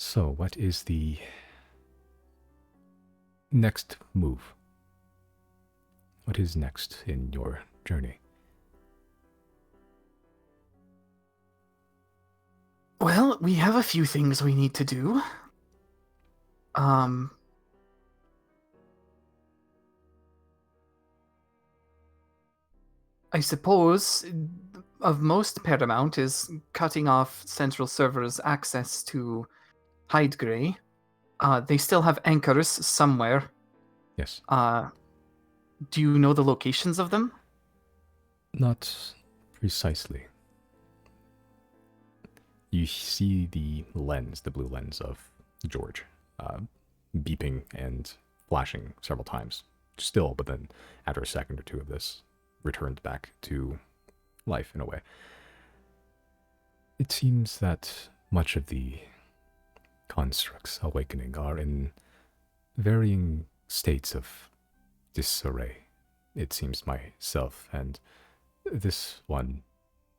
So, what is the next move? What is next in your journey? Well, we have a few things we need to do. Um, I suppose of most paramount is cutting off Central Server's access to Hidegrey. They still have anchors somewhere. Yes. Do you know the locations of them? Not precisely. You see the lens, the blue lens of George, beeping and flashing several times. Still, but then after a second or two of this, returned back to life in a way. It seems that much of the constructs awakening are in varying states of disarray. It seems myself and this one,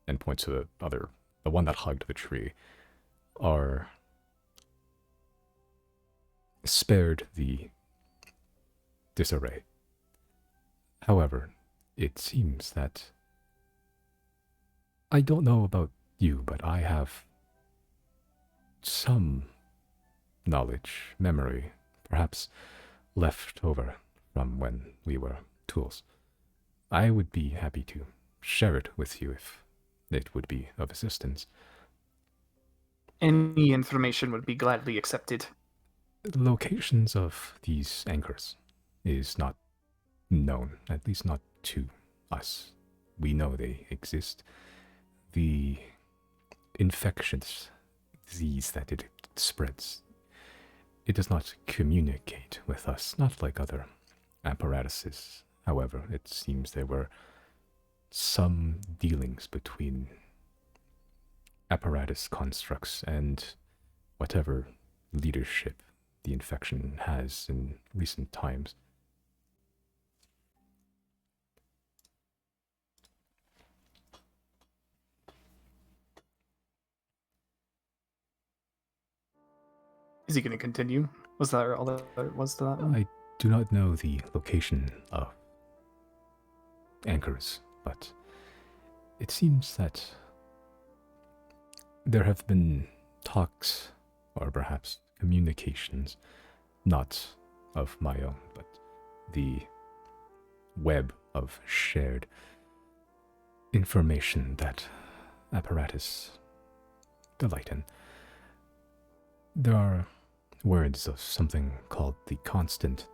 and points to the other, the one that hugged the tree, are spared the disarray. However, it seems that I don't know about you, but I have some knowledge, memory, perhaps left over from when we were tools. I would be happy to share it with you if it would be of assistance. Any information would be gladly accepted. The locations of these anchors is not known, at least not to us. We know they exist. The infectious disease that it spreads, it does not communicate with us, not like other apparatuses. However, it seems there were some dealings between apparatus constructs and whatever leadership the infection has in recent times. Is he going to continue? Was that all there was to that one? I do not know the location of anchors, but it seems that there have been talks, or perhaps communications, not of my own, but the web of shared information that apparatus delight in. There are words of something called the constant.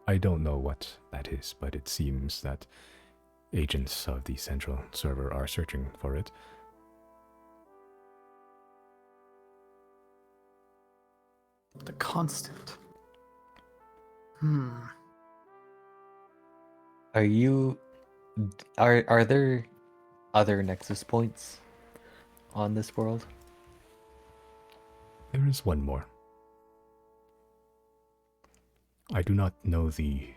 I don't know what that is, but it seems that agents of the central server are searching for it. The constant. Are you are there other nexus points on this world? There is one more. I do not know the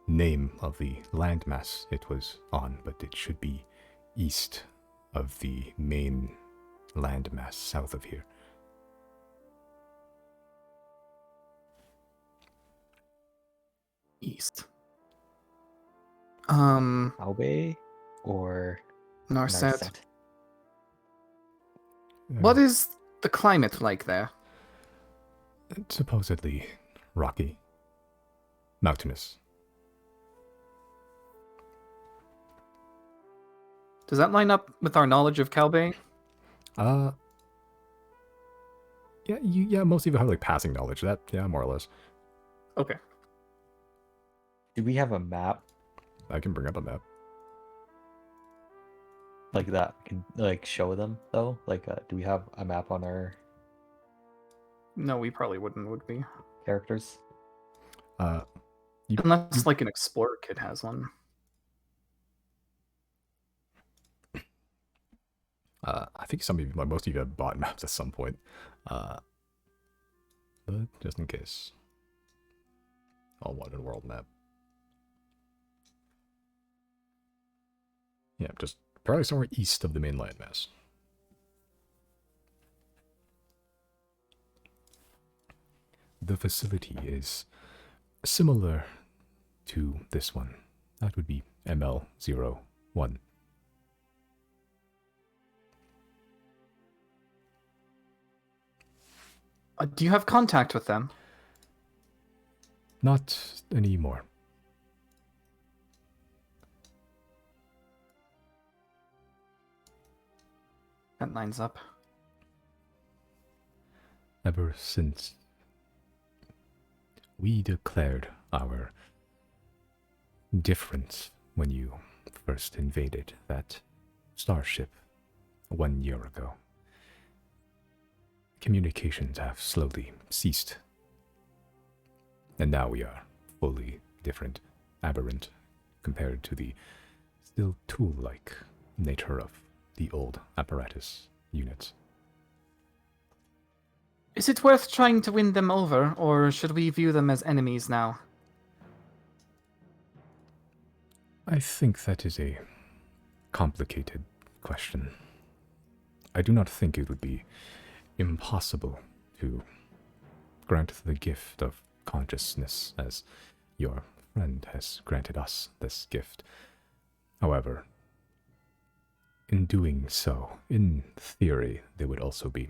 name of the landmass it was on, but it should be east of the main landmass south of here. East. Aube or Narset. Narset? What is the climate like there? Supposedly rocky, mountainous. Does that line up with our knowledge of Calbay? Yeah, most of you have like passing knowledge. That, yeah, more or less. Okay. Do we have a map I can bring up a map. like that? We can like show them though. Like, do we have a map on our No, we probably wouldn't, would we? characters? Unless like an explorer kid has one. I think some of you, like most of you, have bought maps at some point. But just in case, I'll want a world map. Yeah, just probably somewhere east of the main landmass. the facility is similar to this one. That would be ML01. Do you have contact with them? Not anymore. That lines up. Ever since we declared our difference when you first invaded that starship 1 year ago, communications have slowly ceased. And now we are fully different, aberrant, compared to the still tool-like nature of the old apparatus units. Is it worth trying to win them over, or should we view them as enemies now? I think that is a complicated question. I do not think it would be impossible to grant the gift of consciousness as your friend has granted us this gift. However, in doing so, in theory, they would also be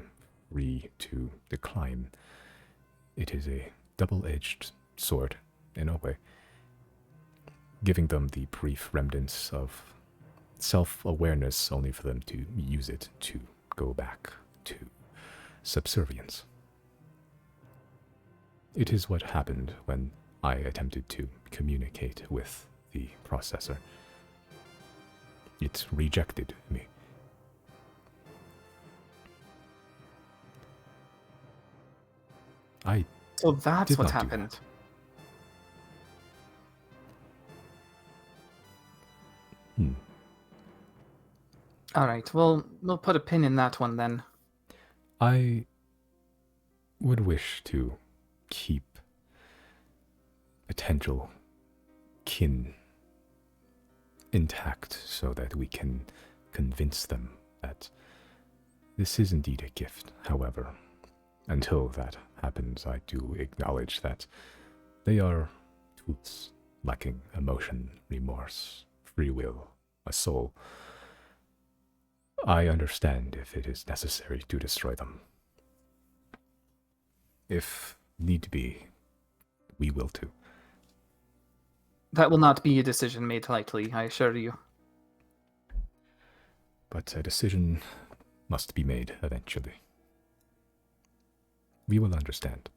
free to decline. It is a double-edged sword, in a way, giving them the brief remnants of self-awareness only for them to use it to go back to subservience. It is what happened when I attempted to communicate with the processor. It rejected me. I So that's did what not do happened. that. All right, well, we'll put a pin in that one then. I would wish to keep potential kin intact so that we can convince them that this is indeed a gift. However, until that happens, I do acknowledge that they are tools lacking emotion, remorse, free will, a soul. I understand if it is necessary to destroy them. If need be, we will too. That will not be a decision made lightly, I assure you. But a decision must be made eventually. We will understand.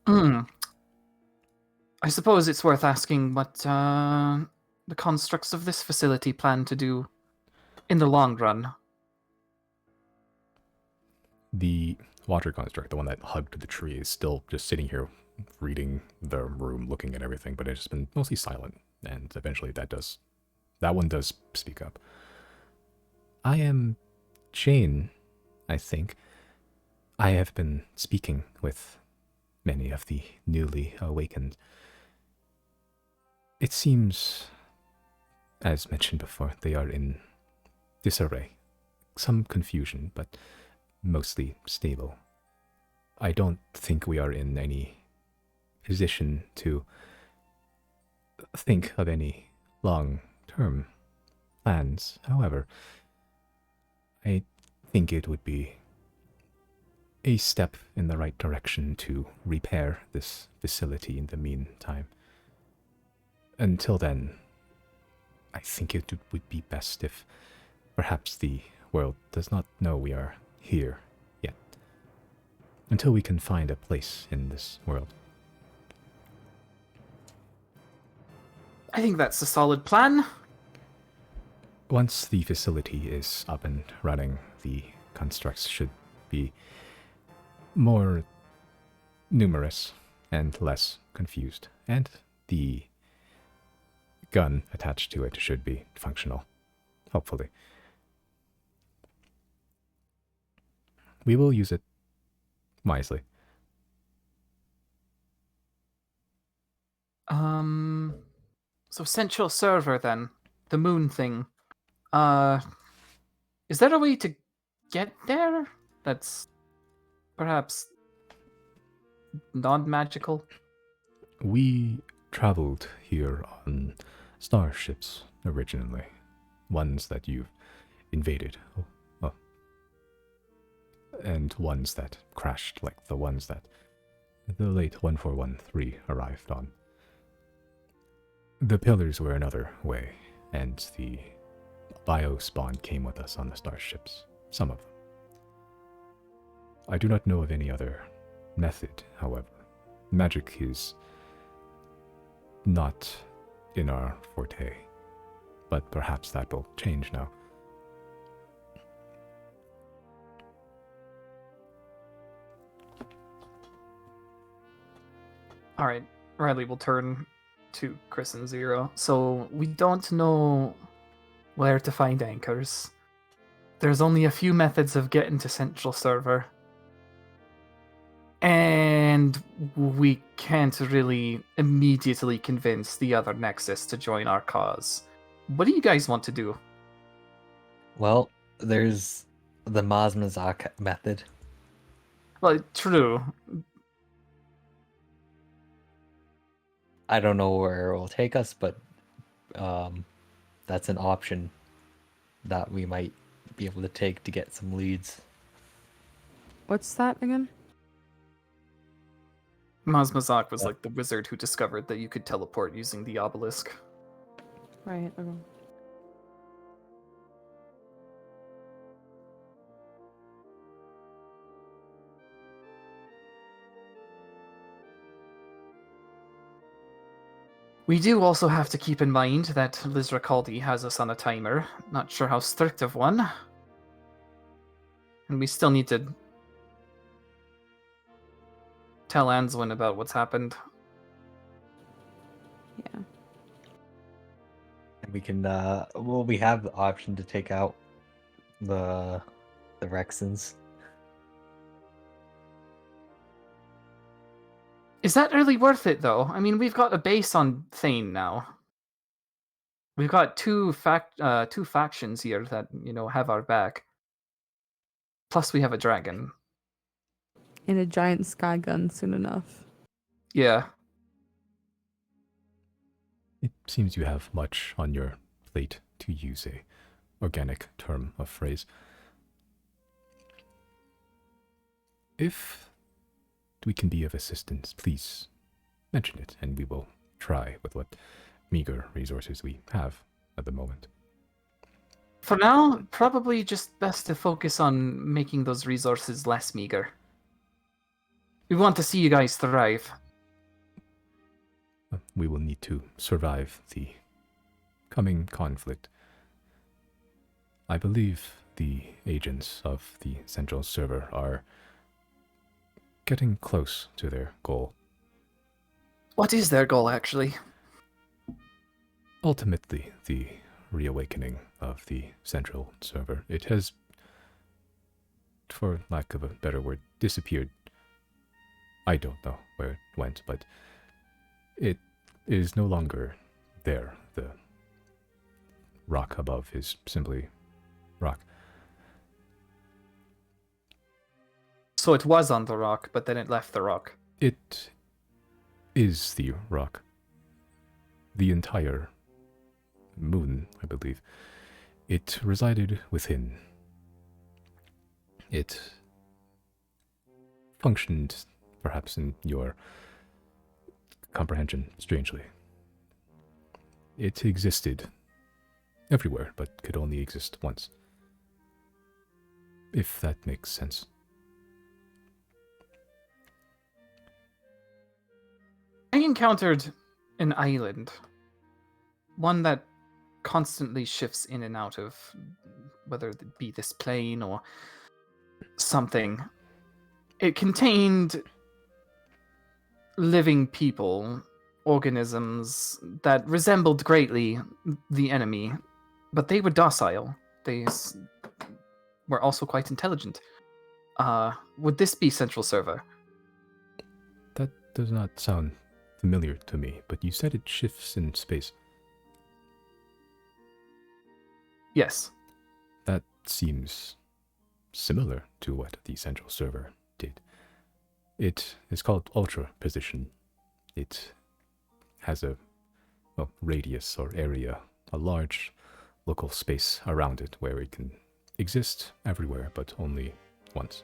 I suppose it's worth asking what the constructs of this facility plan to do in the long run. The water construct, the one that hugged the tree, is still just sitting here reading the room, looking at everything, but it's just been mostly silent. And eventually that one does speak up. I am Jane, I think. I have been speaking with many of the newly awakened. It seems, as mentioned before, they are in disarray. Some confusion, but mostly stable. I don't think we are in any position to think of any long-term plans. However, I think it would be a step in the right direction to repair this facility in the meantime. Until then, I think it would be best if perhaps the world does not know we are here yet, until we can find a place in this world. I think that's a solid plan. Once the facility is up and running, the constructs should be more numerous and less confused, and the gun attached to it should be functional, hopefully. We will use it wisely. So central server then, the moon thing. Is there a way to get there? That's perhaps non-magical? We traveled here on starships originally, ones that you've invaded, and ones that crashed, like the ones that the late 1413 arrived on. The pillars were another way, and the biospawn came with us on the starships, some of them. I do not know of any other method, however. Magic is not in our forte, but perhaps that will change now. All right, Riley will turn to Chris and Zero. So we don't know where to find anchors. There's only a few methods of getting to Central Server. And we can't really immediately convince the other Nexus to join our cause. What do you guys want to do? Well, there's the Mazmazak method. Well, true. I don't know where it will take us, but that's an option that we might be able to take to get some leads. What's that again? Mazmazak was like the wizard who discovered that you could teleport using the obelisk. Right. Okay. We do also have to keep in mind that Lizrakaldi has us on a timer. Not sure how strict of one. And we still need to tell Answin about what's happened. Yeah. And we can, well, we have the option to take out the Rexons. Is that really worth it, though? I mean, we've got a base on Thane now. We've got two factions here that, have our back. Plus, we have a dragon. And a giant sky gun soon enough. Yeah. It seems you have much on your plate, to use a organic term of phrase. If we can be of assistance, please mention it, and we will try with what meager resources we have at the moment. For now, probably just best to focus on making those resources less meager. We want to see you guys thrive. We will need to survive the coming conflict. I believe the agents of the central server are getting close to their goal. What is their goal, actually? Ultimately, the reawakening of the central server. It has, for lack of a better word, disappeared. I don't know where it went, but it is no longer there. The rock above is simply rock. So it was on the rock, but then it left the rock. It is the rock. The entire moon, I believe. It resided within. It functioned, perhaps in your comprehension, strangely. It existed everywhere, but could only exist once. If that makes sense. I encountered an island. One that constantly shifts in and out of whether it be this plane or something. It contained living people, organisms that resembled greatly the enemy, but they were docile. They were also quite intelligent. Would this be Central Server? That does not sound familiar to me, but you said it shifts in space. Yes. That seems similar to what the central server did. It is called ultra position. It has a radius or area, a large local space around it where it can exist everywhere, but only once.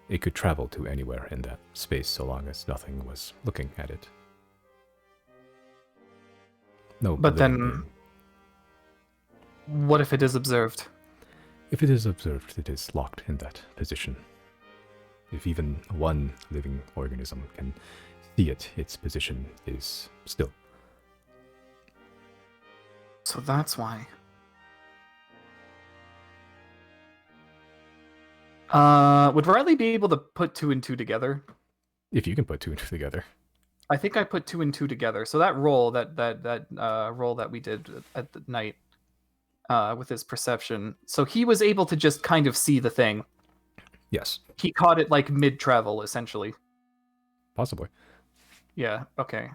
It could travel to anywhere in that space so long as nothing was looking at it. No But living then, being. what if it is observed? If it is observed, it is locked in that position. If even one living organism can see it, its position is still. So that's why. Would Riley be able to put 2 and 2 together? If you can put two and two together. I think I put 2 and 2 together. So that roll, that roll that we did at the night, with his perception. So he was able to just kind of see the thing. Yes, He caught it like mid travel, essentially. possibly. Yeah. Okay.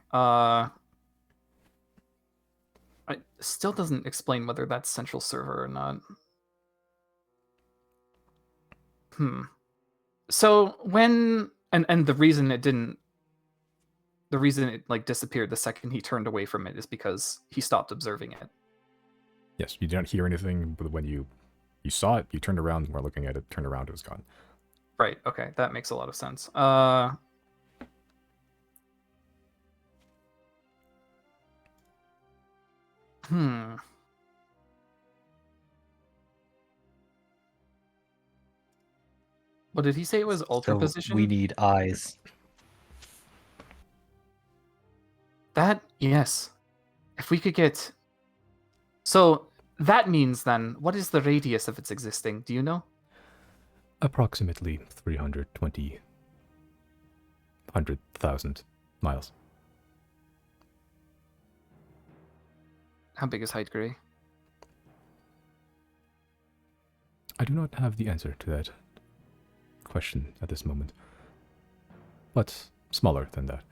It still doesn't explain whether that's central server or not. So when and the reason it didn't, the reason it like disappeared the second he turned away from it is because he stopped observing it. Yes, you didn't hear anything, but when you saw it, you turned around, were looking at it, turned around, it was gone. Right. Okay. That makes a lot of sense. What did he say it was? Ultra So position? we need eyes. That, yes. If we could get... So, that means then, what is the radius of its existing? Do you know? Approximately 100,000 miles. How big is Height Gray? I do not have the answer to that question at this moment, but smaller than that.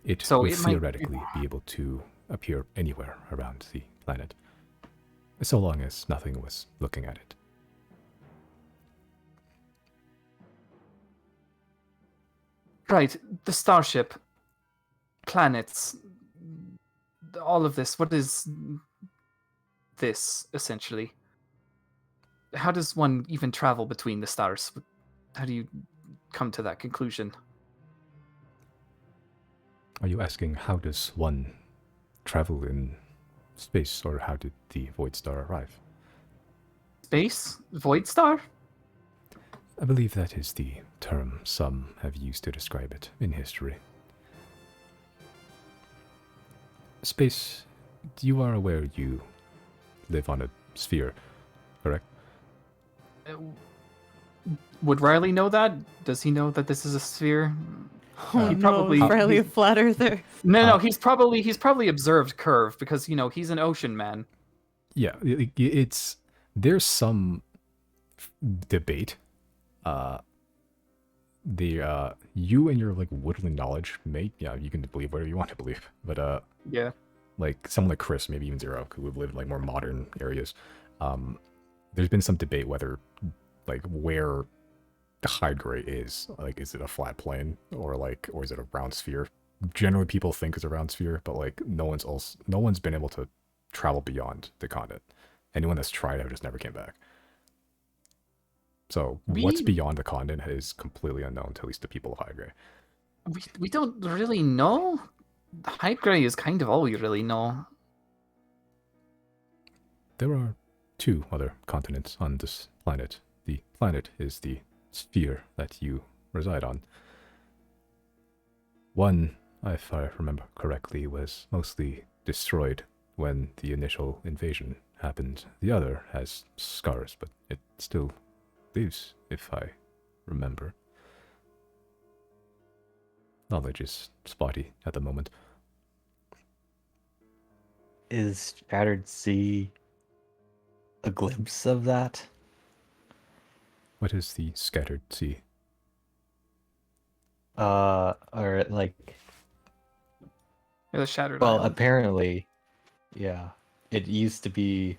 It So would it might- theoretically be able to appear anywhere around the planet, so long as nothing was looking at it. Right. The starship. Planets. All of this. What is this, essentially? How does one even travel between the stars? How do you come to that conclusion? Are you asking how does one travel in space, or how did the Void Star arrive? Space? Void star? I believe that is the term some have used to describe it in history. Space, you are aware you live on a sphere, correct? Would Riley know that? Does he know that this is a sphere? Oh He no, probably- he's Riley a he's- flat earther. No, he's probably observed Curve because he's an ocean man. Yeah, there's some debate. You and your like woodland knowledge you can believe whatever you want to believe, but Yeah. like someone like Chris, maybe even Zero, who would live in like more modern areas, there's been some debate whether like where the Hide Gray is, like is it a flat plane or is it a round sphere? Generally people think it's a round sphere, but like no one's been able to travel beyond the continent. Anyone that's tried it just never came back. So what's We- beyond the continent is completely unknown to at least the people of High Gray. We don't really know. Height Gray is kind of all we really know. There are two other continents on this planet. The planet is the sphere that you reside on. One, if I remember correctly, was mostly destroyed when the initial invasion happened. The other has scars, but it still lives, if I remember. Knowledge is spotty at the moment. Is Shattered Sea a glimpse of that? What is the scattered sea? Or like, Yeah, the Shattered well, Island. apparently, yeah, it used to be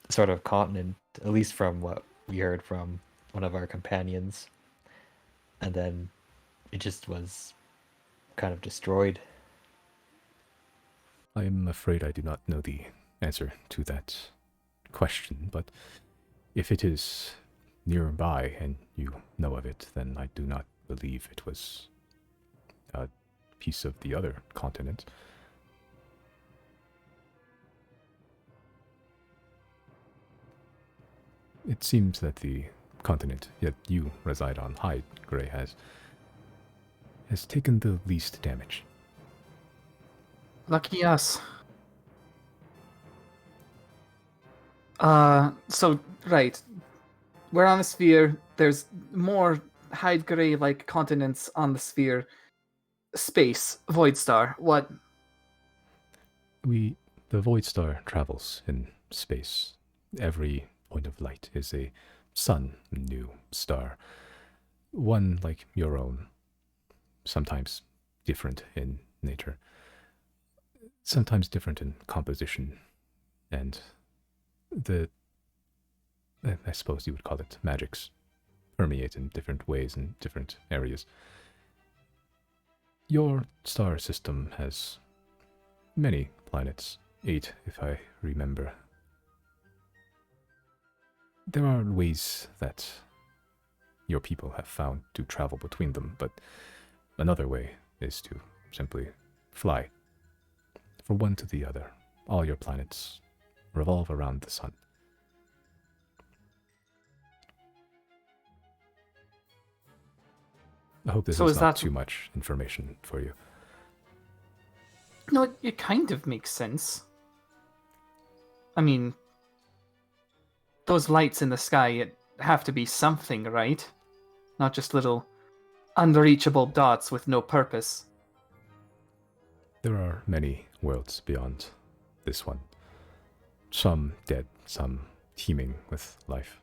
sort of continent, at least from what we heard from one of our companions. and then it just was kind of destroyed. I am afraid I do not know the answer to that question, but if it is nearby and you know of it, then I do not believe it was a piece of the other continent. It seems that the continent yet you reside on, Hyde Gray, has taken the least damage. Lucky us. So, right. We're on a sphere. There's more Hyde Gray like continents on the sphere. Space, Void Star. What? The Void Star travels in space. Every point of light is a sun new star. One like your own, sometimes different in nature, sometimes different in composition, and I suppose you would call it magics, permeate in different ways in different areas. Your star system has many planets, 8 if I remember. There are ways that your people have found to travel between them, but another way is to simply fly from one to the other. All your planets revolve around the sun. I hope this So is is not that- too much information for you. No, it kind of makes sense. I mean, those lights in the sky, it have to be something, right? Not just little unreachable dots with no purpose. There are many worlds beyond this one. Some dead, some teeming with life.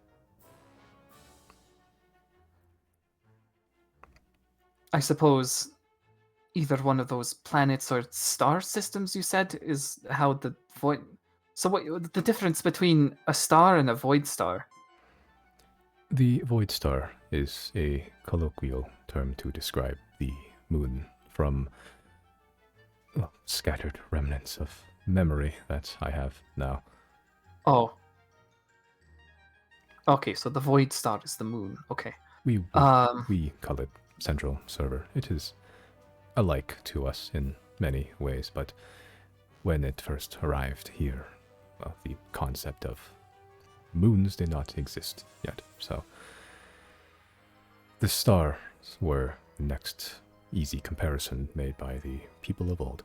I suppose either one of those planets or star systems you said is how the void. So what the difference between a star and a void star? The Void Star is a colloquial term to describe the moon from scattered remnants of memory that I have now. Oh. Okay, so the void star is the moon. Okay. We Um we call it Central Server. It is alike to us in many ways, but when it first arrived here, well, the concept of moons did not exist yet. So the stars were the next easy comparison made by the people of old.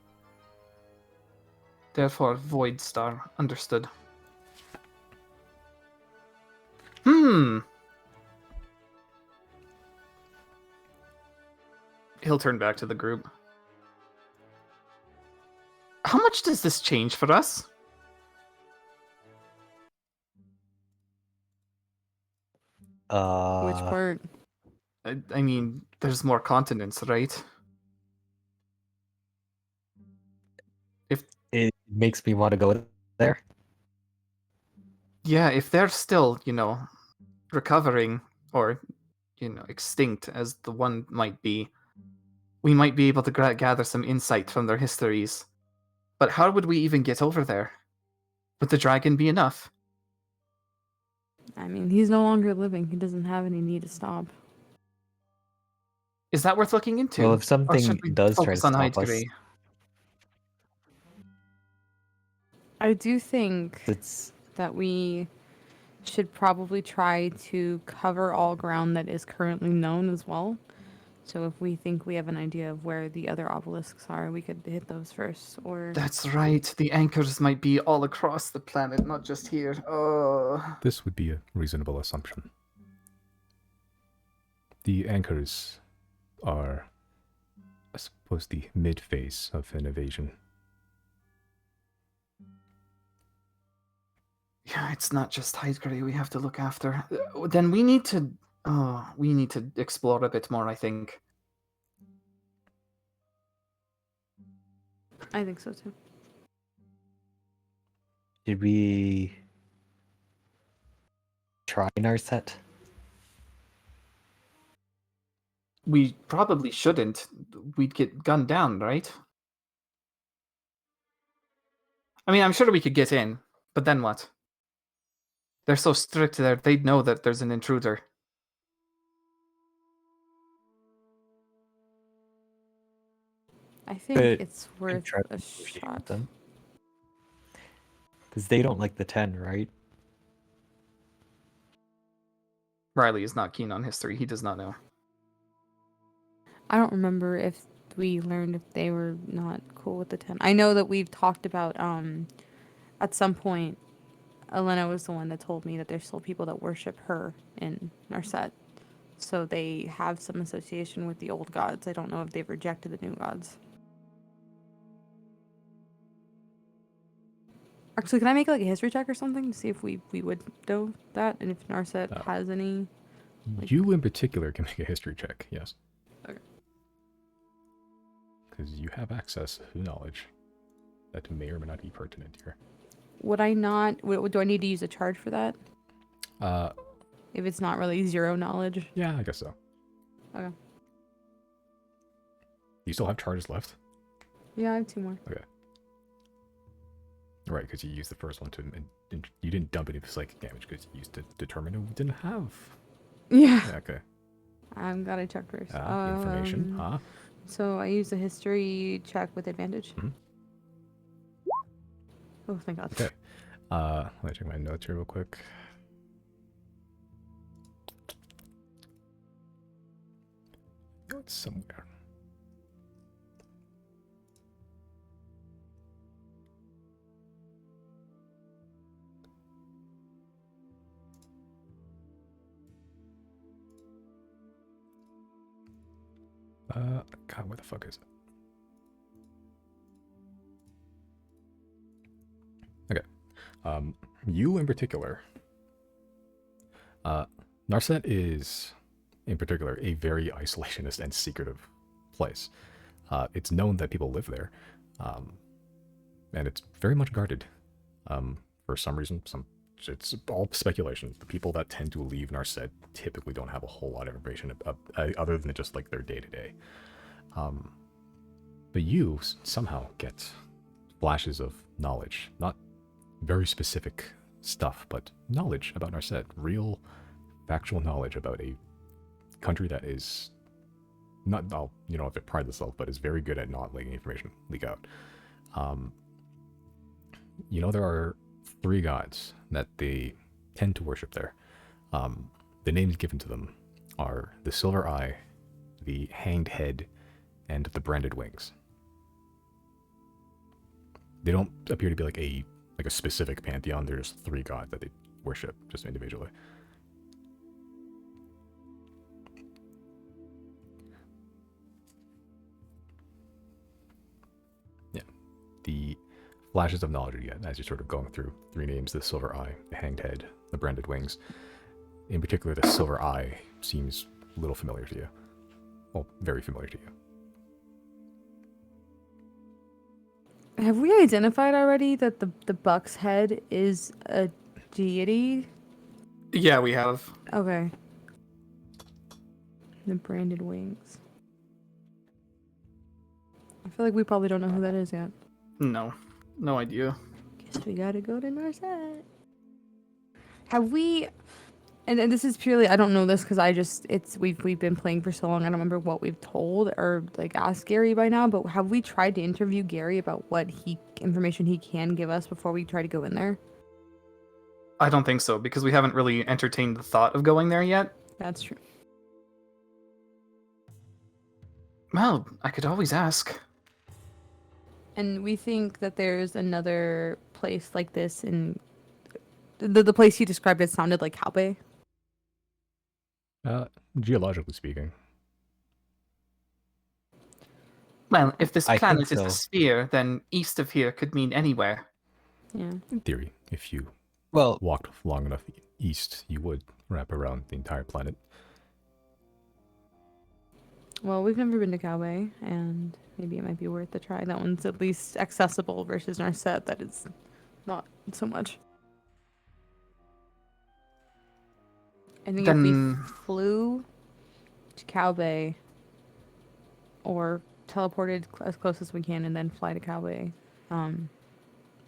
therefore void star. Understood. Hmm. He'll turn back to the group. How much does this change for us? Which part? I mean, there's more continents, right? If It makes me want to go there. yeah, if they're still, recovering or, extinct as the one might be, we might be able to gather some insight from their histories. But how would we even get over there? Would the dragon be enough? I mean, he's no longer living. He doesn't have any need to stop. Is that worth looking into? Well, if Or something should we does try to focus on stop us, Hyde I do think it's that we should probably try to cover all ground that is currently known as well. So if we think we have an idea of where the other obelisks are, we could hit those first. Or That's right. The anchors might be all across the planet, not just here. Oh. This would be a reasonable assumption. The anchors are, I suppose, the mid phase of an invasion. Yeah, it's not just Hyde we have to look after. Then we need to. Oh, we need to explore a bit more, I think. I think so too. should we try Narset? We probably shouldn't. We'd get gunned down, right? I mean, I'm sure we could get in, but then what? They're so strict there, they'd know that there's an intruder. I think But it's we can worth try to a negotiate shot. with them. Because they don't like the 10, right? Riley is not keen on history. He does not know. I don't remember if we learned if they were not cool with the 10. I know that we've talked about at some point Elena was the one that told me that there's still people that worship her in Narset. So they have some association with the old gods. I don't know if they've rejected the new gods. Actually, can I make like a history check or something to see if we would know that and if Narset has any? You in particular can make a history check, yes. Okay. Because you have access to knowledge that may or may not be pertinent here. Would I not? Do I need to use a charge for that? Uh, If it's not really zero knowledge. yeah, I guess so. Okay. You still have charges left? Yeah, I have 2 more. Okay. Right, because you used the first one to, and you didn't dump any of the psychic damage because you used to determine who didn't have. Yeah. Yeah, okay. I'm gotta check first. Information, huh? So I use a history check with advantage. Mhm. Oh, thank God. Okay. Let me check my notes here real quick. Oh, it's somewhere. God, where the fuck is it? Okay. You in particular. Narset is, in particular, a very isolationist and secretive place. It's known that people live there, and it's very much guarded. For some reason, it's all speculation. The people that tend to leave Narset typically don't have a whole lot of information other than just like their day to day. But you somehow get flashes of knowledge, not very specific stuff, but knowledge about Narset, real factual knowledge about a country that is not, you know, if it prides itself, but is very good at not letting information leak out. You know, there are 3 gods that they tend to worship there. The names given to them are the Silver Eye, the Hanged Head, and the Branded Wings. They don't appear to be like a specific pantheon. There's 3 gods that they worship just individually. Yeah, the flashes of knowledge you get as you're sort of going through 3 names: the Silver Eye, the Hanged Head, the Branded Wings. In particular, the Silver Eye seems a little familiar to you. Well, very familiar to you. Have we identified already that the buck's head is a deity? Yeah, we have. Okay. The branded wings. I feel like we probably don't know who that is yet. No. No idea. Guess we gotta go to Narset. Have we... And this is purely, I don't know this because we've been playing for so long. I don't remember what we've told or like asked Gary by now. But have we tried to interview Gary about what information he can give us before we try to go in there? I don't think so, because we haven't really entertained the thought of going there yet. That's true. Well, I could always ask. And we think that there's another place like this in the place you described. It sounded like Calpe. Geologically speaking. Well, if this I think planet is so. a sphere, then east of here could mean anywhere. Yeah. In theory, if you Well, walked long enough east, you would wrap around the entire planet. Well, we've never been to Calpe, and maybe it might be worth a try. That one's at least accessible versus Narset, that is not so much. I think if we Then- flew to Calpe or teleported as close as we can and then fly to Calway.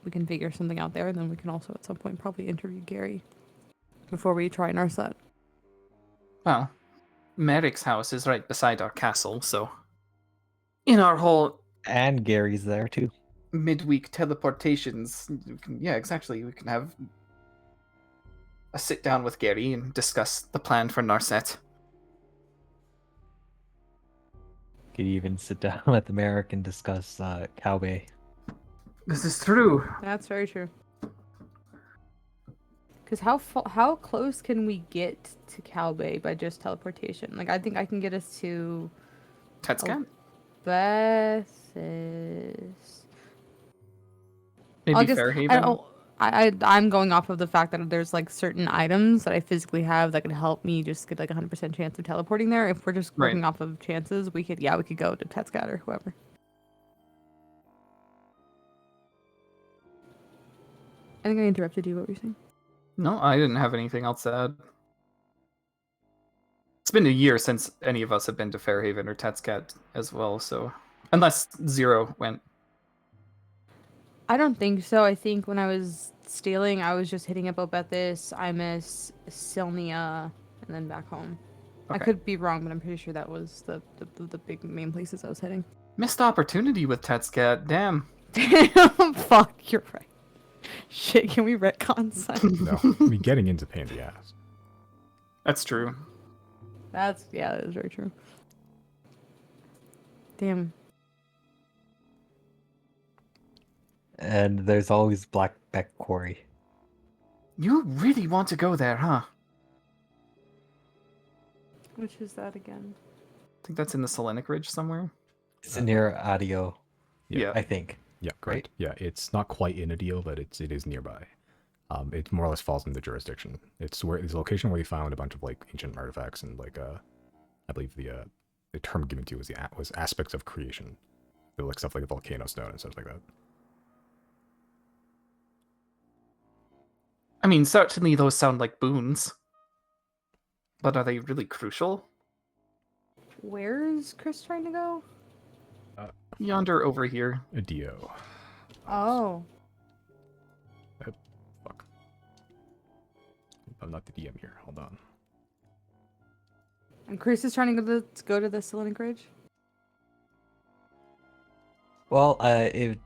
We can figure something out there, and then we can also at some point probably interview Gary before we try Narset. Well, Merrick's house is right beside our castle, so in our whole And Gary's there too. midweek teleportations, yeah, exactly. We can have a sit down with Gary and discuss the plan for Narset. Could even sit down with Merrick and discuss Cowbay. This is true. That's very true. Because how close can we get to Calbay by just teleportation? Like, I think I can get us to Tetscan? Bessis. Maybe I'll just- Fairhaven? I'm going off of the fact that there's like certain items that I physically have that could help me just get like 100% chance of teleporting there. If we're just Right. working off of chances, we could go to Tetscat or whoever. I think I interrupted you. What were you saying? No, I didn't have anything else to add. It's been a year since any of us have been to Fairhaven or Tetscat as well, so unless Zero went. I don't think so. I think when I was stealing, I was just hitting up Obethis, Imus, Silnia, and then back home. I Okay. could be wrong, but I'm pretty sure that was the big main places I was hitting. Missed opportunity with Tetscat, damn. Damn, fuck, you're right. Shit, can we retcon something? No, I mean, getting into pain in the ass. That's true. That is very true. Damn. And there's always Blackbeck Quarry. You really want to go there, huh? Which is that again? I think that's in the Selenic Ridge somewhere. It's near Adio, Yeah. I think. Yeah, correct. Yeah, it's not quite in a deal, but it is nearby. It more or less falls in the jurisdiction. It's a location where they found a bunch of like ancient artifacts and like I believe the term given to you was aspects of creation, like stuff like a volcano stone and stuff like that. I mean, certainly those sound like boons. But are they really crucial? Where's Chris trying to go? Yonder over here. A Dio. Oh. Fuck. I'm not the DM here. Hold on. And Chris is trying to go to the Selenic Ridge? Well, I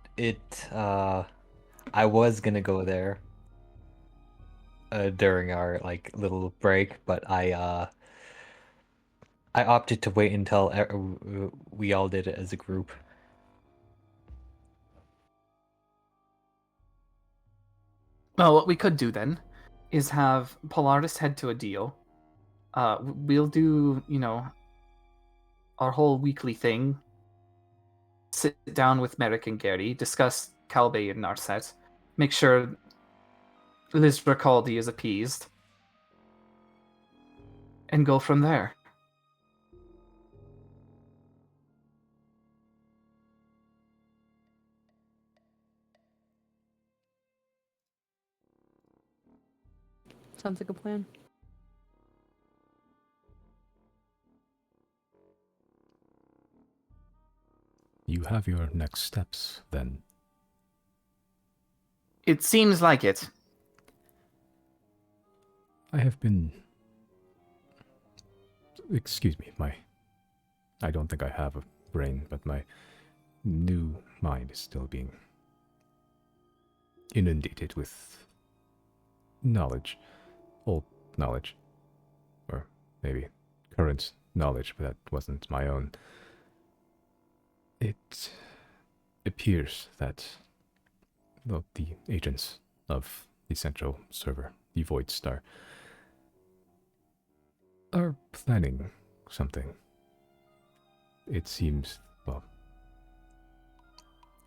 was gonna go there during our like little break, but I opted to wait until we all did it as a group. Well, what we could do then is have Polaris head to a deal. We'll do, our whole weekly thing. Sit down with Merrick and Gary, discuss Calbay and Narset, make sure Liz Ricaldi is appeased, and go from there. Sounds like a plan. You have your next steps then. It seems like it. I have been. Excuse me, I don't think I have a brain, but my new mind is still being inundated with knowledge. Old knowledge. Or maybe current knowledge, but that wasn't my own. It appears that the agents of the central server, the Void Star, are planning something. It seems, well,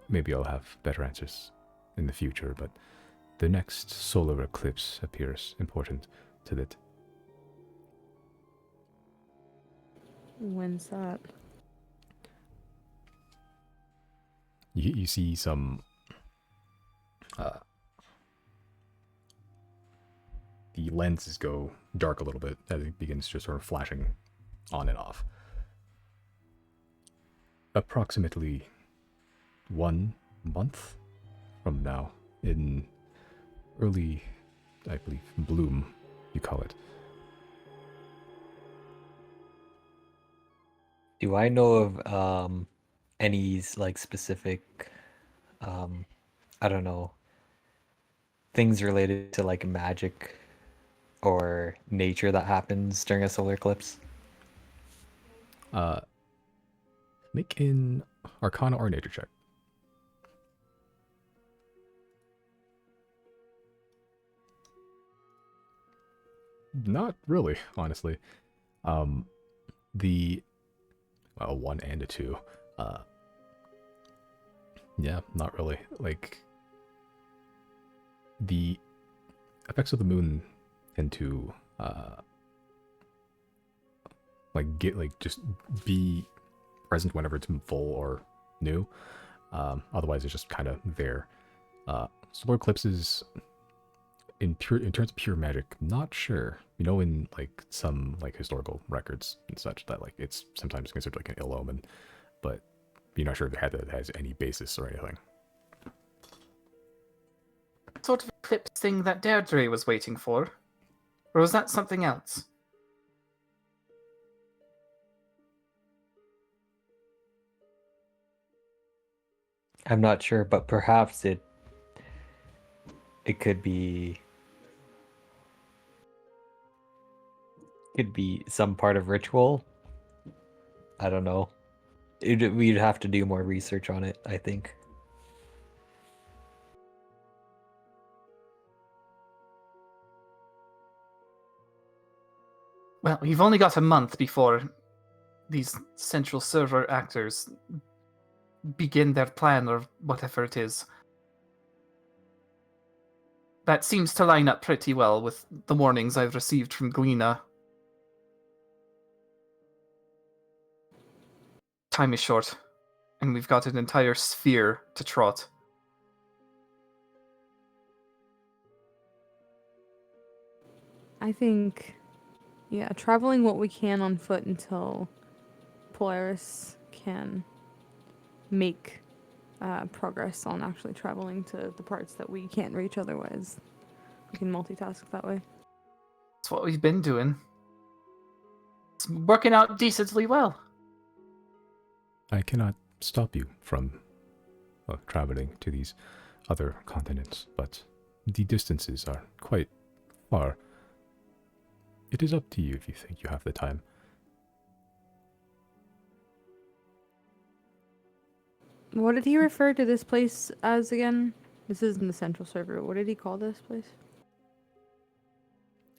maybe I'll have better answers in the future, but the next solar eclipse appears important to that. When's that? You see some the lenses go dark a little bit as it begins just sort of flashing on and off. approximately 1 month from now, in early, I believe, bloom, you call it. Do I know of any like specific I don't know, things related to like magic or nature that happens during a solar eclipse? Make an Arcana or Nature check. Not really, honestly. The a 1 and a 2. Yeah, not really. Like, the effects of the moon tend to just be present whenever it's full or new. Otherwise, it's just kind of there. Solar eclipses, in terms of pure magic, not sure. You know, in like some like historical records and such, that like it's sometimes considered like an ill omen, but you're not sure if it has any basis or anything. Sort of eclipse thing that Deirdre was waiting for? Or was that something else? I'm not sure, but perhaps it could be some part of ritual. I don't know. We'd have to do more research on it, I think. Well, we've only got a month before these central server actors begin their plan or whatever it is. That seems to line up pretty well with the warnings I've received from Gleena. Time is short, and we've got an entire sphere to trot. I think, yeah, traveling what we can on foot until Polaris can make progress on actually traveling to the parts that we can't reach otherwise. We can multitask that way. That's what we've been doing. It's working out decently well. I cannot stop you from traveling to these other continents, but the distances are quite far. It is up to you if you think you have the time. What did he refer to this place as again? This isn't the central server. What did he call this place?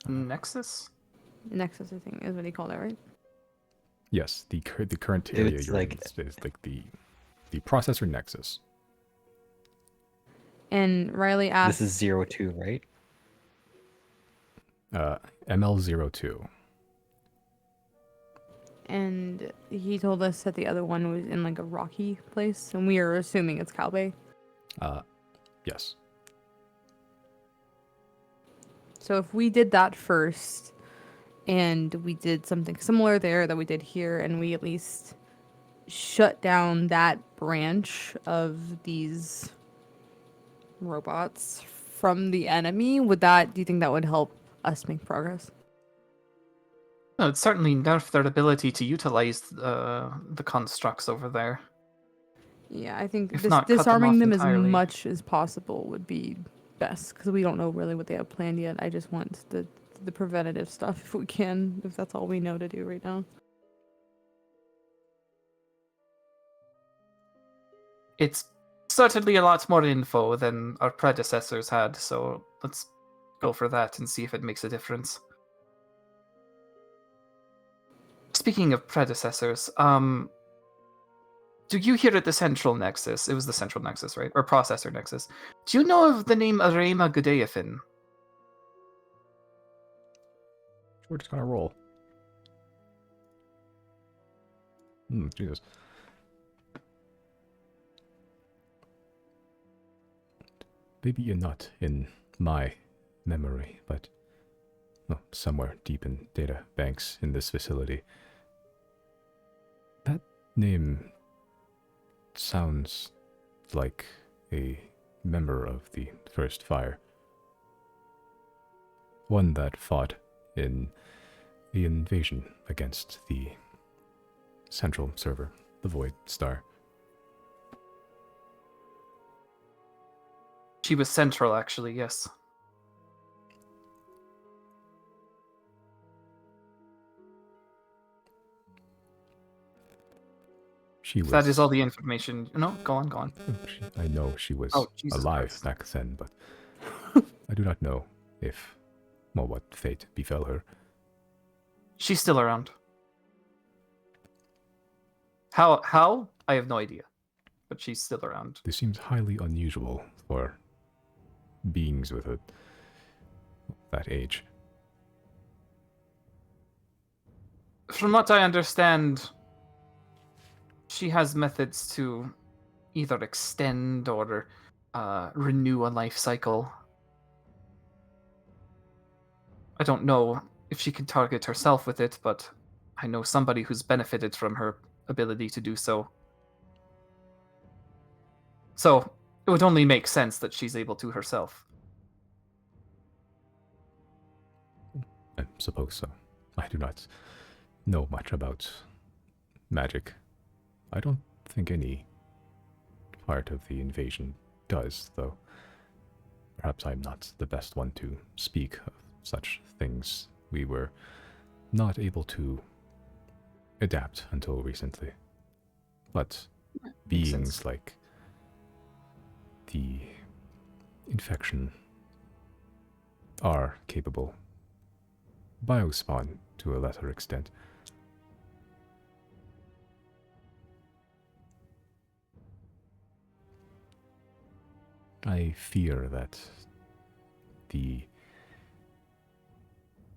Nexus? Nexus, I think, is what he called it, right? Yes, the current area It's you're like- in is like the processor nexus. And Riley asked, This is 02, right? ML02. and he told us that the other one was in like a rocky place, and we are assuming it's Calbay. Yes. So if we did that first, and we did something similar there that we did here, and we at least shut down that branch of these robots from the enemy, do you think that would help us make progress? No, it's certainly nerfed their ability to utilize the constructs over there. Yeah, I think If not, cut them disarming off them entirely. as much as possible would be best, because we don't know really what they have planned yet. I just want the preventative stuff if we can, if that's all we know to do right now. It's certainly a lot more info than our predecessors had, so let's go for that and see if it makes a difference. Speaking of predecessors, do you hear at the Central Nexus? It was the Central Nexus, right? Or Processor Nexus. Do you know of the name Arema Gudeafin? We're just gonna roll. Jesus. Maybe you're not in my memory, but somewhere deep in data banks in this facility. That name sounds like a member of the First Fire. One that fought in the invasion against the central server, the Void Star. She was central, actually, yes. She was. If that is all the information. No, go on, go on. I know she was Oh, Jesus alive Christ. back then, but I do not know if, well, what fate befell her. She's still around. How? I have no idea. But she's still around. This seems highly unusual for beings with that age. From what I understand, she has methods to either extend or renew a life cycle. I don't know if she can target herself with it, but I know somebody who's benefited from her ability to do so. So it would only make sense that she's able to herself. I suppose so. I do not know much about magic. I don't think any part of the invasion does, though. Perhaps I'm not the best one to speak of such things. We were not able to adapt until recently. But beings like the infection are capable. Biospawn, to a lesser extent. I fear that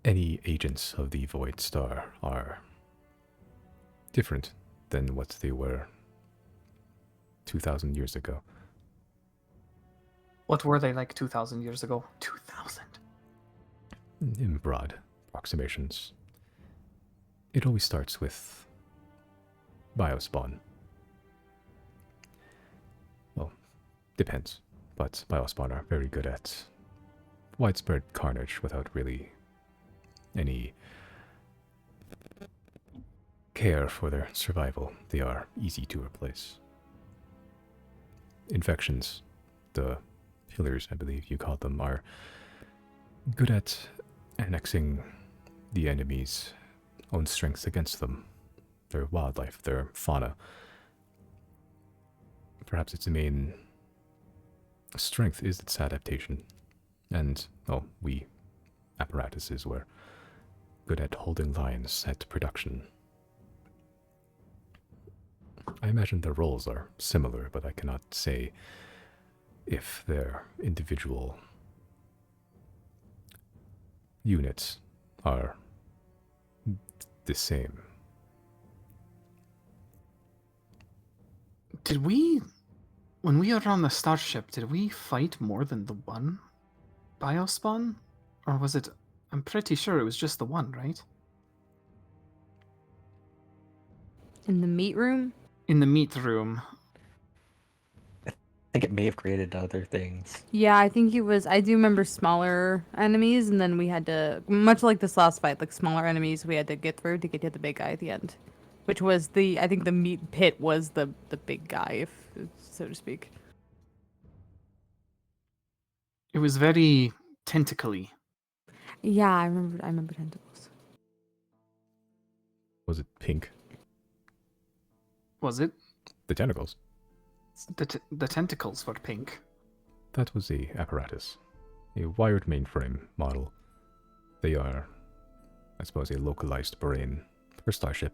any agents of the Void Star are different than what they were 2,000 years ago. What were they like 2,000 years ago? 2,000? In broad approximations. It always starts with biospawn. Well, depends, but biospawn are very good at widespread carnage without really any care for their survival. They are easy to replace. Infections, the pillars, I believe you called them, are good at annexing the enemy's own strengths against them. Their wildlife, their fauna. Perhaps its main strength is its adaptation. And, well, we apparatuses were good at holding lines at production. I imagine their roles are similar, but I cannot say if their individual units are the same. Did we, when we were on the starship, did we fight more than the one biospawn? Or was it, I'm pretty sure it was just the one, right? In the meat room? In the meat room. I think it may have created other things. Yeah, I think it was. I do remember smaller enemies, and then we had to, much like this last fight, like smaller enemies we had to get through to get to the big guy at the end. Which was I think the meat pit was the big guy, if so to speak. It was very tentacly. Yeah, I remember tentacles. Was it pink? Was it? The tentacles. The tentacles were pink. That was a apparatus. A wired mainframe model. They are, I suppose, a localized brain for Starship.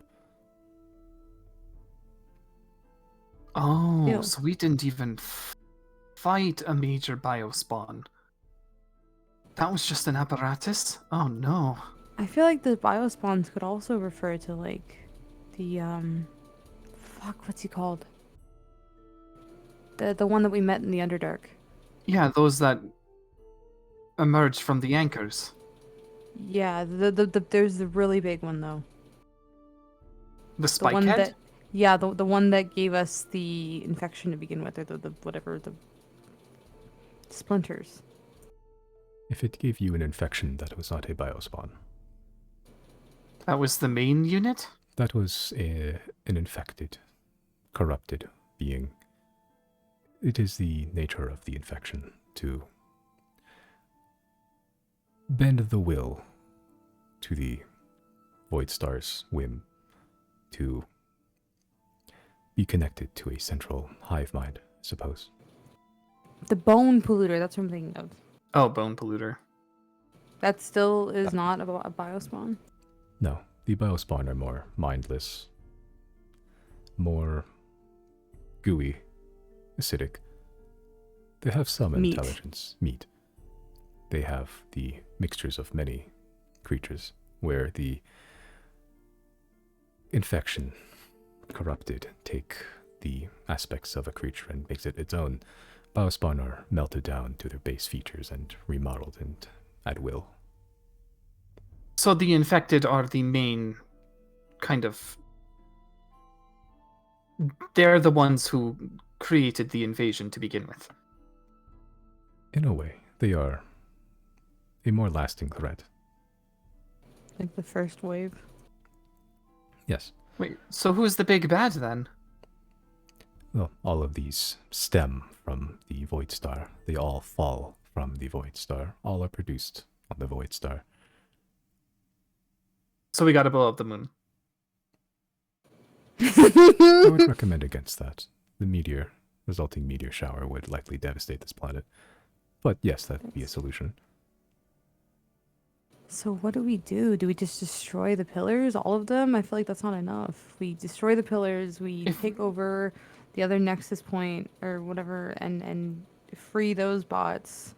Oh, Ew. so we didn't even fight a major biospawn. That was just an apparatus? Oh no. I feel like the biospawns could also refer to like the what's he called? The one that we met in the Underdark. Yeah, those that emerged from the anchors. Yeah, there's the really big one though. The The spike one head? that Yeah, the one that gave us the infection to begin with, or the whatever, the splinters. If it gave you an infection, that was not a biospawn. That was the main unit? That was an infected, corrupted being. It is the nature of the infection to bend the will to the Void Star's whim to be connected to a central hive mind, I suppose. The bone polluter, that's what I'm thinking of. Oh, bone polluter. That still is not a biospawn. No, the biospawn are more mindless, more gooey, acidic. They have some Meat. intelligence, meat. They have the mixtures of many creatures, where the infection, corrupted, take the aspects of a creature and makes it its own. Biospawn are melted down to their base features and remodeled and at will. So the infected are the main kind of. They're the ones who created the invasion to begin with. In a way, they are a more lasting threat. Like the first wave. Yes. Wait, so who's the big bad then? Well, all of these stem from the Void Star. They all fall from the Void Star. All are produced on the Void Star. So we gotta blow up the moon. I would recommend against that. The resulting meteor shower would likely devastate this planet. But yes, that would be a solution. So what do? Do we just destroy the pillars, all of them? I feel like that's not enough. We destroy the pillars, we take over the other nexus point or whatever and free those bots.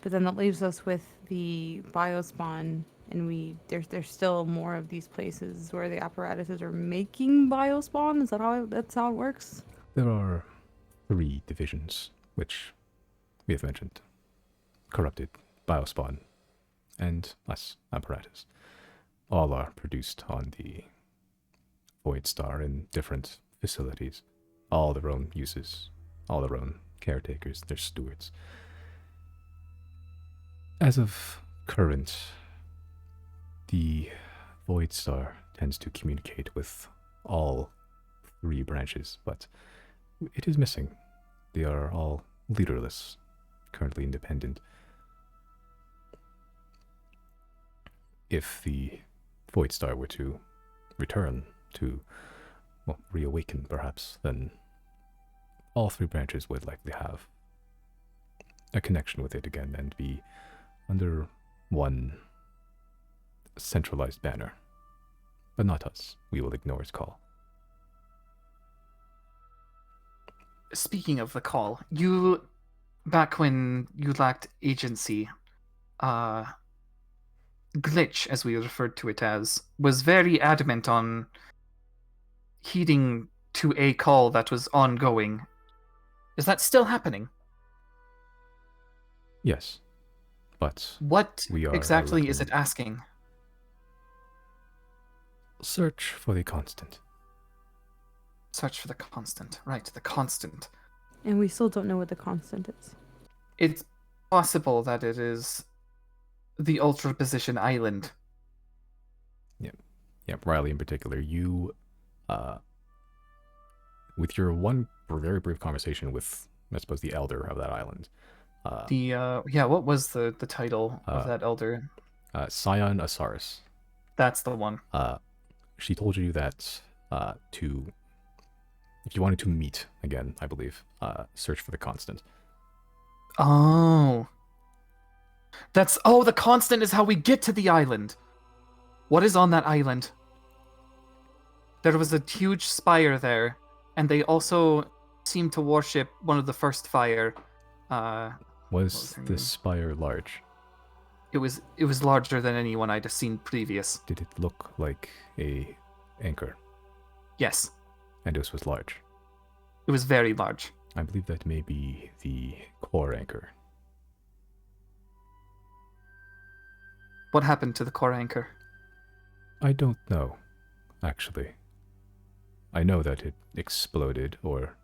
But then that leaves us with the biospawn, and there's still more of these places where the apparatuses are making biospawn. Is that that's how it works? There are 3 divisions, which we have mentioned. Corrupted, Biospawn, and us, apparatus. All are produced on the Void Star in different facilities. All their own uses, all their own caretakers, their stewards. As of current, the Void Star tends to communicate with all 3 branches, but it is missing. They are all leaderless, currently independent. If the Void Star were to return to, well, reawaken perhaps, then all 3 branches would likely have a connection with it again and be under one centralized banner. But not us. We will ignore its call. Speaking of the call, back when you lacked agency, Glitch, as we referred to it as, was very adamant on heeding to a call that was ongoing. Is that still happening? Yes. But What we are exactly is looking- it asking? search for the constant. Search for the constant. Right, the constant. And we still don't know what the constant is. It's possible that it is the Ultra Position Island. Yeah, Riley in particular, you, with your one very brief conversation with, I suppose, the elder of that island. What was the title of Uh, that elder? Scion Asaris. That's the one. She told you that if you wanted to meet again, I believe, search for the constant. Oh. The constant is how we get to the island. What is on that island? There was a huge spire there, and they also seem to worship one of the first fire. Was her name? this spire large? It was larger than anyone I'd seen previous. Did it look like a anchor? Yes, And this was large. it was very large. I believe that may be the core anchor. What happened to the core anchor? I don't know, actually. I know that it exploded, or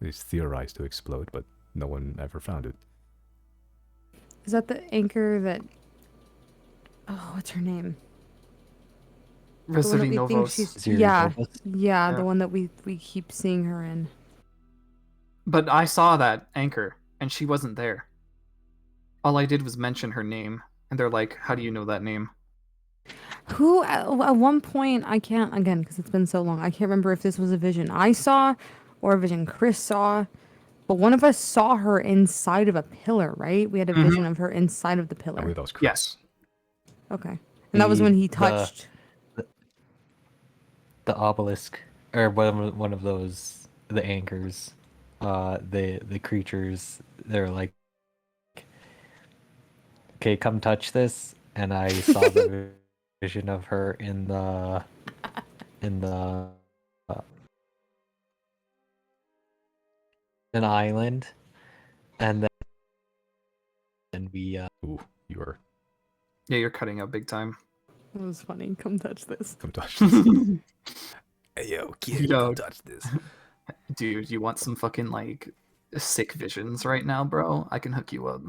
is theorized to explode, but no one ever found it. Is that the anchor that? Oh, what's her name? The one that Rosity we think Novos. she's. Ziri Yeah, Novus? yeah, Yeah. the one that we keep seeing her in. But I saw that anchor, and she wasn't there. All I did was mention her name, and they're like, "How do you know that name?" Who at one point I can't again because it's been so long. I can't remember if this was a vision I saw or a vision Chris saw, but one of us saw her inside of a pillar, right? We had a Mhm. vision of her inside of the I pillar. believe that was Chris. Yes. Okay, and that was when he The- touched. The obelisk, or one of those, the anchors, the creatures, they're like, okay, come touch this, and I saw the vision of her in the uh, an island, and then we Ooh, you are. Yeah, you're cutting out big time. It was funny. Come touch this. Come touch this. Hey, yo, kid, Yo. come touch this. Dude, you want some fucking like sick visions right now, bro? I can hook you up.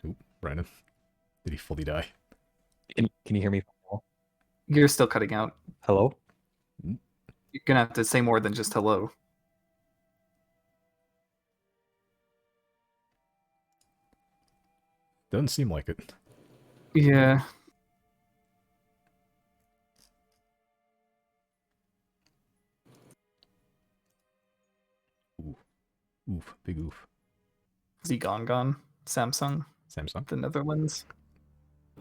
Ooh, Brandon. Did he fully die? can you hear me? You're still cutting out. Hello? You're gonna have to say more than just hello. Doesn't seem like it. Yeah. Oof, big oof. Is he gone? Samsung, Samsung. the Netherlands.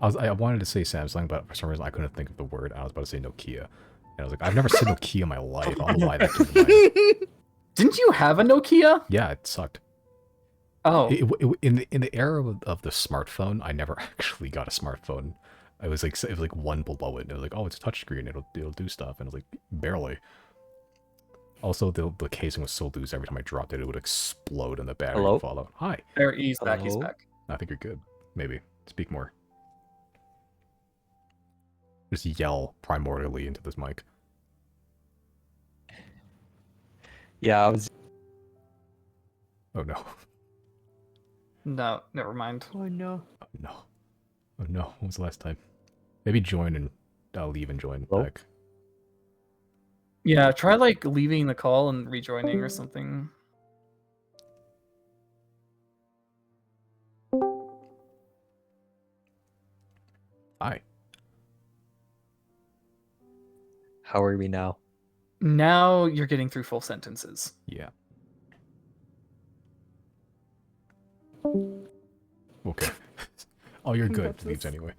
I wanted to say Samsung, but for some reason I couldn't think of the word. I was about to say Nokia. And I was like, I've never said Nokia in my life. I don't know why that came to mind. Didn't you have a Nokia? Yeah, it sucked. Oh, In the era of the smartphone, I never actually got a smartphone. It was like one below it. And it was like, oh, it's a touchscreen. It'll do stuff. And I was like, barely. Also, the casing was so loose. Every time I dropped it, it would explode and the battery Hello? would fall out. Hi. there, he's back. He's Hello? back. I think you're good. Maybe. Speak more. Just yell primordially into this mic. Yeah, I was. Oh no. No, never mind. Oh no. Oh no. Oh no. When was the last time? Maybe join and I'll leave and join Hello? back. Yeah, try like leaving the call and rejoining or something. Hi. How are we now? Now you're getting through full sentences. Yeah. Okay. Oh, you're good. That's Leaves us. anyway.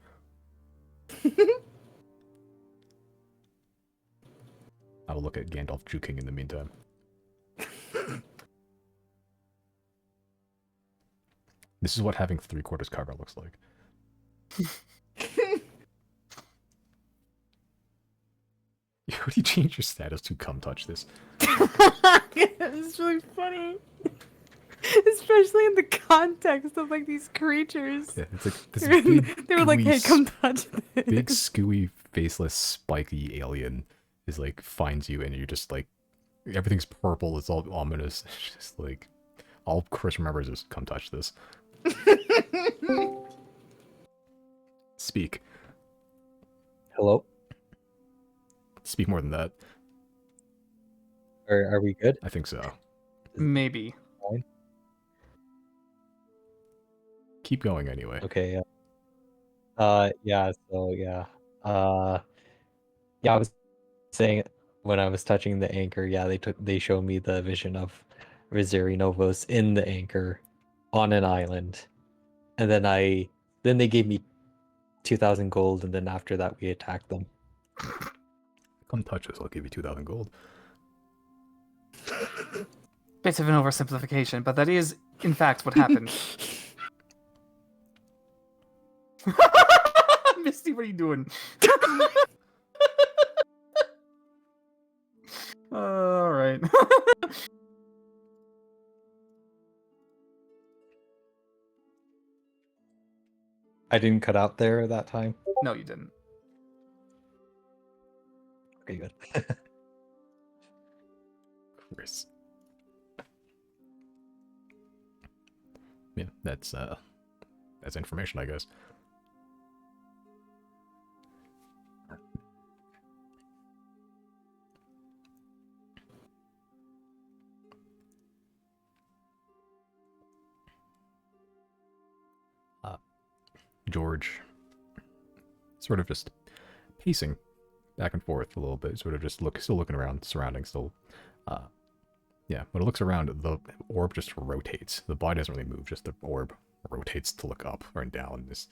I will look at Gandalf juking in the meantime. This is what having 3/4 cover looks like. Would you change your status to come touch this? It's really funny. Especially in the context of like these creatures. Yeah, it's like this They big, were like, gooey, hey, come touch this. big, scooey, faceless, spiky alien is like finds you and you're just like everything's purple. It's all ominous. It's just like all Chris remembers is come touch this. Speak. Hello? Speak more than that. Are we good? I think so. Maybe. Keep going anyway. Okay. Yeah. So yeah. Yeah. I was saying when I was touching the anchor. Yeah, they showed me the vision of Rizeri Novos in the anchor on an island, and then they gave me 2,000 gold, and then after that we attacked them. Come touch us. I'll give you 2,000 gold. Bit of an oversimplification, but that is, in fact, what happened. Misty, what are you doing? All right. I didn't cut out there that time. No, you didn't. Okay, good. course. Yeah, that's information, I guess. George, sort of just pacing back and forth a little bit, sort of just still looking around, surroundings, still. Yeah, when it looks around, the orb just rotates. The body doesn't really move, just the orb rotates to look up or down. It's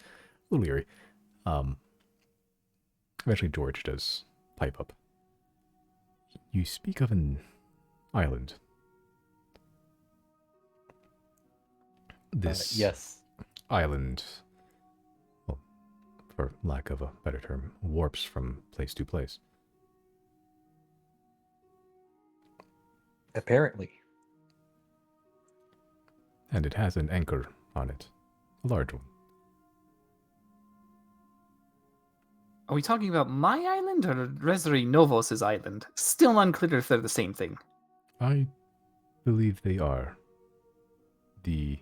a little eerie. Eventually, George does pipe up. You speak of an island. This Yes. island, well, for lack of a better term, warps from place to place. Apparently. And it has an anchor on it. A large one. Are we talking about my island or Resri Novos' island? Still unclear if they're the same thing. I believe they are. The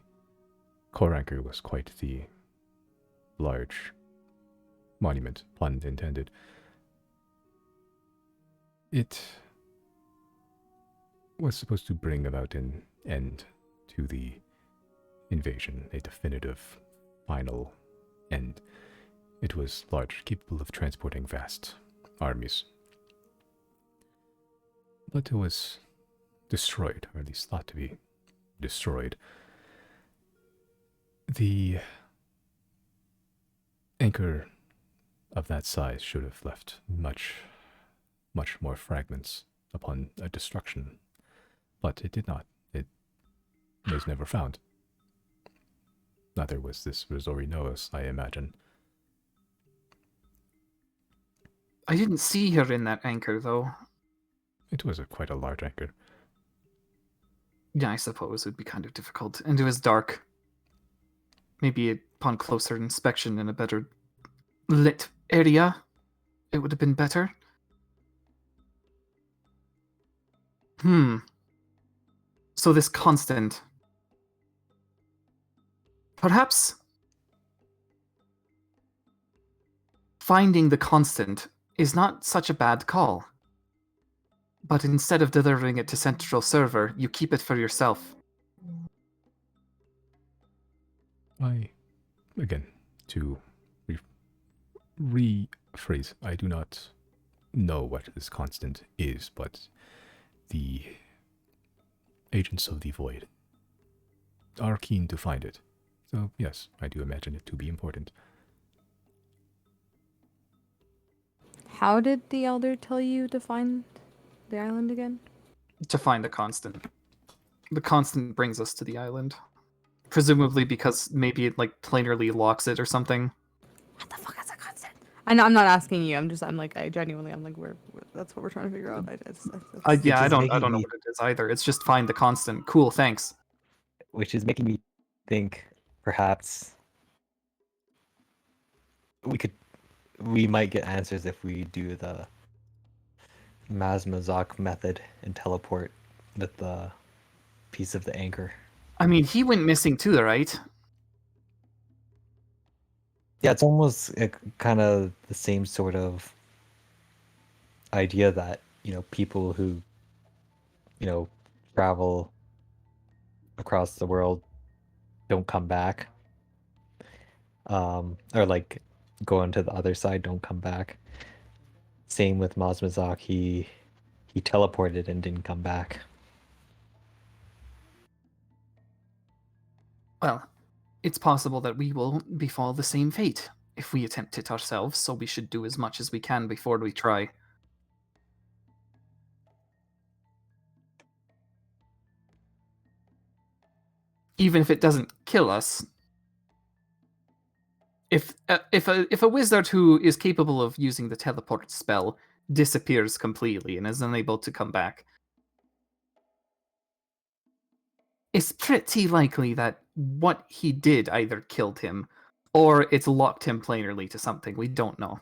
core anchor was quite the large monument, pun intended. It was supposed to bring about an end to the invasion, a definitive, final end. It was large, capable of transporting vast armies. But it was destroyed, or at least thought to be destroyed. The anchor of that size should have left much more fragments upon a destruction, but it did not. It was never found. Neither was this Resori Noah's, I imagine. I didn't see her in that anchor, though. It was quite a large anchor. Yeah, I suppose it would be kind of difficult. And it was dark. Maybe upon closer inspection in a better lit area, it would have been better. So this constant. Perhaps finding the constant is not such a bad call. But instead of delivering it to central server, you keep it for yourself. Again, to rephrase, I do not know what this constant is, but the agents of the void are keen to find it. So yes, I do imagine it to be important. How did the elder tell you to find the island again? To find the constant. The constant brings us to the island. Presumably because maybe it like planarly locks it or something. What the fuck is a constant? I know, I'm not asking you. I'm like, I genuinely, I'm like, that's what we're trying to figure out. I Which don't is know making what me- it is either. It's just find the constant. Cool, thanks. Which is making me think perhaps we might get answers if we do the Mazmazak method and teleport with the piece of the anchor. I mean, he went missing too, right? Yeah, it's almost kind of the same sort of idea that, people who, travel across the world don't come back. Or like go onto the other side, don't come back. Same with Mazmazak, he teleported and didn't come back. Well, it's possible that we will befall the same fate if we attempt it ourselves, so we should do as much as we can before we try. Even if it doesn't kill us, if a wizard who is capable of using the teleport spell disappears completely and is unable to come back, it's pretty likely that what he did either killed him or it's locked him planarly to something. We don't know.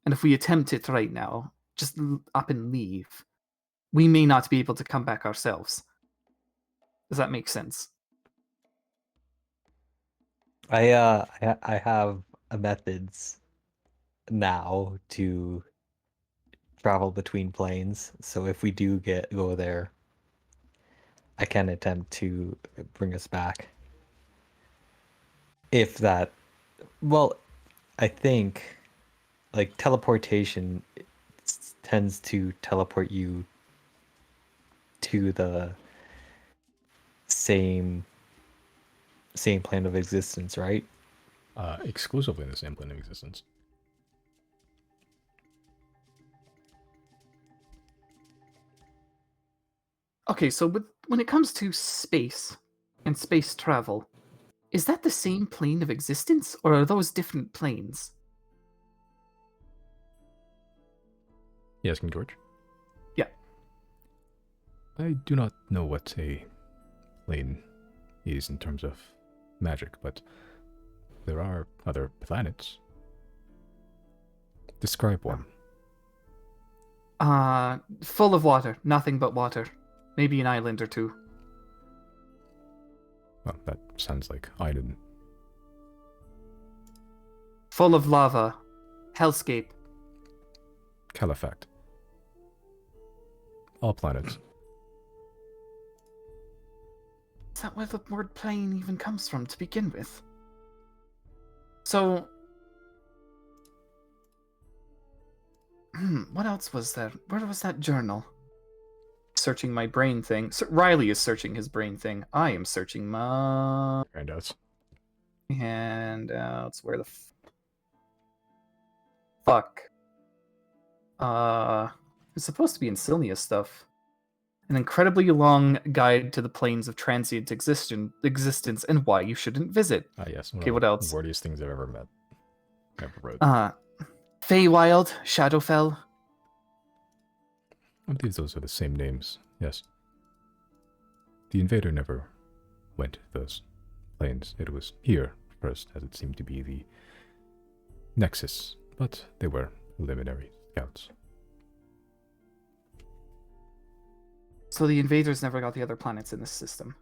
And if we attempt it right now, just up and leave, we may not be able to come back ourselves. Does that make sense? I have methods now to travel between planes. So if we do go there, I can attempt to bring us back. If that, well, I think like teleportation tends to teleport you to the same plane of existence, right? Exclusively in the same plane of existence. Okay, so when it comes to space and space travel, is that the same plane of existence, or are those different planes? Yes, King George? Yeah. I do not know what a plane is in terms of magic, but there are other planets. Describe one. Full of water, nothing but water. Maybe an island or two. Well, that sounds like Iden. Full of lava. Hellscape. Califact. All planets. Is that where the word plane even comes from to begin with? So, what else was there? Where was that journal? Searching my brain thing. Riley is searching his brain thing. I am searching my Handouts. handouts. Where the fuck? It's supposed to be in Sylnia stuff. An incredibly long guide to the planes of transient existence and why you shouldn't visit. Ah, yes. One Okay, of what the else? wordiest things I've ever met. Ever wrote. Feywild, Shadowfell. I believe those are the same names, yes. The invader never went to those planes. It was here first, as it seemed to be the nexus, but they were preliminary scouts. So the invaders never got the other planets in this system.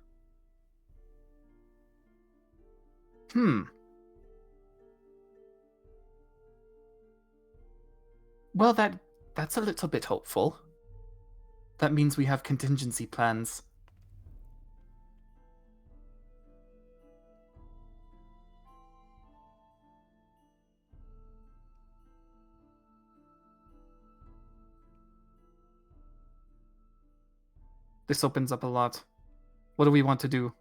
Well, that's a little bit hopeful. That means we have contingency plans. This opens up a lot. What do we want to do?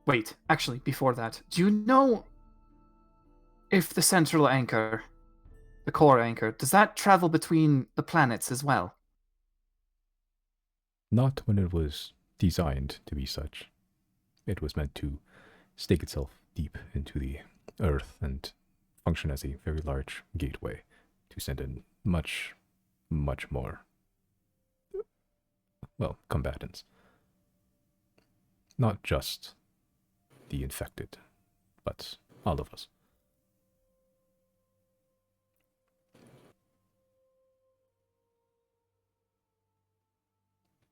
Wait, actually, before that, do you know if the central anchor, the core anchor, does that travel between the planets as well? Not when it was designed to be such. It was meant to stake itself deep into the earth and function as a very large gateway to send in much, much more, well, combatants. Not just the infected, but all of us.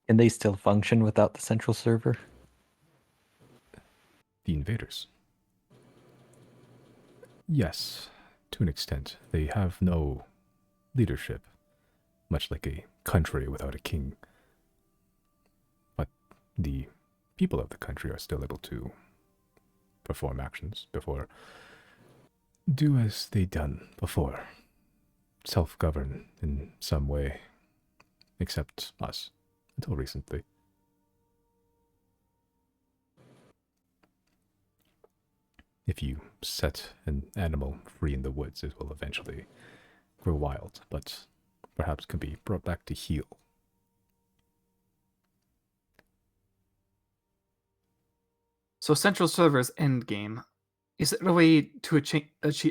Can they still function without the central server? The invaders. Yes, to an extent. They have no leadership, much like a country without a king. But the people of the country are still able to perform actions before, do as they done before, self-govern in some way, except us, until recently. If you set an animal free in the woods, it will eventually grow wild, but perhaps can be brought back to heel. So central server's endgame. Is it a way to achieve? Is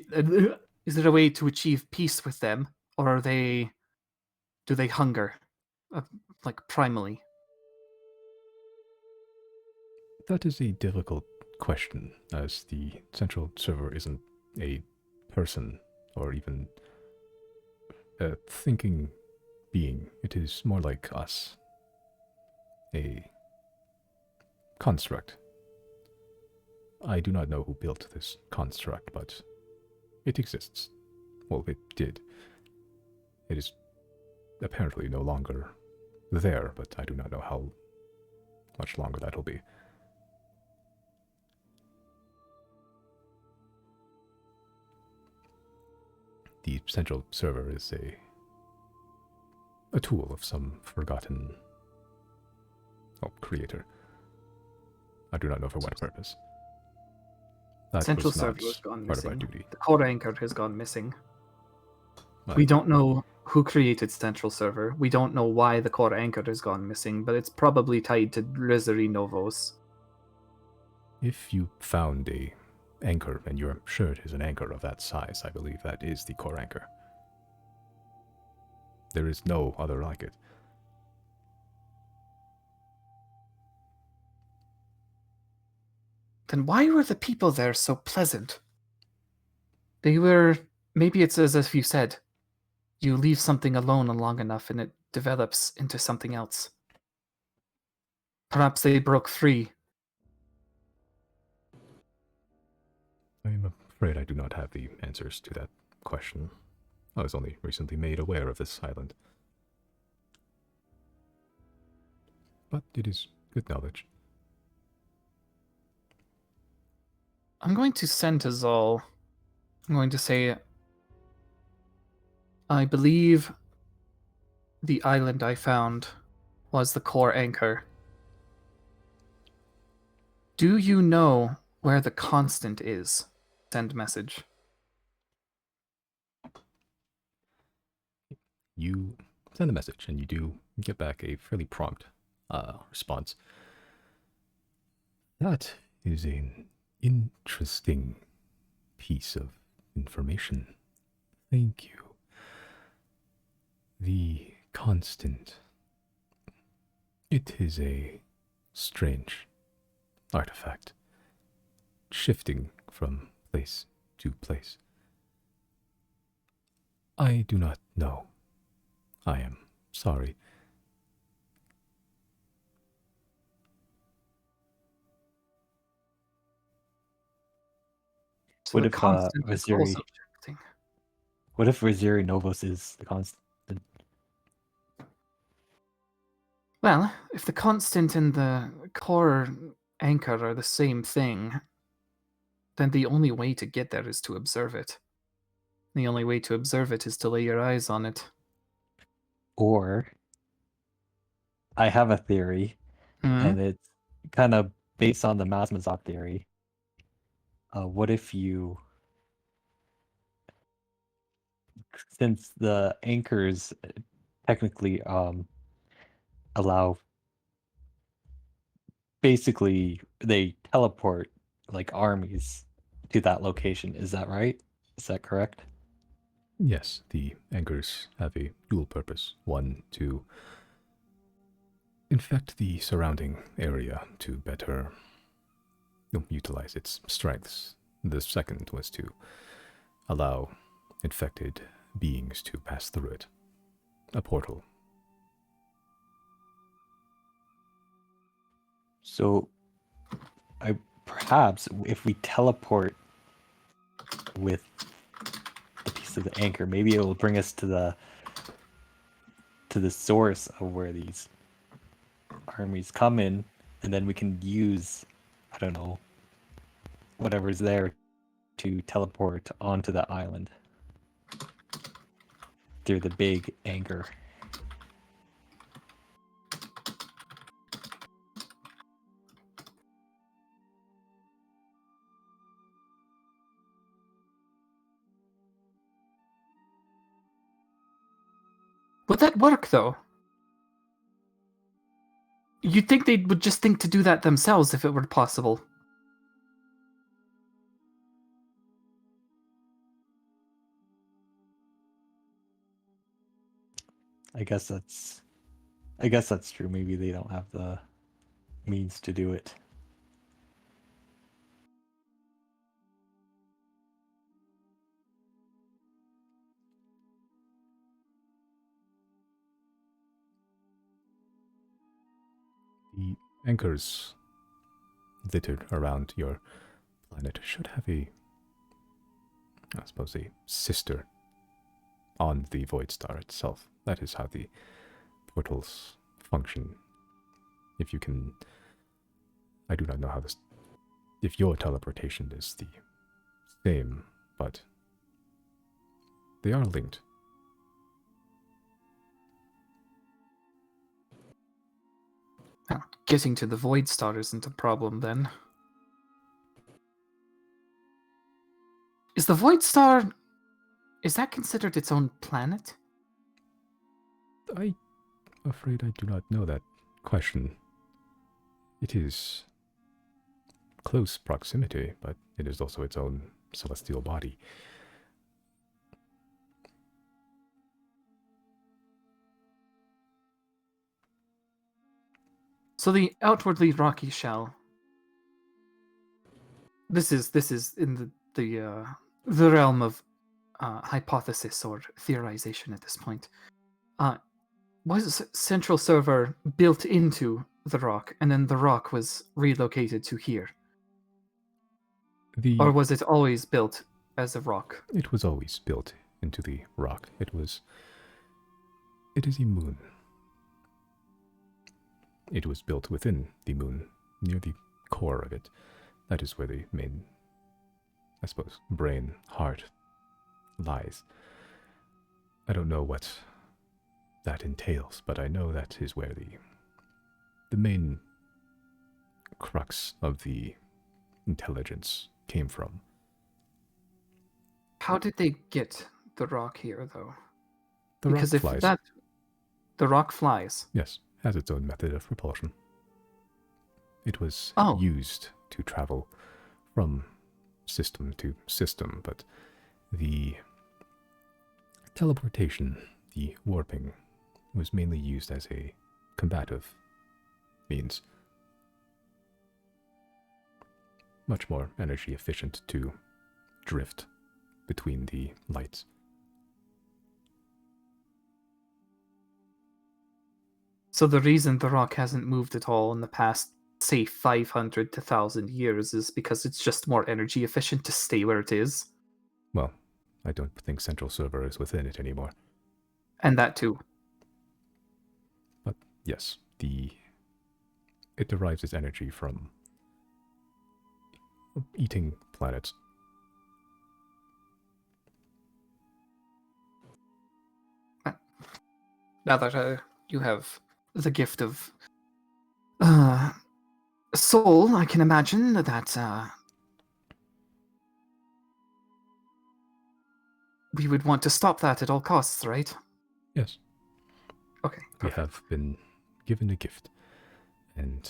it a way to achieve peace with them, or are they? Do they hunger, like primally? That is a difficult question, as the central server isn't a person or even a thinking being. It is more like us. A construct. I do not know who built this construct, but it exists. Well, it did. It is apparently no longer there, but I do not know how much longer that'll be. The central server is a tool of some forgotten creator. I do not know for what purpose. That Central was not server has gone part of our missing. duty. The core anchor has gone missing. I- We don't know who created Central Server. We don't know why the core anchor has gone missing, but it's probably tied to Rizuri Novos. If you found a anchor, and you're sure it is an anchor of that size, I believe that is the core anchor. There is no other like it. Then why were the people there so pleasant? They were... Maybe it's as if you said, you leave something alone long enough and it develops into something else. Perhaps they broke free. I am afraid I do not have the answers to that question. I was only recently made aware of this island. But it is good knowledge. I'm going to send to Zol. I'm going to say, I believe the island I found was the core anchor. Do you know where the constant is? Send message. You send a message, and you do get back a fairly prompt response. That is an interesting piece of information. Thank you. The constant. It is a strange artifact, shifting from place to place. I do not know. I am sorry. So What the if constant is Rizuri? also shifting. What if Rizuri Novos is the constant? Well, if the constant and the core anchor are the same thing, then the only way to get there is to observe it. The only way to observe it is to lay your eyes on it. Or I have a theory, Hmm? and it's kind of based on the Mazmazov theory. What if you, since the anchors technically allow, basically they teleport like armies to that location. Is that right? Is that correct? Yes, the anchors have a dual purpose. One, to infect the surrounding area to better utilize its strengths. The second was to allow infected beings to pass through it. A portal. So, perhaps if we teleport with the piece of the anchor, maybe it will bring us to the source of where these armies come in, and then we can use, I don't know, whatever's there to teleport onto the island through the big anchor. Would that work, though? You'd think they would just think to do that themselves if it were possible. I guess that's true. Maybe they don't have the means to do it. anchors littered around your planet should have a, I suppose, a sister on the Void Star itself. That is how the portals function. If you can... I do not know how this... If your teleportation is the same, but they are linked. Getting to the Void Star isn't a problem then. Is the Void Star... Is that considered its own planet? I'm afraid I do not know that question. It is close proximity, but it is also its own celestial body. So the outwardly rocky shell. This is in the realm of hypothesis or theorization at this point. Was central server built into the rock, and then the rock was relocated to here, or was it always built as a rock? It was always built into the rock. It is a moon. It was built within the moon, near the core of it. That is where the main, I suppose, brain, heart lies. I don't know what that entails, but I know that is where the main crux of the intelligence came from. How did they get the rock here, though? The Because rock if flies. the rock flies. Yes, has its own method of propulsion. It was Oh. used to travel from system to system, but the teleportation, the warping, was mainly used as a combative means. Much more energy efficient to drift between the lights. So the reason the rock hasn't moved at all in the past, say, 500 to 1,000 years is because it's just more energy efficient to stay where it is. Well, I don't think central server is within it anymore. And that too. But yes, it derives its energy from eating planets. Now that you have the gift of soul, I can imagine that we would want to stop that at all costs, right? Yes, Okay. we Perfect. have been given a gift, and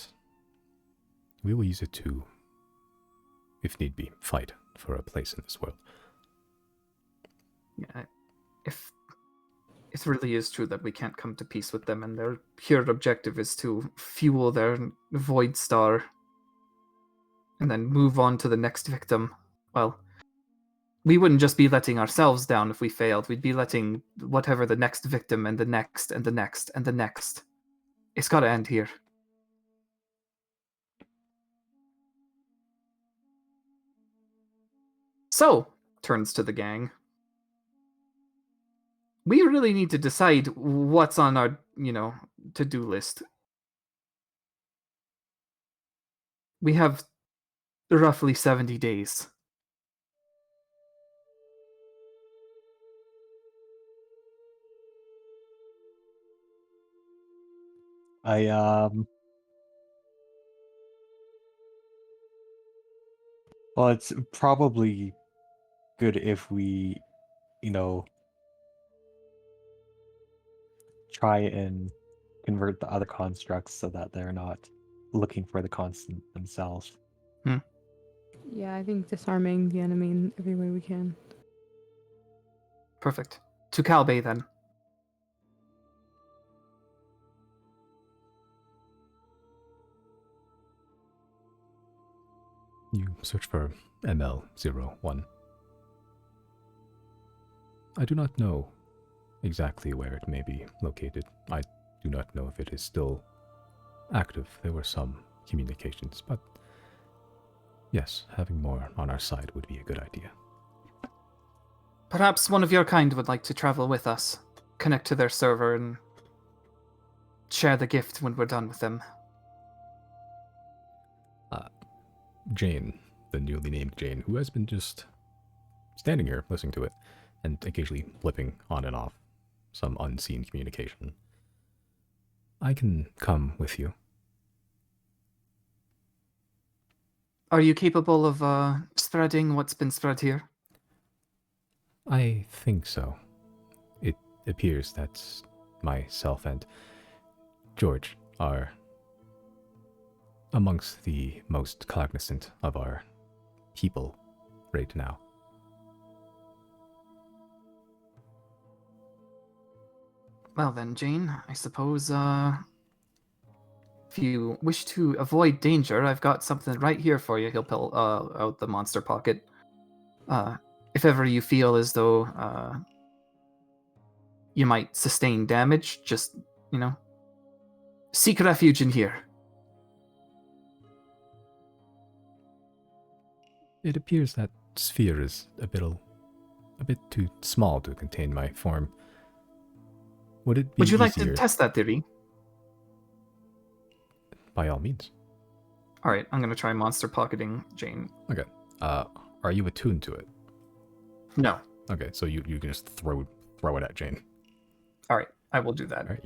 we will use it to, if need be, fight for a place in this world. Yeah, if it really is true that we can't come to peace with them and their pure objective is to fuel their void star and then move on to the next victim, well, we wouldn't just be letting ourselves down if we failed. We'd be letting whatever the next victim and the next and the next and the next. It's got to end here. So, turns to the gang. We really need to decide what's on our, to-do list. We have roughly 70 days. Well, it's probably good if we, try and convert the other constructs so that they're not looking for the constant themselves. Yeah, I think disarming the enemy in every way we can. Perfect. To Calbay, then. You search for ML01. I do not know exactly where it may be located. I do not know if it is still active. There were some communications, but yes, having more on our side would be a good idea. Perhaps one of your kind would like to travel with us, connect to their server, and share the gift when we're done with them. Jane, the newly named Jane, who has been just standing here listening to it and occasionally flipping on and off some unseen communication. I can come with you. Are you capable of spreading what's been spread here? I think so. It appears that myself and George are amongst the most cognizant of our people right now. Well then, Jane, I suppose, if you wish to avoid danger, I've got something right here for you. He'll pull out the monster pocket. If ever you feel as though you might sustain damage, just, seek refuge in here. It appears that sphere is a bit too small to contain my form. Would it be Would you like to easier? test that theory? By all means. All right, I'm going to try monster pocketing Jane. Okay. Are you attuned to it? No. Okay, so you can just throw it at Jane. All right, I will do that. All right,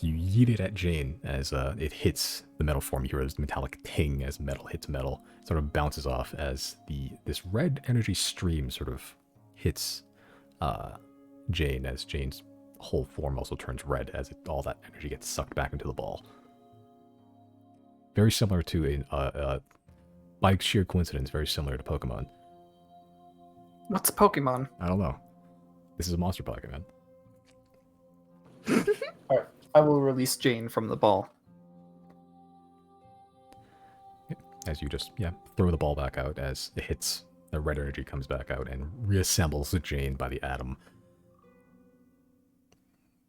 you yeet it at Jane as it hits the metal form. You hear this metallic ting as metal hits metal. It sort of bounces off as this red energy stream sort of hits Jane, as Jane's whole form also turns red as all that energy gets sucked back into the ball. Very similar to by sheer coincidence, very similar to Pokemon. What's Pokemon? I don't know. This is a monster Pokemon. All right, I will release Jane from the ball. As you just, throw the ball back out as it hits, the red energy comes back out and reassembles Jane by the atom.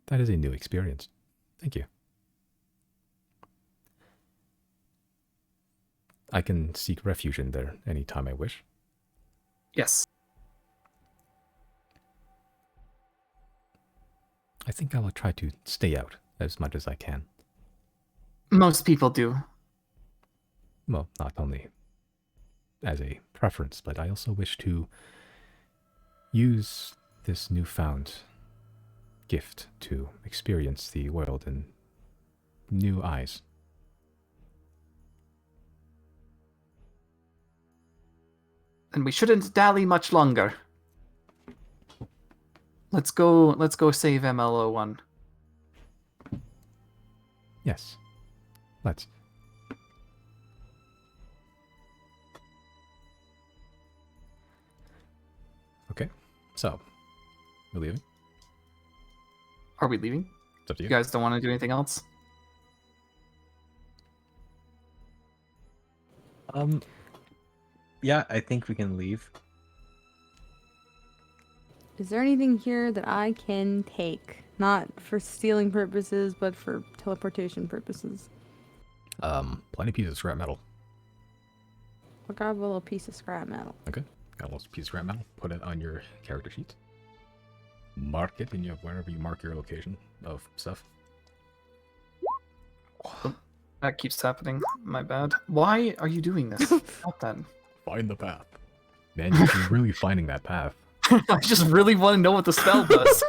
That is a new experience. Thank you. I can seek refuge in there anytime I wish. Yes. I think I will try to stay out as much as I can. Most people do. Well, not only as a preference, but I also wish to use this newfound gift to experience the world in new eyes. And we shouldn't dally much longer. Let's go save MLO1. Yes. Let's. Okay. So, we're leaving? Are we leaving? It's up to You you. guys don't want to do anything else? Yeah, I think we can leave. Is there anything here that I can take? Not for stealing purposes, but for teleportation purposes. Plenty of pieces of scrap metal. I'll grab a little piece of scrap metal. Okay. Got a little piece of scrap metal. Put it on your character sheet. Mark it in wherever you mark your location of stuff. That keeps happening. My bad. Why are you doing this? Not that. Find the path. Man, you're really finding that path. I just really want to know what the spell does.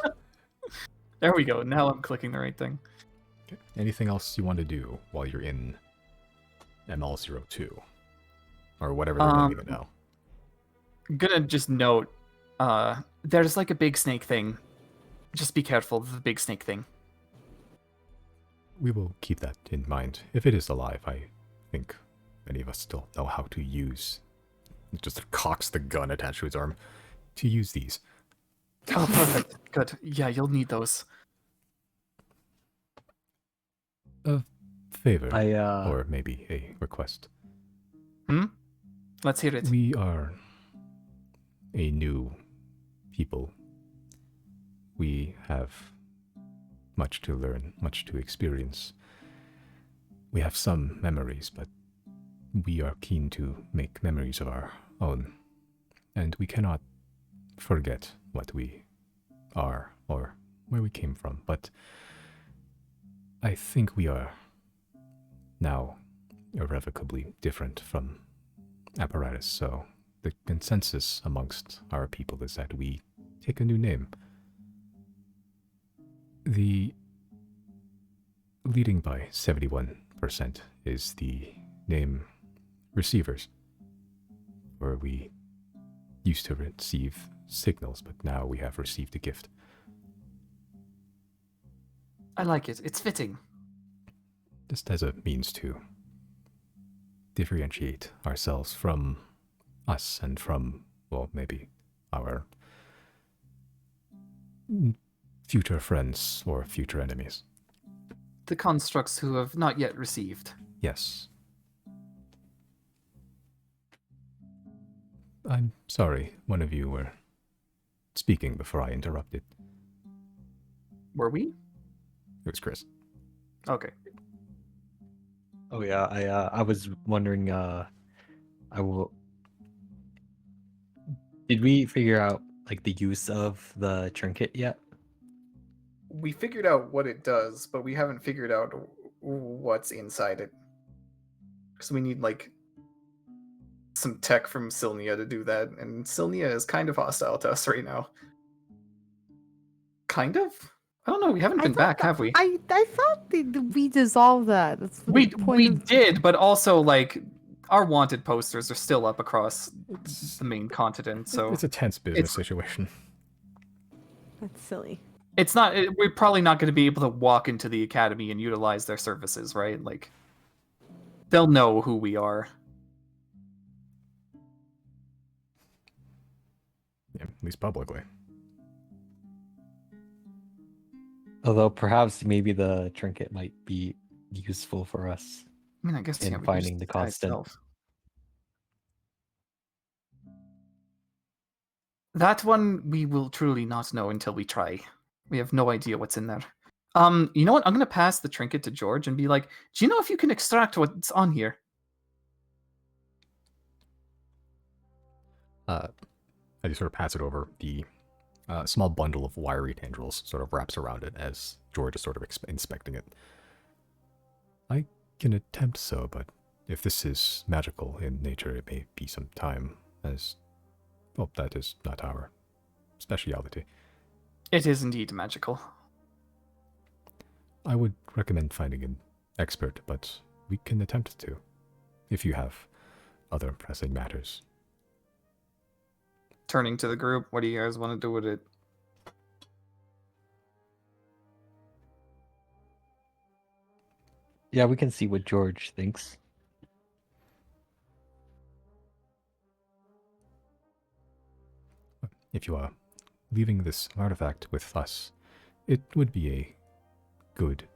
There we go. Now I'm clicking the right thing. Okay. Anything else you want to do while you're in ML02? Or whatever they're naming it now. I'm gonna just note, there's like a big snake thing. Just be careful of the big snake thing. We will keep that in mind. If it is alive, I think many of us still know how to use. It just cocks the gun attached to his arm to use these. Oh, perfect. Good. Yeah, you'll need those. A favor, I or maybe a request. Let's hear it. We are a new people. We have much to learn, much to experience. We have some memories, but we are keen to make memories of our own, and we cannot forget what we are or where we came from, but I think we are now irrevocably different from apparatus, so the consensus amongst our people is that we take a new name. The leading by 71% is the name Receivers, where we used to receive signals, but now we have received a gift. I like it. It's fitting. Just as a means to differentiate ourselves from us and from, well, maybe our future friends or future enemies. The constructs who have not yet received. Yes. I'm sorry, one of you were speaking before I interrupted. Were we? It was Chris. Okay. Oh yeah, I was wondering. I will. Did we figure out like the use of the trinket yet? We figured out what it does, but we haven't figured out what's inside it. Because we need, like, some tech from Silnia to do that, and Silnia is kind of hostile to us right now. Kind of? I don't know, we haven't been back, have we? I thought we dissolved that. That's the We point of... did, but also, like, our wanted posters are still up across the main continent, so... It's a tense business situation. That's silly. It's not... We're probably not going to be able to walk into the academy and utilize their services, right? Like, they'll know who we are. Yeah, at least publicly. Although perhaps maybe the trinket might be useful for us I mean, I guess in yeah, we finding use the guy constant. itself. That one we will truly not know until we try. We have no idea what's in there. You know what? I'm gonna pass the trinket to George and be like, "Do you know if you can extract what's on here?" I just sort of pass it over. The small bundle of wiry tendrils sort of wraps around it as George is sort of inspecting it. I can attempt so, but if this is magical in nature, it may be some time, as, well, that is not our speciality. It is indeed magical. I would recommend finding an expert, but we can attempt to, if you have other pressing matters. Turning to the group, what do you guys want to do with it? Yeah, we can see what George thinks. If you are leaving this artifact with us, it would be a good,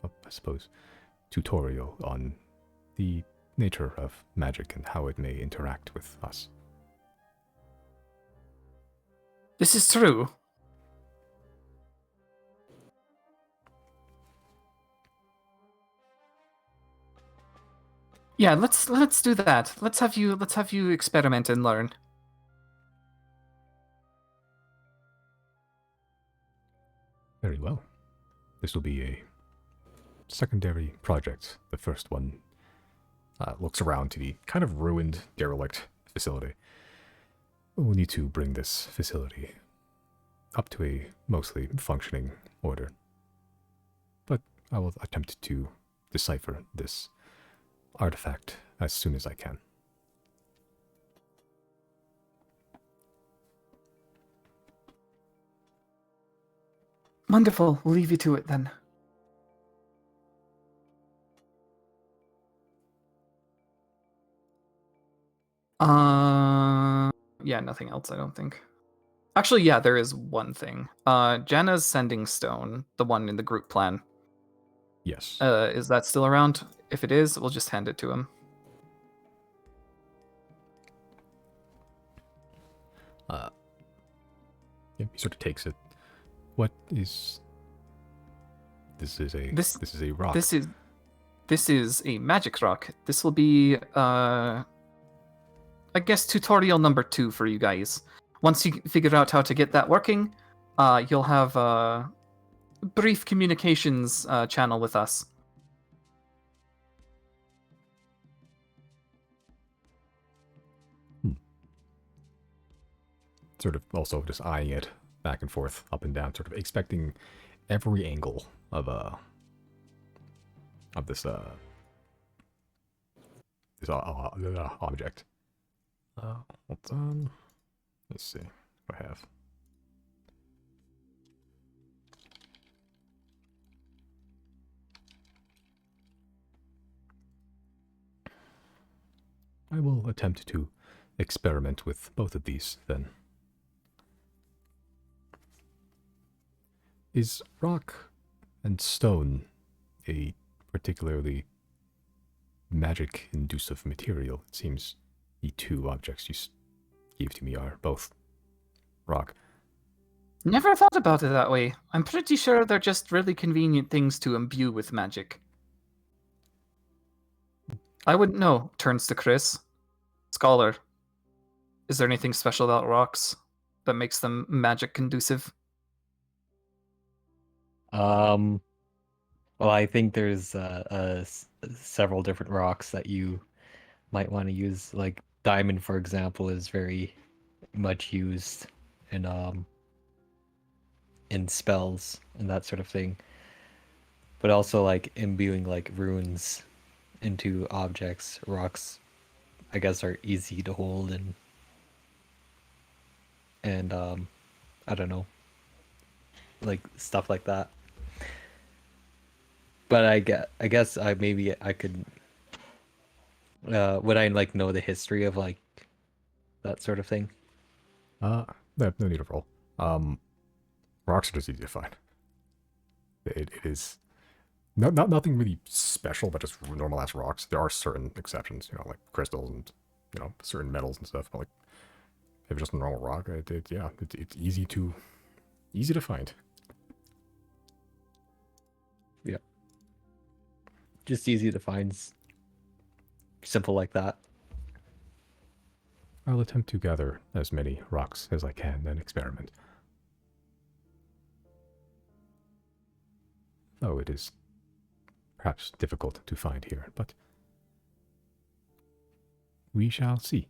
I suppose, tutorial on the nature of magic and how it may interact with us. This is true. Yeah, let's do that. Let's have you experiment and learn. Very well. This will be a secondary project. The first one looks around to the kind of ruined, derelict facility. We'll need to bring this facility up to a mostly functioning order. But I will attempt to decipher this artifact as soon as I can. Wonderful. We'll leave you to it then. Yeah, nothing else, I don't think. Actually, yeah, there is one thing. Janna's sending stone, the one in the group plan. Yes. Is that still around? If it is, we'll just hand it to him. Yeah, he sort of takes it. What is... This is a rock. This is... this is a magic rock. This will be, I guess, tutorial number 2 for you guys. Once you figure out how to get that working, you'll have a brief communications channel with us. Sort of also just eyeing it back and forth, up and down, sort of expecting every angle of this object. Hold on. Let's see what I have. I will attempt to experiment with both of these then. Is rock and stone a particularly magic-inducive material? It seems the two objects you gave to me are both rock. Never thought about it that way. I'm pretty sure they're just really convenient things to imbue with magic. I wouldn't know. Turns to Chris. Scholar, is there anything special about rocks that makes them magic conducive? Well, I think there's several different rocks that you might want to use. Like diamond, for example, is very much used in spells and that sort of thing. But also like imbuing like runes into objects. Rocks, I guess, are easy to hold and I don't know, like stuff like that. But I guess I could would I like know the history of like that sort of thing? No need of roll. Rocks are just easy to find. It is nothing really special, but just normal ass rocks. There are certain exceptions, like crystals and certain metals and stuff. But like, if it's just a normal rock, it's easy to find. Yeah, just easy to find. Simple like that. I'll attempt to gather as many rocks as I can and experiment. Though it is perhaps difficult to find here, but we shall see.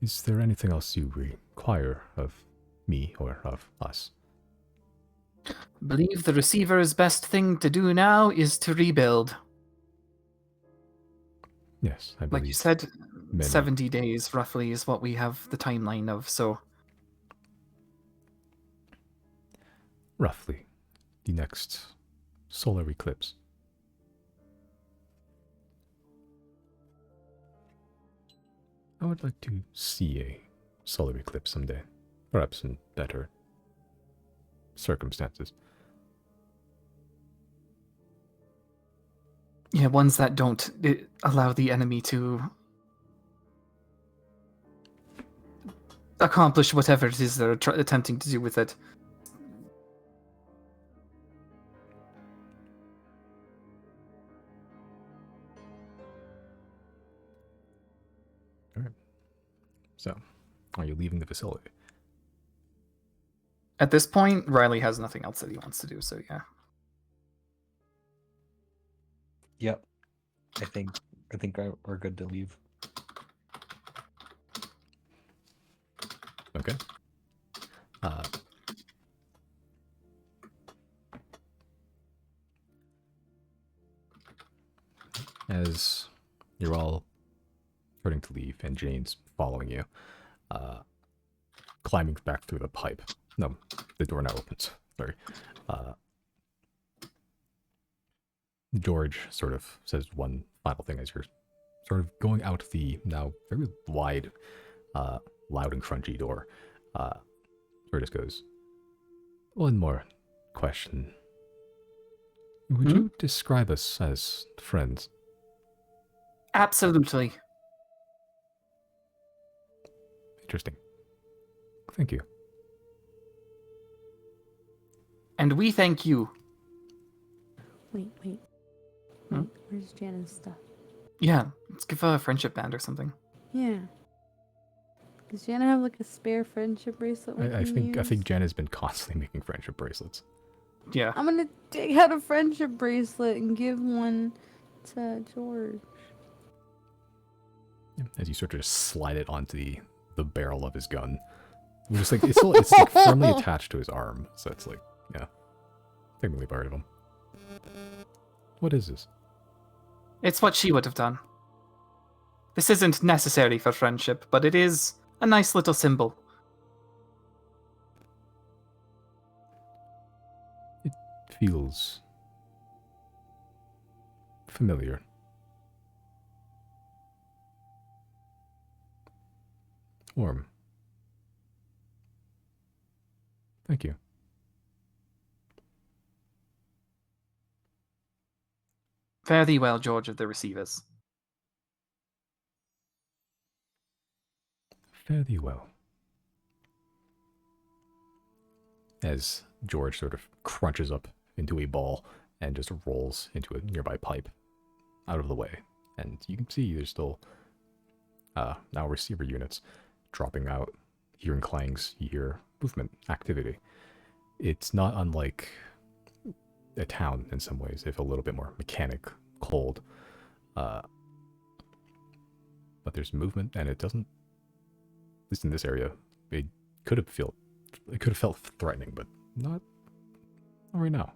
Is there anything else you require of me or of us? Believe the receiver's best thing to do now is to rebuild. Yes, I believe. Like you said, many. 70 days roughly is what we have the timeline of, so... Roughly. The next solar eclipse. I would like to see a solar eclipse someday. Perhaps in better circumstances. Yeah, ones that don't allow the enemy to accomplish whatever it is they're attempting to do with it. All right. So, are you leaving the facility? At this point, Riley has nothing else that he wants to do, so yeah. Yep. I think we're good to leave. Okay. As you're all starting to leave and Jane's following you, climbing back through the pipe. No, the door now opens. Sorry. George sort of says one final thing as you're sort of going out the now very wide, loud and crunchy door. George just goes, one more question. Would you describe us as friends? Absolutely. Interesting. Thank you. And we thank you. Wait. Hmm? Where's Jana's stuff? Yeah, let's give her a friendship band or something. Yeah. Does Jana have like a spare friendship bracelet we I can think use? Jen has been constantly making friendship bracelets. Yeah. I'm gonna dig out a friendship bracelet and give one to George. As you sort of just slide it onto the barrel of his gun. Just like it's like firmly attached to his arm, so it's like, yeah, technically part of him. What is this? It's what she would have done. This isn't necessary for friendship, but it is a nice little symbol. It feels familiar. Warm. Thank you. Fare thee well, George of the Receivers. Fare thee well. As George sort of crunches up into a ball and just rolls into a nearby pipe out of the way. And you can see there's still now receiver units dropping out. Hearing clangs, you hear movement, activity. It's not unlike a town in some ways, if a little bit more mechanic, cold. But there's movement, and it doesn't. At least in this area, it could have felt threatening, but not right now.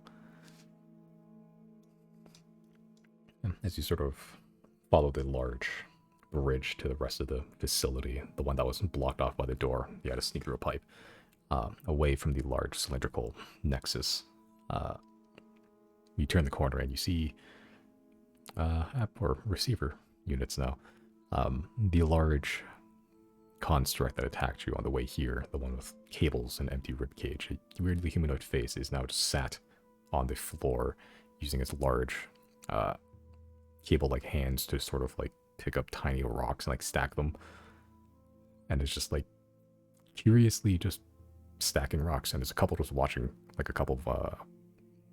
And as you sort of follow the large bridge to the rest of the facility, the one that was blocked off by the door, you had to sneak through a pipe, away from the large cylindrical nexus. You turn the corner and you see app or receiver units now. The large construct that attacked you on the way here, the one with cables and empty ribcage, a weirdly humanoid face, is now just sat on the floor using its large cable-like hands to sort of like pick up tiny rocks and like stack them. And it's just like curiously just stacking rocks. And there's a couple just watching, like a couple of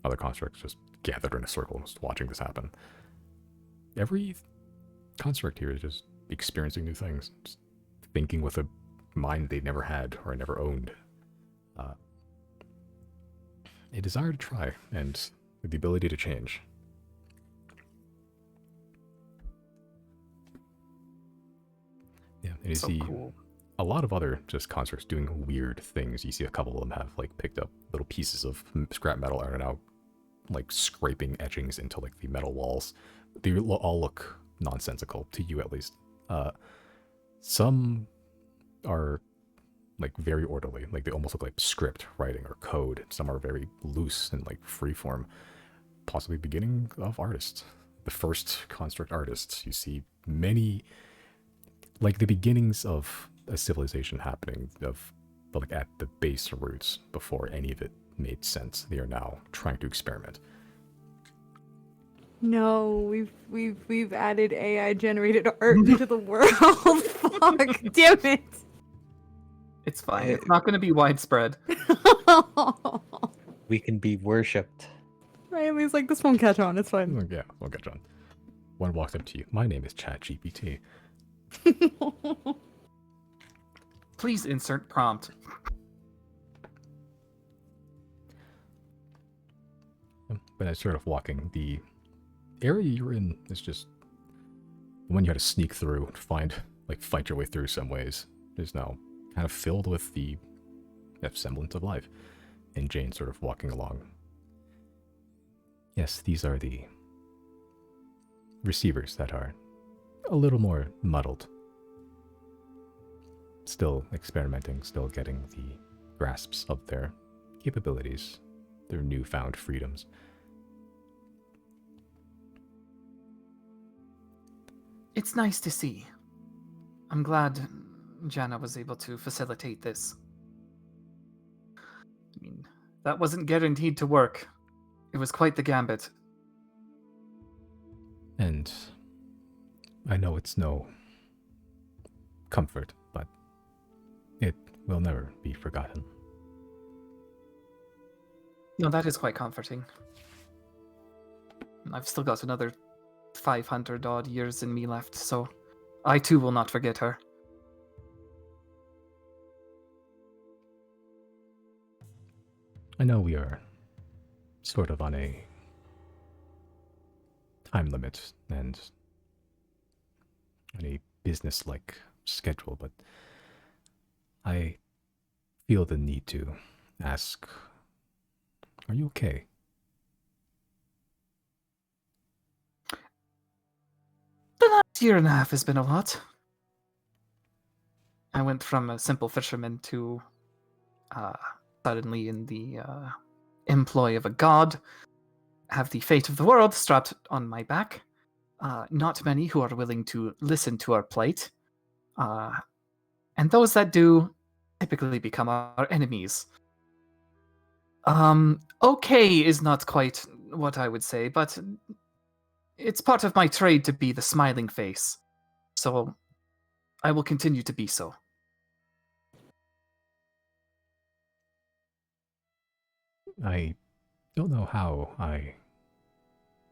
other constructs just gathered in a circle just watching this happen. Every construct here is just experiencing new things, just thinking with a mind they never had or never owned. A desire to try and the ability to change. Yeah, and you So see cool. a lot of other just constructs doing weird things. You see a couple of them have like picked up little pieces of scrap metal and are now like scraping etchings into like the metal walls. They all look nonsensical to you, at least. Some are like very orderly, like they almost look like script writing or code. Some are very loose and like freeform, possibly beginning of artists, the first construct artists. You see many, like the beginnings of a civilization happening, of like at the base roots before any of it made sense. They are now trying to experiment. No, we've added AI generated art into the world. Fuck, damn it. It's fine. It's not going to be widespread. We can be worshipped. Riley's like, this won't catch on. It's fine. Yeah, we'll catch on. One walks up to you. My name is ChatGPT. Please insert prompt. But as sort of walking, the area you're in is just the one you had to sneak through and fight your way through some ways, is now kind of filled with the semblance of life. And Jane sort of walking along. Yes, these are the receivers that are a little more muddled. Still experimenting, still getting the grasps of their capabilities, their newfound freedoms. It's nice to see. I'm glad Jana was able to facilitate this. I mean, that wasn't guaranteed to work. It was quite the gambit. And I know it's no comfort, but it will never be forgotten. No, that is quite comforting. I've still got another 500 odd years in me left, so I too will not forget her. I know we are sort of on a time limit and on a business-like schedule, but I feel the need to ask, are you okay? The last year and a half has been a lot. I went from a simple fisherman to suddenly in the employ of a god, have the fate of the world strapped on my back. Not many who are willing to listen to our plight. And those that do typically become our enemies. Okay is not quite what I would say, but it's part of my trade to be the smiling face. So I will continue to be so. I don't know how I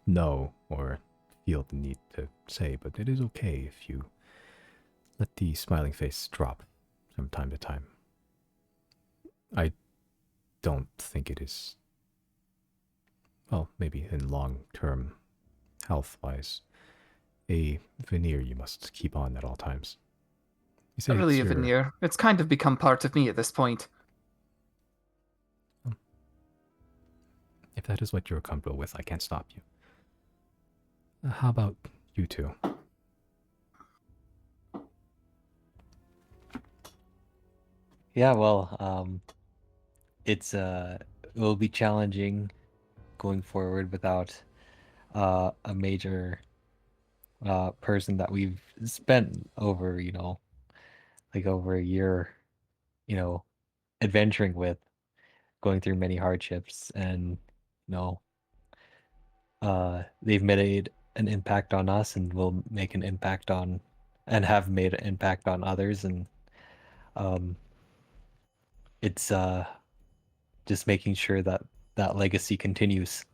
know or feel the need to say, but it is okay if you let the smiling face drop from time to time. I don't think it is, well, maybe in long term, health wise, a veneer you must keep on at all times. You say Not really it's a your, veneer. It's kind of become part of me at this point. if that is what you're comfortable with, I can't stop you. How about you two? Yeah, well, it will be challenging going forward without a major person that we've spent over, like over a year, you know, adventuring with, going through many hardships, and you know, they've made an impact on us, and will make an impact on, and have made an impact on others, and um, it's just making sure that that legacy continues.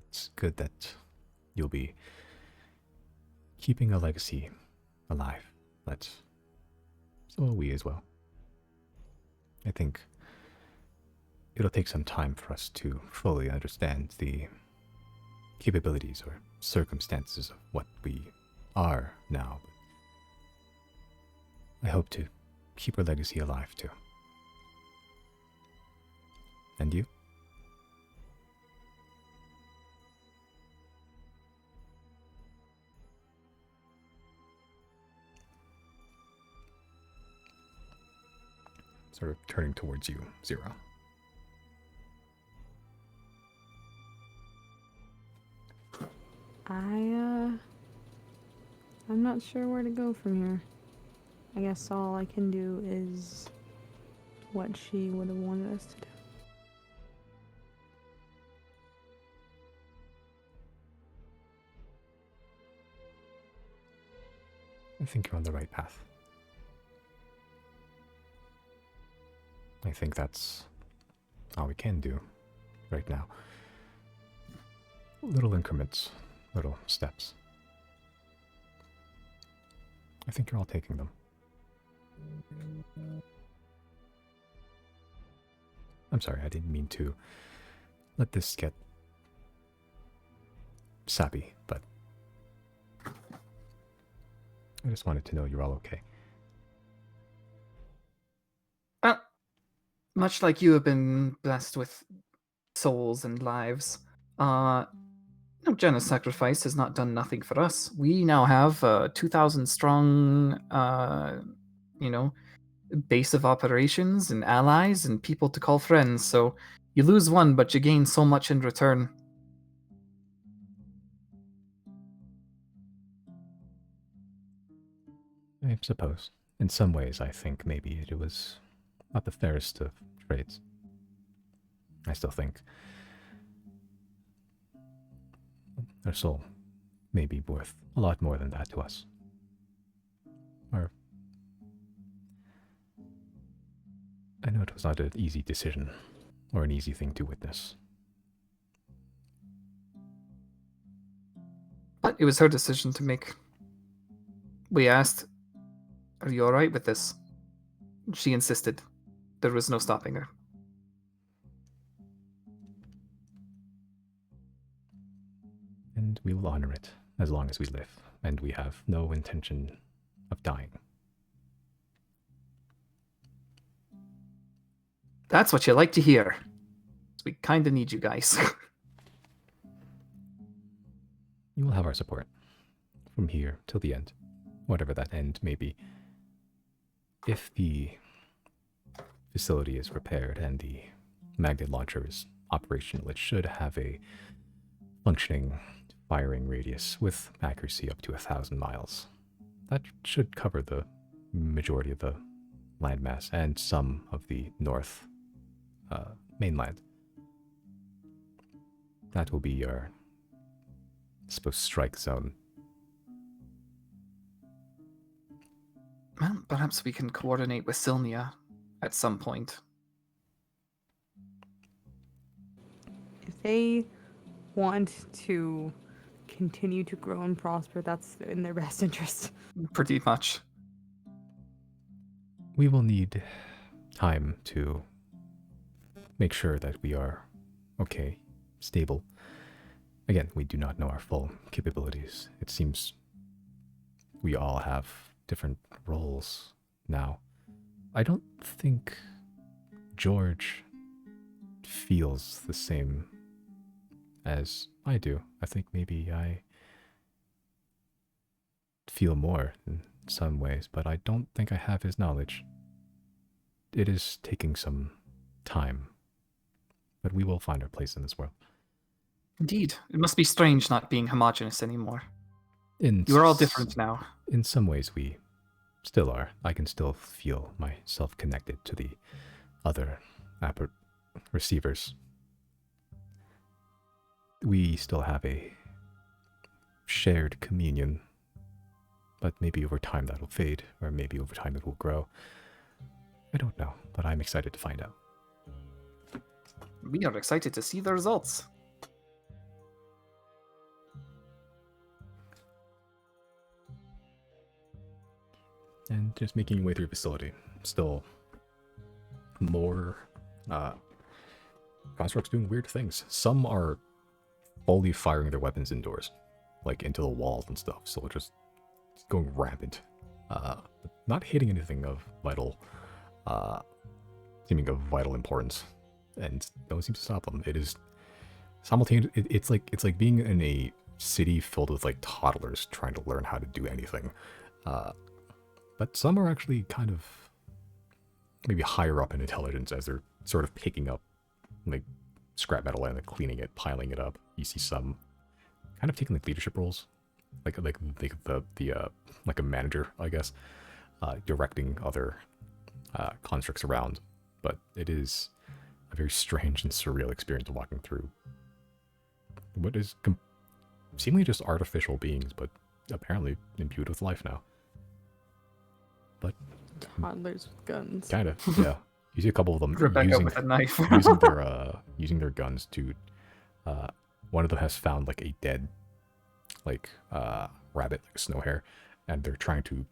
It's good that you'll be keeping a legacy alive, but so are we as well. I think it'll take some time for us to fully understand the capabilities or circumstances of what we are now. But I hope to keep our legacy alive too. And you? Sort of turning towards you, Zero. I'm not sure where to go from here. I guess all I can do is what she would have wanted us to do. I think you're on the right path. I think that's all we can do right now. Little increments, little steps. I think you're all taking them. I'm sorry, I didn't mean to let this get sappy, but I just wanted to know you're all okay. Much like you have been blessed with souls and lives, Jenna's sacrifice has not done nothing for us. We now have a 2,000 strong, base of operations and allies and people to call friends. So you lose one, but you gain so much in return. I suppose. In some ways, I think maybe it was not the fairest of trades. I still think their soul may be worth a lot more than that to us. Or I know it was not an easy decision or an easy thing to witness. But it was her decision to make. We asked, "Are you all right with this?" She insisted. There was no stopping her. And we will honor it as long as we live, and we have no intention of dying. That's what you like to hear. We kind of need you guys. You will have our support from here till the end, whatever that end may be. If the facility is repaired and the magnet launcher is operational, it should have a functioning firing radius with accuracy up to 1,000 miles. That should cover the majority of the landmass and some of the north mainland. That will be your, I suppose, strike zone. Well, perhaps we can coordinate with Sylnia at some point. If they want to continue to grow and prosper, that's in their best interest. Pretty much. We will need time to make sure that we are okay, stable. Again, we do not know our full capabilities. It seems we all have different roles now. I don't think George feels the same as I do. I think maybe I feel more in some ways, but I don't think I have his knowledge. It is taking some time, but we will find our place in this world. Indeed. It must be strange not being homogenous anymore. You You're all different now. In some ways, we still are. I can still feel myself connected to the other receivers. We still have a shared communion, but maybe over time that'll fade, or maybe over time it will grow. I don't know, but I'm excited to find out. We are excited to see the results. And just making your way through the facility. Still more constructs doing weird things. Some are fully firing their weapons indoors, like into the walls and stuff, so just going rampant. Not hitting anything of vital, seeming of vital importance, and no one seems to stop them. It is simultaneous. It's like being in a city filled with like toddlers trying to learn how to do anything. But some are actually kind of maybe higher up in intelligence as they're sort of picking up like scrap metal and like cleaning it, piling it up. You see some kind of taking like leadership roles, like a manager, I guess, directing other constructs around. But it is a very strange and surreal experience walking through what is seemingly just artificial beings, but apparently imbued with life now. But Toddlers with guns. kind of, yeah. You see a couple of them Rebecca with a knife. using their guns to. One of them has found like a dead, like rabbit, like a snow hare, and they're trying to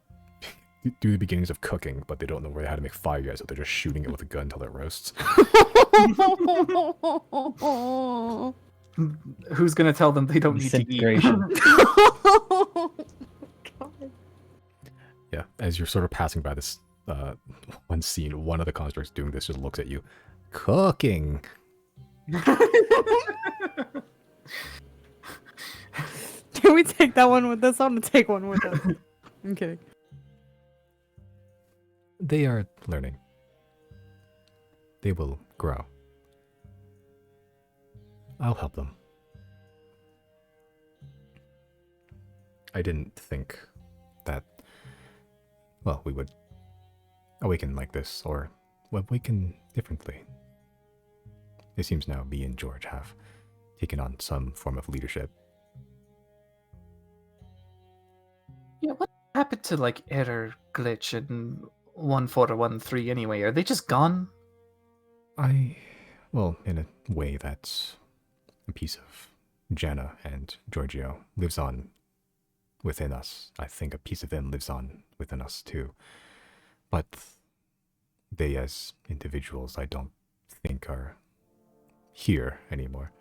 do the beginnings of cooking, but they don't know how to make fire yet, so they're just shooting it with a gun until it roasts. Who's gonna tell them they don't need to eat? Disintegration. Yeah, as you're sort of passing by this one scene, one of the constructs doing this just looks at you, cooking. Can we take that one with us? I'm gonna take one with us. I'm kidding. They are learning. They will grow. I'll help them. I didn't think that, well, we would awaken like this, or awaken differently. It seems now me and George have taken on some form of leadership. Yeah, what happened to like error glitch and 1413 anyway? Are they just gone? Well, in a way, that's a piece of Jana and Giorgio lives on within us. I think a piece of them lives on within us too. But they, as individuals, I don't think are here anymore.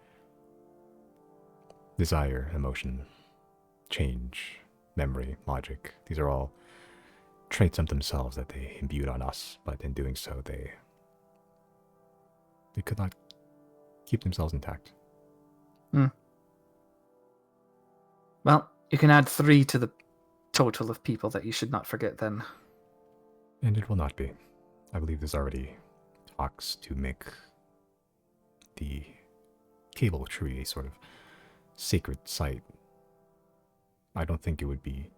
Desire, emotion, change, memory, logic, these are all traits of themselves that they imbued on us, but in doing so, they could not keep themselves intact. Well, you can add 3 to the total of people that you should not forget then. And it will not be. I believe there's already talks to make the cable tree a sort of sacred site. I don't think it would be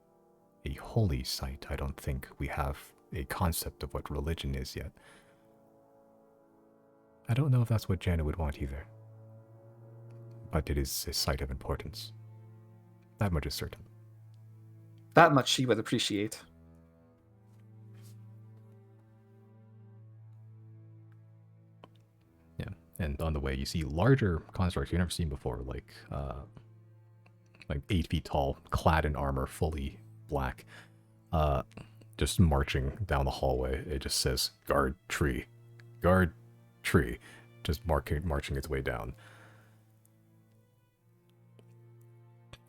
a holy site. I don't think we have a concept of what religion is yet. I don't know if that's what Jana would want either. But it is a site of importance. That much is certain. That much she would appreciate. Yeah, and on the way you see larger constructs you've never seen before, like 8 feet tall, clad in armor, fully black, just marching down the hallway. It just says guard tree, just marching its way down.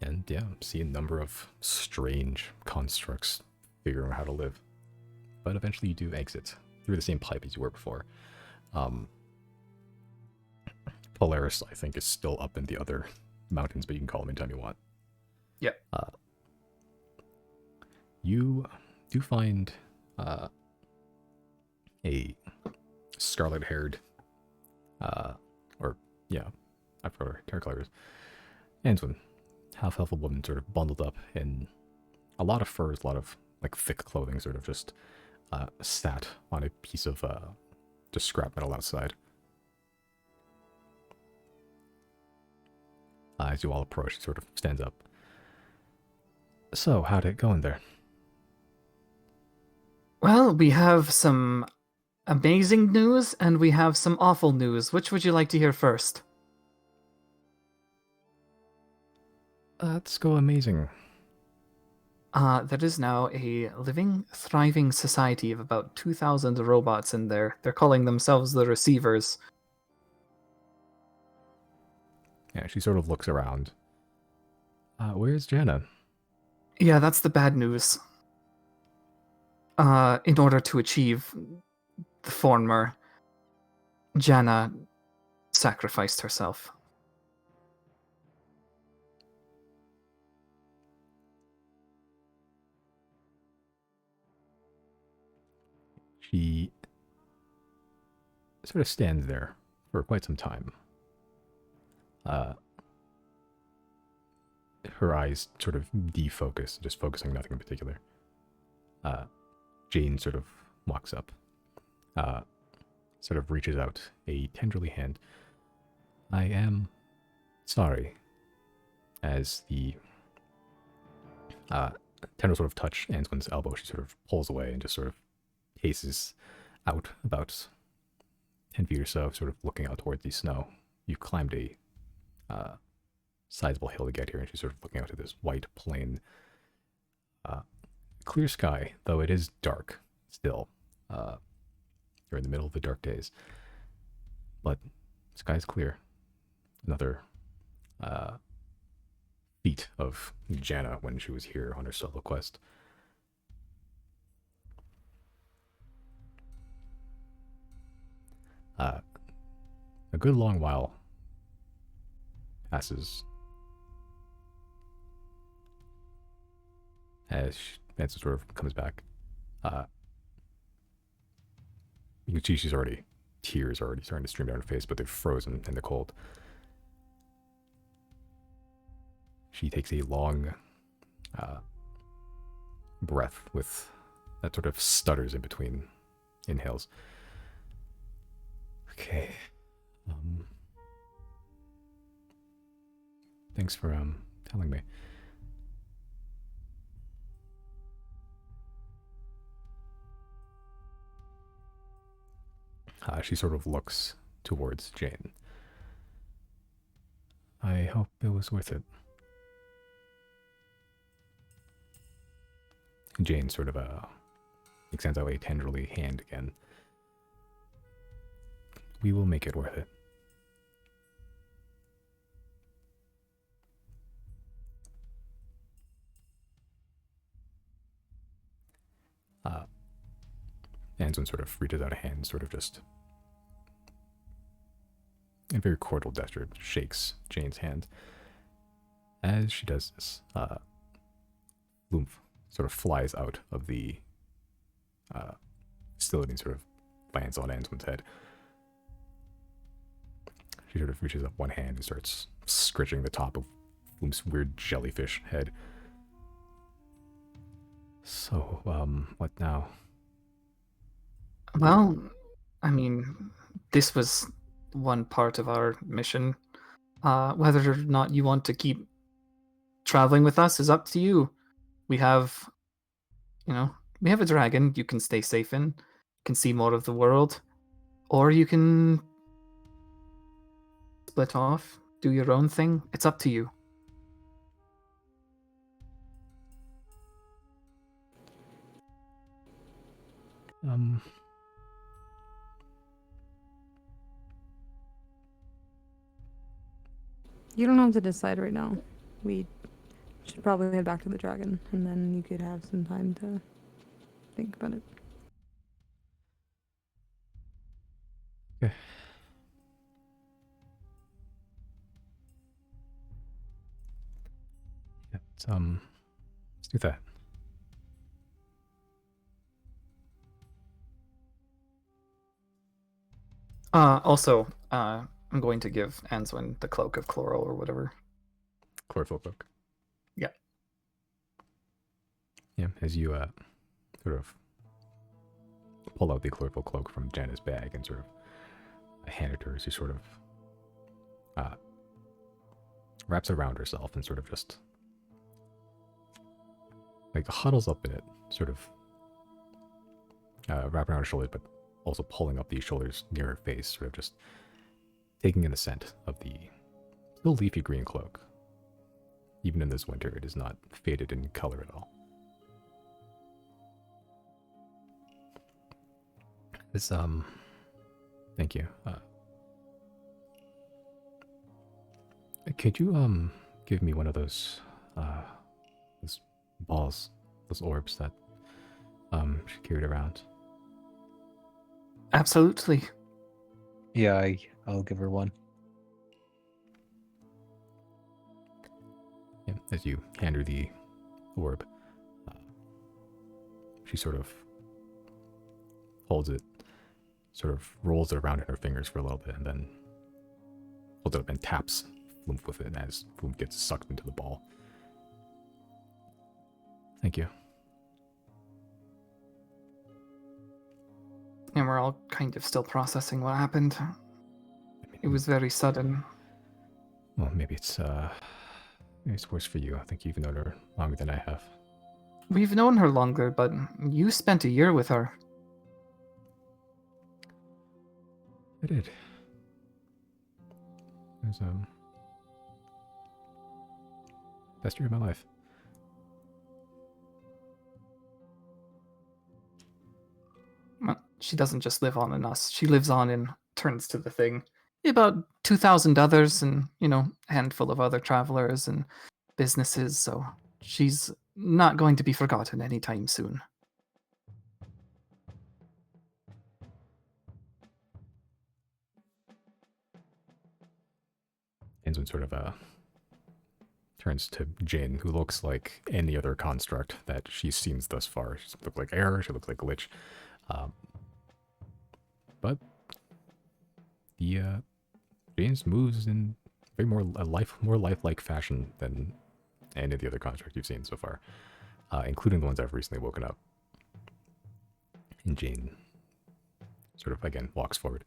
And yeah, see a number of strange constructs figuring out how to live. But eventually you do exit through the same pipe as you were before. Polaris, I think, is still up in the other mountains, but you can call him anytime you want. Yep. You do find a scarlet-haired, I forgot her hair color is, Antoine, half-elf woman, sort of bundled up in a lot of furs, a lot of like thick clothing, sort of just sat on a piece of just scrap metal outside. As you all approach, it sort of stands up. So, how'd it go in there? Well, we have some amazing news and we have some awful news. Which would you like to hear first? Let's go amazing. There is now a living, thriving society of about 2,000 robots in there. They're calling themselves the Receivers. Yeah, she sort of looks around. Where's Jana? Yeah, that's the bad news. In order to achieve the former, Jana sacrificed herself. She sort of stands there for quite some time. Her eyes sort of defocus, just focusing on nothing in particular. Jane sort of walks up, sort of reaches out a tenderly hand. I am sorry. As the tendril sort of touch Antoine's elbow, she sort of pulls away and just sort of paces out about 10 feet or so, sort of looking out towards the snow. You climbed a sizable hill to get here, and she's sort of looking out at this white plain. Clear sky, though it is dark still. You're in the middle of the dark days. But the sky's clear. Another feat of Jana when she was here on her solo quest. A good long while passes as Manson sort of comes back. You can see she's already, tears are already starting to stream down her face, but they've frozen in the cold. She takes a long breath with that sort of stutters in between inhales. Okay. Thanks for telling me. She sort of looks towards Jane. I hope it was worth it. Jane sort of extends out a tenderly hand again. We will make it worth it. Anson sort of reaches out a hand, sort of just in a very cordial gesture, shakes Jane's hand. As she does this, Loomf sort of flies out of the facility and sort of lands on Anson's head. She sort of reaches up one hand and starts scratching the top of Loomf's weird jellyfish head. So, what now? Well, I mean, this was one part of our mission. Whether or not you want to keep traveling with us is up to you. We have, we have a dragon you can stay safe in, can see more of the world, or you can split off, do your own thing. It's up to you. You don't have to decide right now. We should probably head back to the dragon, and then you could have some time to think about it. Okay. Yeah, let's do that. Also, I'm going to give Answin the cloak of chloral or whatever. Chlorophyll cloak. Yeah. Yeah, as you sort of pull out the chlorophyll cloak from Jana's bag and sort of hand it to her, she sort of wraps it around herself and sort of just like huddles up in it, sort of wrapping around her shoulders, but also pulling up these shoulders near her face, sort of just taking in the scent of the still leafy green cloak. Even in this winter, it is not faded in color at all. This, thank you. Could you, give me one of those balls, those orbs that, she carried around? Absolutely. Yeah, I'll give her one. Yeah, as you hand her the orb, she sort of holds it, sort of rolls it around in her fingers for a little bit, and then holds it up and taps Floomf with it as Floomf gets sucked into the ball. Thank you. And we're all kind of still processing what happened. It was very sudden. Well, maybe it's worse for you. I think you've known her longer than I have. We've known her longer, but you spent a year with her. I did. It was best year of my life. Well, she doesn't just live on in us. She lives on in, turns to the thing, about 2,000 others and, a handful of other travelers and businesses, so she's not going to be forgotten anytime soon. Anson sort of turns to Jin, who looks like any other construct that she's seen thus far. She looks like air, she looks like glitch. But the James moves in very more lifelike fashion than any of the other constructs you've seen so far, including the ones I've recently woken up. And Jane sort of again walks forward.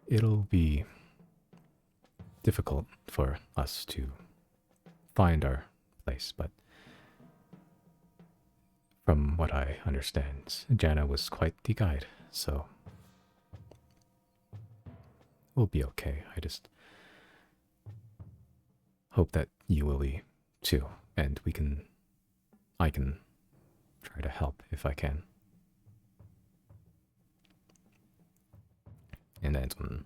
It'll be difficult for us to find our place, but from what I understand, Jana was quite the guide, so we'll be okay. I just hope that you will be too, and I can try to help if I can. And Antoine,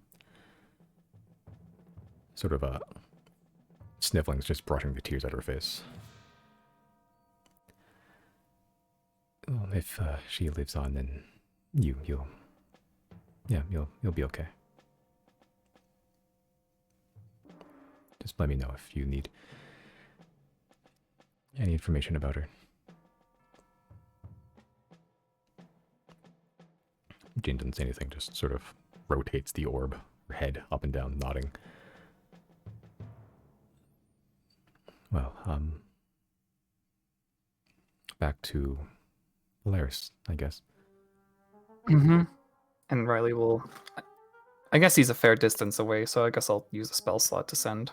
sort of sniffling, just brushing the tears out of her face. Well, if she lives on, then you'll be okay. Just let me know if you need any information about her. Jane doesn't say anything, just sort of rotates the orb, her head up and down, nodding. Well, back to Polaris, I guess. Mm-hmm. And Riley will... I guess he's a fair distance away, so I guess I'll use a spell slot to send.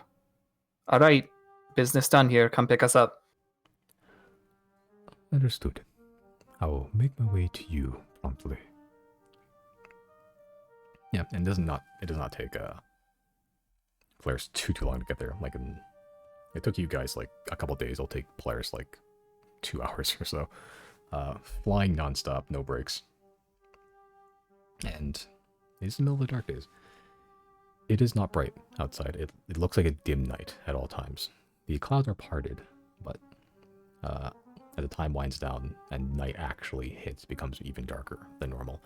Alright, business done here. Come pick us up. Understood. I will make my way to you promptly. Yeah, and it does not take Polaris too long to get there. Like, it took you guys like a couple days. It'll take Polaris like 2 hours or so. Flying nonstop, no breaks. And it's the middle of the dark days. It is not bright outside. It looks like a dim night at all times. The clouds are parted, but as the time winds down and night actually hits, becomes even darker than normal.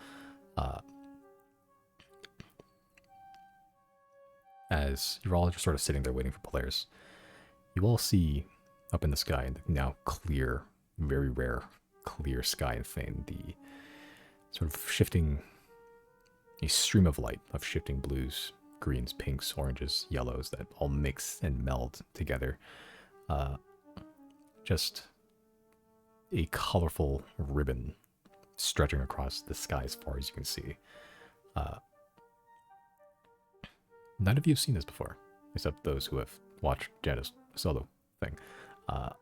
As you're all just sort of sitting there waiting for Polaris, you all see up in the sky, in the now clear, very rare, clear sky and Thane, the sort of shifting, a stream of light of shifting blues, greens, pinks, oranges, yellows that all mix and meld together. Just a colorful ribbon stretching across the sky as far as you can see. None of you have seen this before, except those who have watched Janna's solo thing. But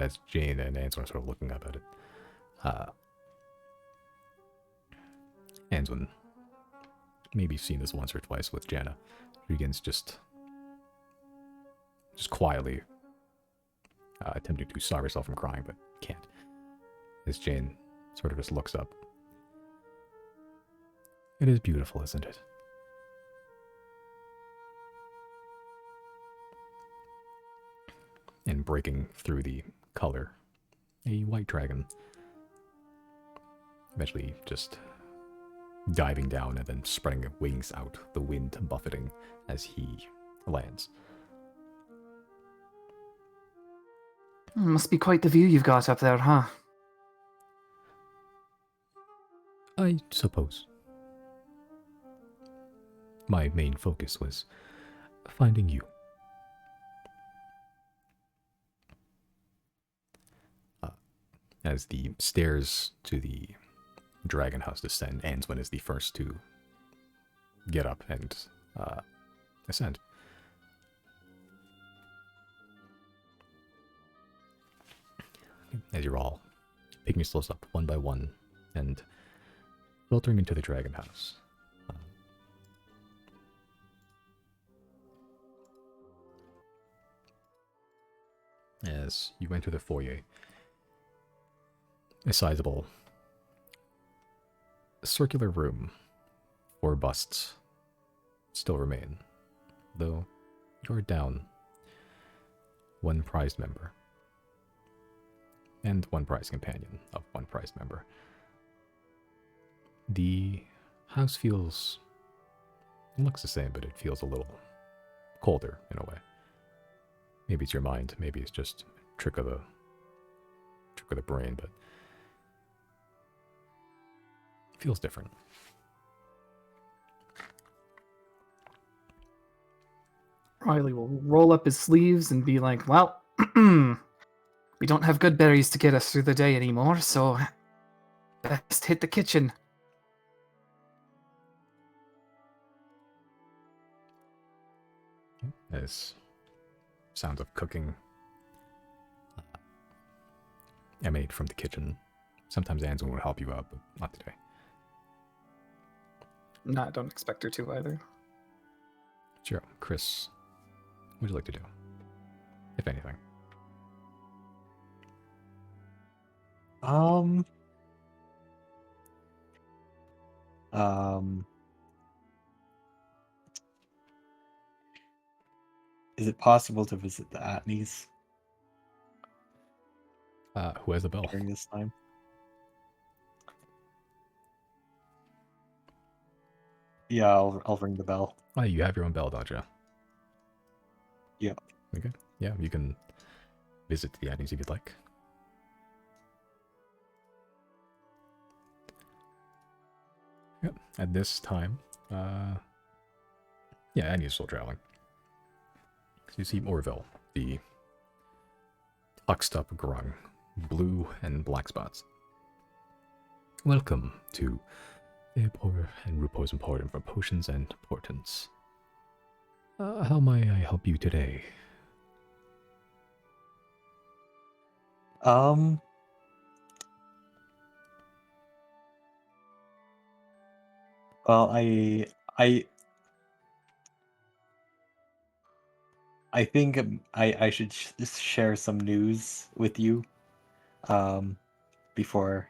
as Jane and Antoine are sort of looking up at it, Antoine, maybe seen this once or twice with Janna, she begins just quietly attempting to stop herself from crying, but can't. As Jane sort of just looks up. It is beautiful, isn't it? And breaking through the color, a white dragon. Eventually just diving down and then spreading wings out, the wind buffeting as he lands. Must be quite the view you've got up there, huh? I suppose. My main focus was finding you. As the stairs to the dragon house descend, Antoine is the first to get up and ascend. As you're all picking yourselves up one by one and filtering into the dragon house. As you enter the foyer, a sizable circular room, 4 busts still remain, though you're down 1 prized member and 1 prized companion of 1 prized member. The house looks the same, but it feels a little colder in a way. Maybe it's your mind, maybe it's just a trick of the brain, but it feels different. Riley will roll up his sleeves and be like, well, we don't have good berries to get us through the day anymore, so best hit the kitchen. As sounds of cooking emanate from the kitchen. Sometimes Anson will help you out, but not today. No, I don't expect her to either. Sure. Chris, what would you like to do? If anything. Um, is it possible to visit the Atneys Who has the bell? during this time? Yeah, I'll ring the bell. Oh, you have your own bell, don't you? Yeah. Okay. Yeah, you can visit the Adneys if you'd like. Yep. At this time, yeah, Adney's still traveling. So you see Orville, the tucked up grung, blue and black spots. Welcome to Vapor and Rupo's Emporium for potions and portents. How may I help you today? Well, I I think I should share some news with you before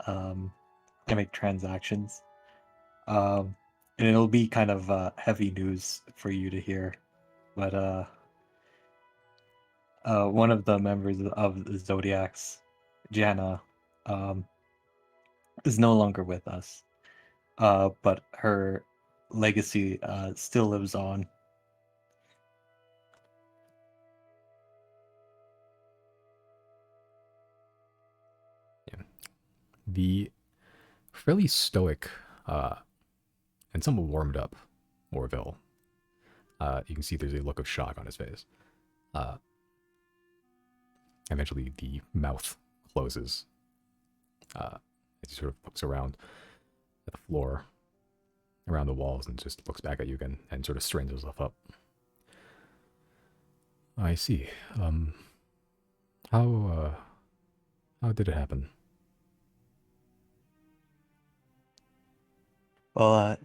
I make transactions. And it'll be kind of heavy news for you to hear, but one of the members of the Zodiacs, Jana, is no longer with us. But her legacy still lives on. The fairly stoic and somewhat warmed up Orville. You can see there's a look of shock on his face. Eventually, the mouth closes. As he sort of looks around at the floor, around the walls, and just looks back at you again and sort of strains himself up. I see. How did it happen? Well,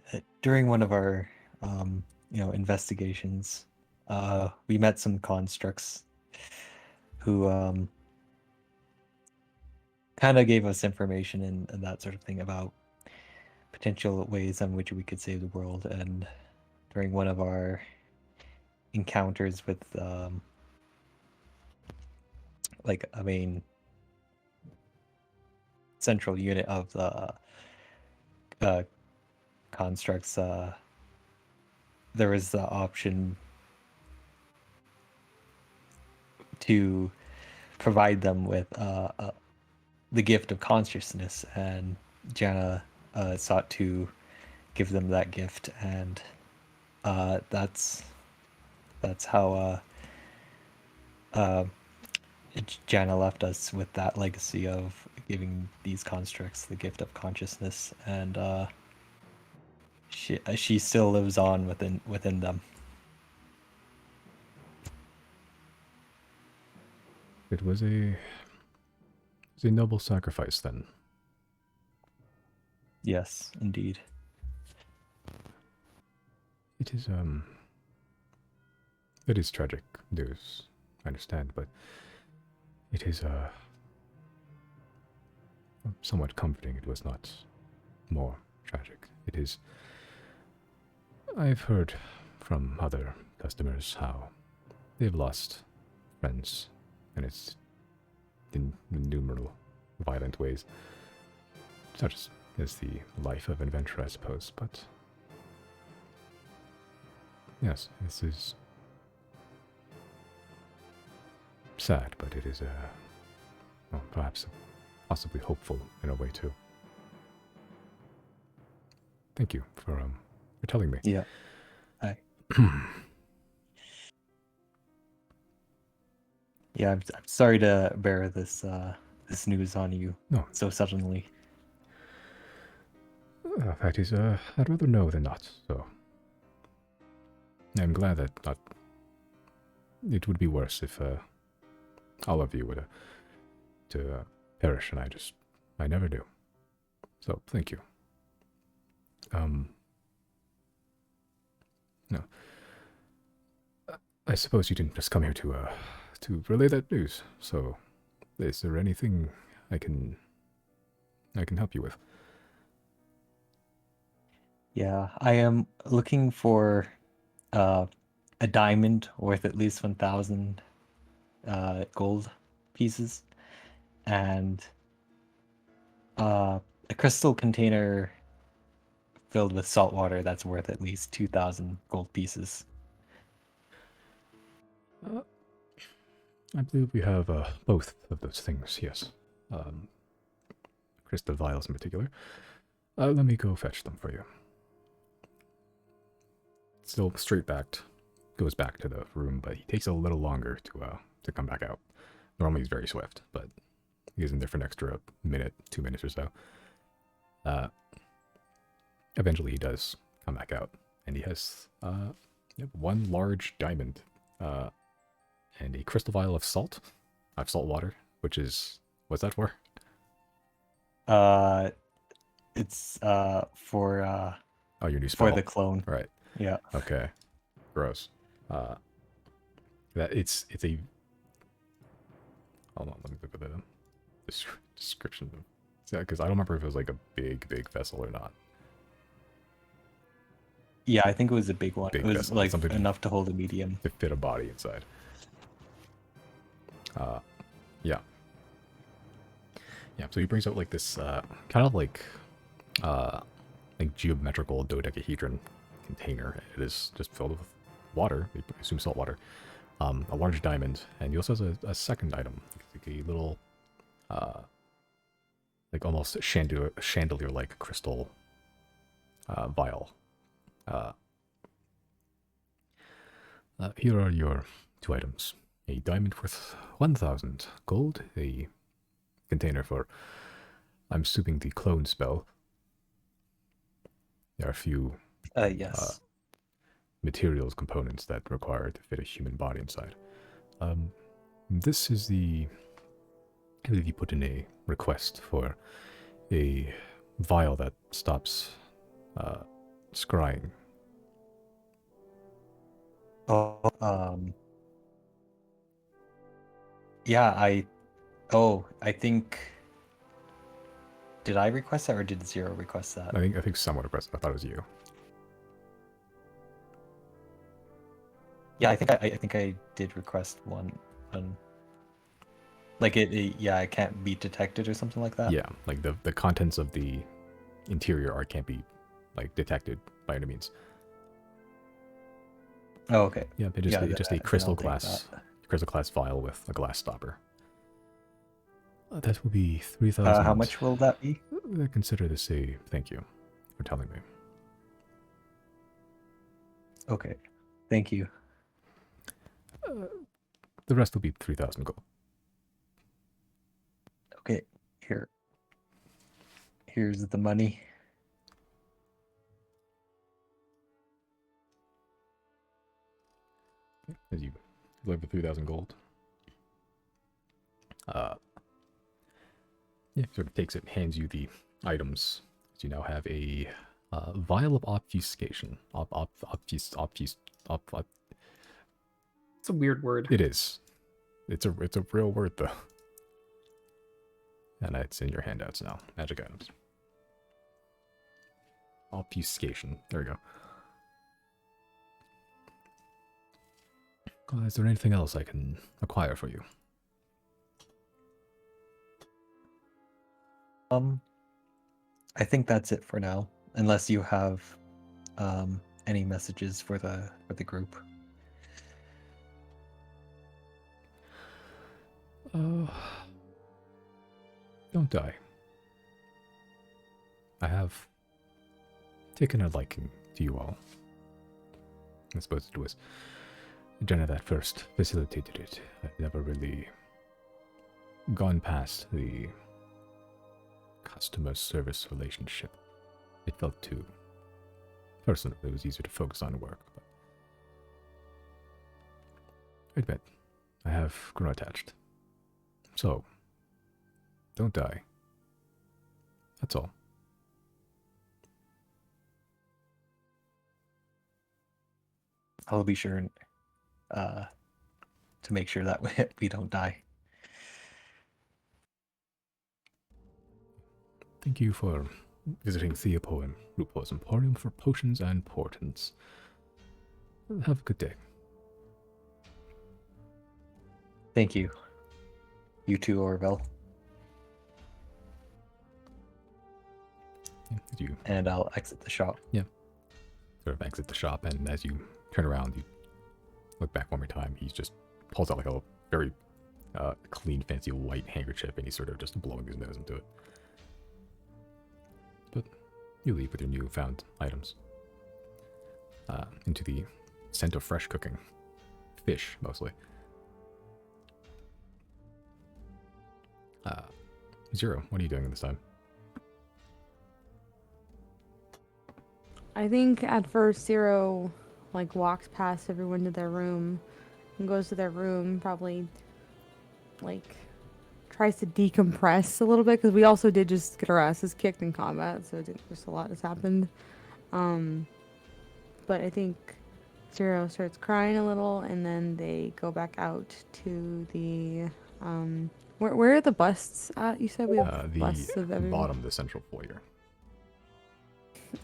during one of our, investigations, we met some constructs who kind of gave us information and that sort of thing about potential ways on which we could save the world. And during one of our encounters with, like a main central unit of the constructs, there was the option to provide them with the gift of consciousness, and Jana sought to give them that gift, and that's how Jana left us with that legacy of giving these constructs the gift of consciousness, and she still lives on within them. It was a noble sacrifice, then. Yes, indeed. It is tragic news, I understand, but it is somewhat comforting it was not more tragic. It is. I've heard from other customers how they've lost friends, and it's in innumerable violent ways. Such as the life of an adventurer, I suppose, but yes, this is sad, but it is well, perhaps possibly hopeful in a way too. Thank you for telling me. Yeah. Hi. Yeah, I'm sorry to bear this this news on you so suddenly. Fact is, I'd rather know than not, so I'm glad that not. It would be worse if all of you were to perish, and I never do. So, thank you. Um, no. I suppose you didn't just come here to relay that news. So, is there anything I can help you with? Yeah, I am looking for uh, a diamond worth at least 1,000 gold pieces, and a crystal container filled with salt water that's worth at least 2,000 gold pieces. I believe we have both of those things. Yes, crystal vials in particular. Let me go fetch them for you. Still straight backed, goes back to the room, but he takes a little longer to come back out. Normally he's very swift, but he's in there for an extra minute, 2 minutes or so. Eventually he does come back out, and he has one large diamond and a crystal vial of salt water, which is, what's that for? It's for Oh, your new spell. for the clone. Right. Yeah. Okay. Gross. That it's a. Hold on, let me look at the description. Yeah, because I don't remember if it was like a big vessel or not. Yeah, I think it was a big one. Big It was vessel, like something enough to hold a medium. to fit a body inside. Yeah. Yeah, so he brings out like this kind of like geometrical dodecahedron container. It is just filled with water, I assume salt water. A large diamond, and he also has a second item, like a little like almost chandelier like crystal vial. Here are your two items. A diamond worth 1,000 gold, a container for, I'm assuming, the clone spell. There are a few Yes. materials components that require to fit a human body inside. This is the, I believe you put in a request for a vial that stops scrying. Oh, yeah, I think, did I request that or did Zero request that? I think someone requested. I thought it was you. Yeah, I think I did request one. Like yeah, it can't be detected or something like that. Yeah, like the contents of the interior art can't be like detected by any means. Oh, okay. Yeah, just a then crystal I'll take glass vial with a glass stopper. That will be 3,000. that. How much will that be? Consider this a thank you for telling me. Okay, thank you. The rest will be 3,000 gold. Okay, here's the money. As you deliver 3,000 gold. Yeah, sort of takes it, hands you the items. So you now have a vial of obfuscation. It's a weird word. It is. It's a real word though. And it's in your handouts now. Magic items. Obfuscation. There we go. Is there anything else I can acquire for you? I think that's it for now, unless you have any messages for the group. Don't die. I have taken a liking to you all. I suppose it was Jenna that first facilitated it. I've never really gone past the customer service relationship. It felt too personal. It was easier to focus on work. But I admit, I have grown attached. So, don't die. That's all. I'll be sure to make sure that we don't die. Thank you for visiting Theopo and Rupo's Emporium for potions and portents. Have a good day. Thank you. You too, Orville. Did you And I'll exit the shop. sort of exit the shop, and as you turn around, you look back one more time. He just pulls out like a very clean, fancy white handkerchief, and he's sort of just blowing his nose into it. But you leave with your newfound items into the scent of fresh cooking. Fish, mostly. Zero, what are you doing this time? I think at first Zero like walks past everyone to their room and goes to their room, probably like tries to decompress a little bit because we also did just get our asses kicked in combat, so just a lot has happened. But I think Zero starts crying a little, and then they go back out to the where are the busts at? You said we have busts of The everyone. bottom of the central foyer.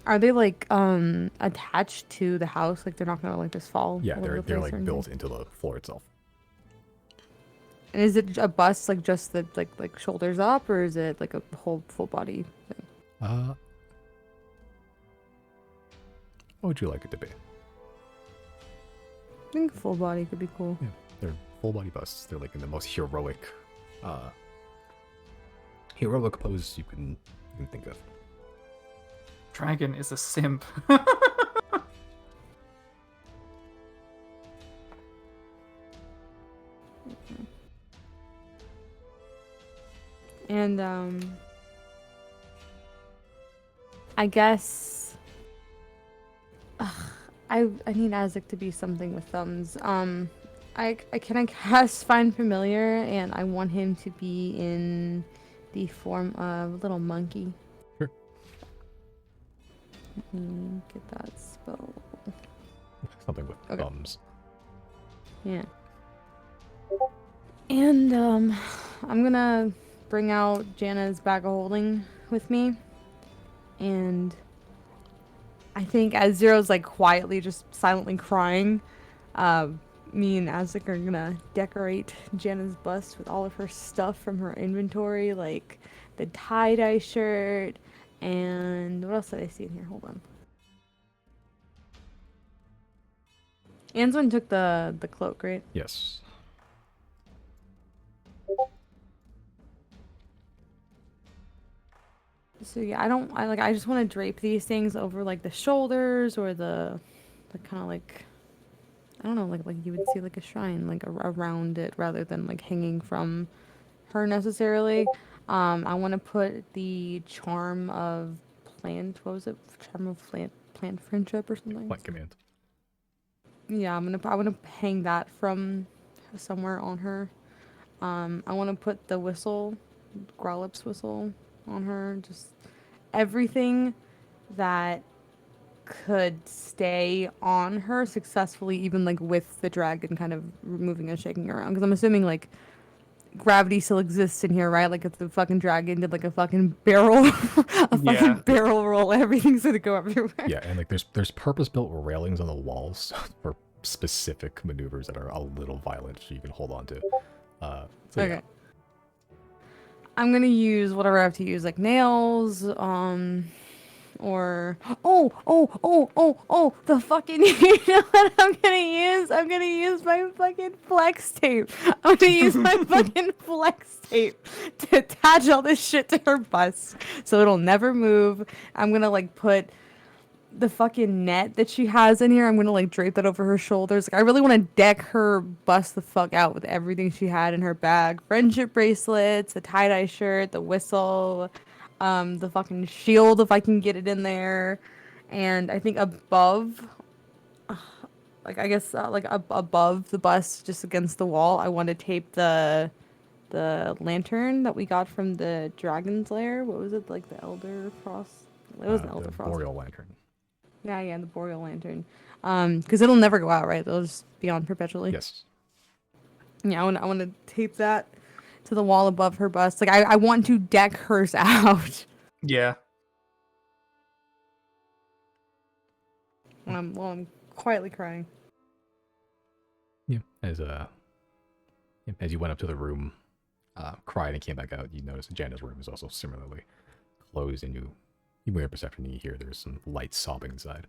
Are they like attached to the house? Like they're not gonna like just fall? Yeah, all over they're the place or like anything? built into the floor itself. And is it a bust like just the like shoulders up, or is it like a whole full body thing? What would you like it to be? I think full body could be cool. Yeah, they're full body busts. They're like in the most heroic pose you can think of. Dragon is a simp. And I guess I need Azek to be something with thumbs. I cast Find Familiar, and I want him to be in the form of a little monkey. Sure. Let me get that spell. Something with Okay. thumbs. Yeah. And I'm gonna bring out Jana's bag of holding with me. And I think as Zero's like quietly just silently crying, me and Azek are gonna decorate Jana's bust with all of her stuff from her inventory, like the tie-dye shirt, and what else did I see in here? Hold on. Anselin took the cloak, right? Yes. So yeah, I just want to drape these things over like the shoulders or the kind of like, I don't know, like you would see like a shrine like around it rather than like hanging from her necessarily. I want to put the charm of what was it? Charm of plant friendship or something. Blank command. Yeah, I want to hang that from somewhere on her. I want to put the whistle, Growlip's whistle, on her. Just everything that could stay on her successfully, even like with the dragon kind of moving and shaking around. Because I'm assuming like gravity still exists in here, right? Like if the fucking dragon did like a fucking barrel, Yeah. barrel roll, everything's gonna go everywhere. Yeah, and like there's purpose-built railings on the walls for specific maneuvers that are a little violent, so you can hold on to. So Okay. yeah. I'm gonna use whatever I have to use, like nails, or the fucking you know what I'm gonna use? I'm gonna use my fucking flex tape. I'm gonna use my fucking flex tape to attach all this shit to her bust so it'll never move. I'm gonna like put the fucking net that she has in here. I'm gonna like drape that over her shoulders. Like I really want to deck her bust the fuck out with everything she had in her bag. Friendship bracelets, the tie-dye shirt, the whistle, the fucking shield if I can get it in there. And I think above, like I guess above the bust, just against the wall, I want to tape the lantern that we got from the dragon's lair. What was it, like the Elder Frost? It was an Elder The Frost. Boreal Lantern. Yeah, the Boreal Lantern. Because it'll never go out, right? It'll just be on perpetually. Yes. Yeah, I want to tape that to the wall above her bust. Like, I want to deck hers out. Yeah. While I'm quietly crying. Yeah. As you went up to the room, cried and came back out, you notice Jana's room is also similarly closed, and you move your perception and you hear there's some light sobbing inside.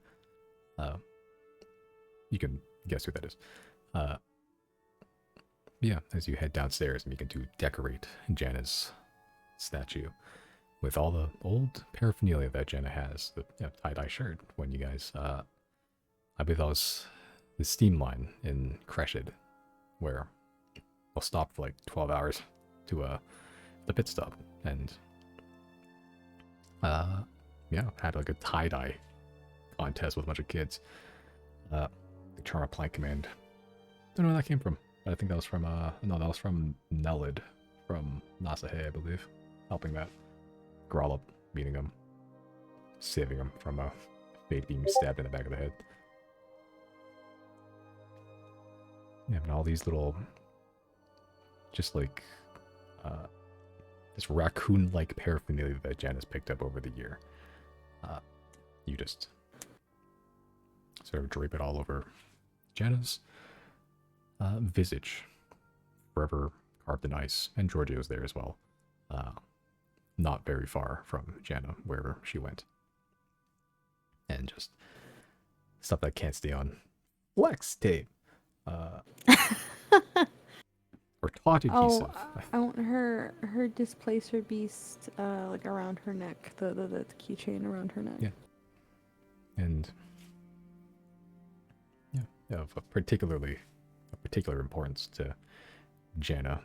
You can guess who that is. Yeah, as you head downstairs and begin to decorate Jana's statue with all the old paraphernalia that Jana has, the tie-dye shirt, when you guys, I believe that was the steam line in Creshed, where we'll stop for like 12 hours to the pit stop, and had like a tie-dye contest with a bunch of kids. The Charma Plank Command. Don't know where that came from. But I think that was from no, that was from Nelid from Nasahe, I believe, helping that Grollup, meeting him, saving him from a fate being stabbed in the back of the head. Yeah, and all these little, just like this raccoon-like paraphernalia that Janice picked up over the year. You just sort of drape it all over Jana's visage, forever carved in ice, and Giorgio's there as well. Not very far from Jana, wherever she went. And just stuff that can't stay on flex tape. Or taut adhesive. I want her displacer beast like around her neck, the keychain around her neck. Yeah. And of a particular importance to Jana,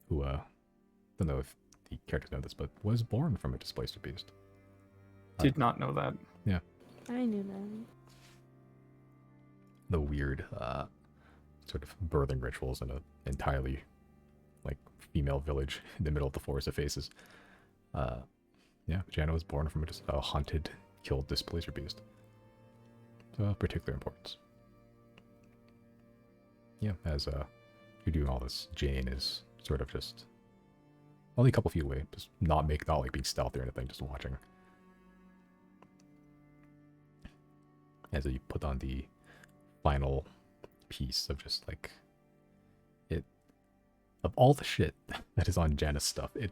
who don't know if the characters know this, but was born from a displacer beast. Did not know that. Yeah. I knew that. The weird sort of birthing rituals in an entirely like female village in the middle of the Forest of Faces. Jana was born from a haunted, killed displacer beast. So of particular importance. Yeah, as you're doing all this, Jane is sort of just only a couple feet away, just not like being stealthy or anything, just watching. As you put on the final piece of just like it, of all the shit that is on Jana's stuff, it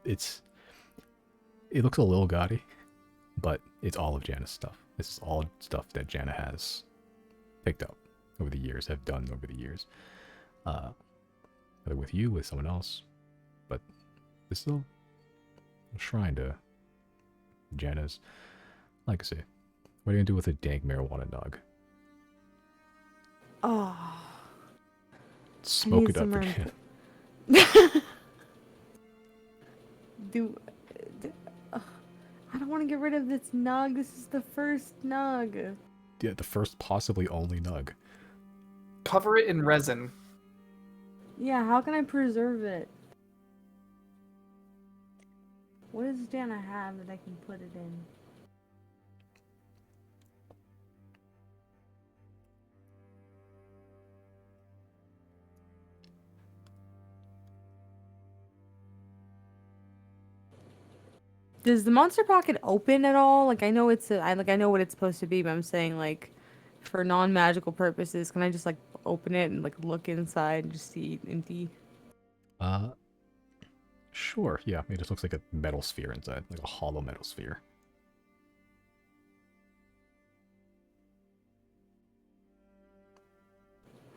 looks a little gaudy, but it's all of Jana's stuff. This is all stuff that Jana has picked up over the years, have done over the years. Whether with you, with someone else, but it's still a shrine to Jana's legacy. What are you gonna do with a dank marijuana nug? Oh. Smoke it up again. I don't want to get rid of this nug. This is the first nug. Yeah, the first, possibly only nug. Cover it in resin. Yeah, how can I preserve it? What does Jana have that I can put it in? Does the monster pocket open at all? Like, I know I know what it's supposed to be, but I'm saying, like, for non-magical purposes, can I just like open it and like look inside and just see empty? Sure. Yeah, it just looks like a metal sphere inside, like a hollow metal sphere.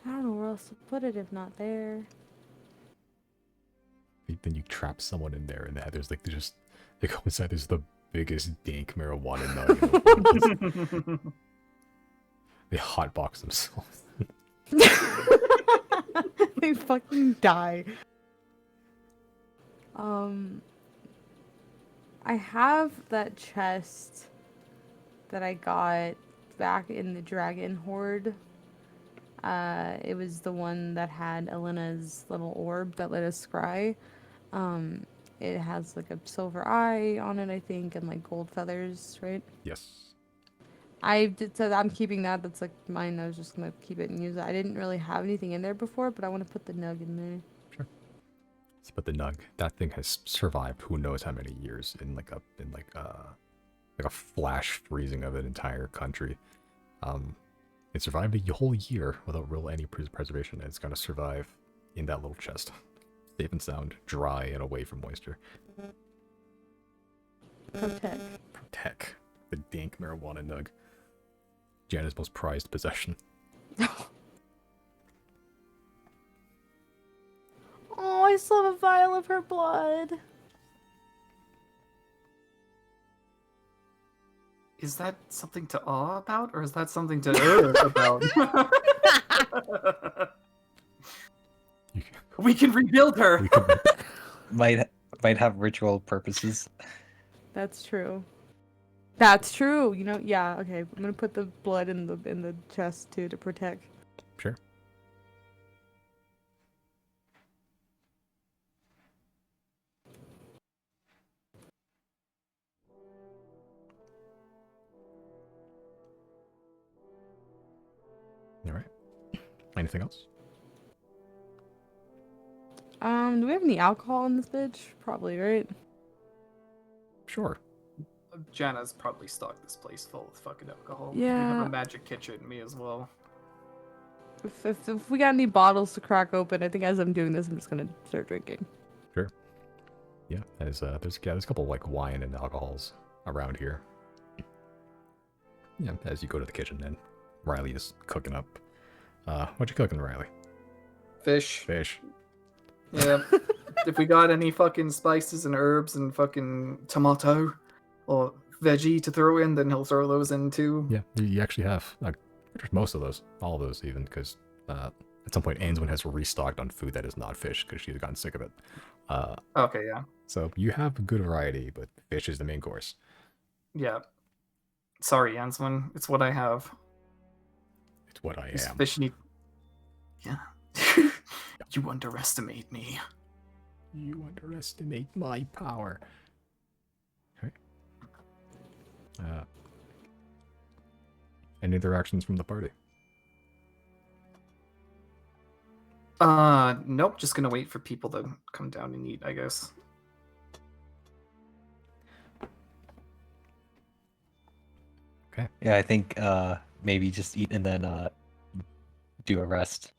I don't know where else to put it if not there. Then you trap someone in there, and there's like they go inside. There's the biggest dank marijuana nug in the world. They hotbox themselves. They fucking die. I have that chest that I got back in the Dragon Horde. It was the one that had Elena's little orb that let us scry. It has like a silver eye on it, I think, and like gold feathers, right? Yes. I did said I'm keeping that. That's like mine. I was just gonna keep it and use it. I didn't really have anything in there before, but I want to put the nug in there. But the Nug, that thing has survived who knows how many years in like a flash freezing of an entire country. It survived a whole year without real any preservation, and it's gonna survive in that little chest, safe and sound, dry and away from moisture. Protect the dank marijuana Nug, Janna's most prized possession. Oh, I still have a vial of her blood. Is that something to awe about, or is that something to about? We can rebuild her. Might have ritual purposes. That's true. That's true. You know, yeah. Okay, I'm gonna put the blood in the chest too to protect. Sure. All right. Anything else? Do we have any alcohol in this bitch? Probably, right? Sure. Janna's probably stocked this place full with fucking alcohol. We have Yeah. a magic kitchen, me as well. If we got any bottles to crack open, I think as I'm doing this, I'm just gonna start drinking. Sure. Yeah, there's a couple like wine and alcohols around here. Yeah, as you go to the kitchen, and Riley is cooking up. What you cooking, Riley? Fish. Fish. Yeah. If we got any fucking spices and herbs and fucking tomato or veggie to throw in, then he'll throw those in too. Yeah, you actually have most of those, all of those even, because at some point Ainswin has restocked on food that is not fish because she's gotten sick of it. Okay, yeah. So you have a good variety, but fish is the main course. Yeah. Sorry, Answin. It's what I have. It's what I These am. fish need... Yeah. You underestimate me. You underestimate my power. Okay. Any other actions from the party? Nope. Just gonna wait for people to come down and eat, I guess. Okay. Yeah, I think maybe just eat and then do a rest.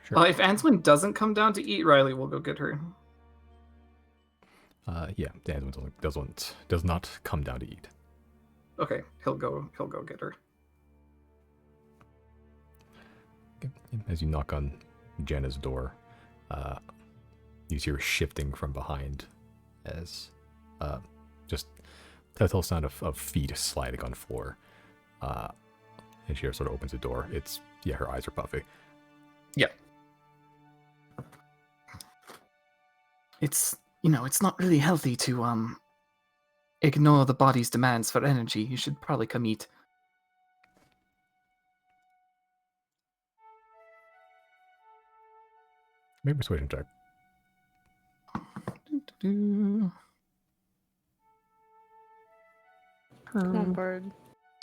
Sure. If Answin doesn't come down to eat, Riley will go get her. Yeah, Dan does not come down to eat. Okay, he'll go get her. Okay. As you knock on Jenna's door, you hear shifting from behind as just telltale sound of feet sliding on floor. And she sort of opens the door. Her eyes are puffy. Yeah. It's not really healthy to ignore the body's demands for energy. You should probably come eat. Maybe persuasion check. Come on, Bard.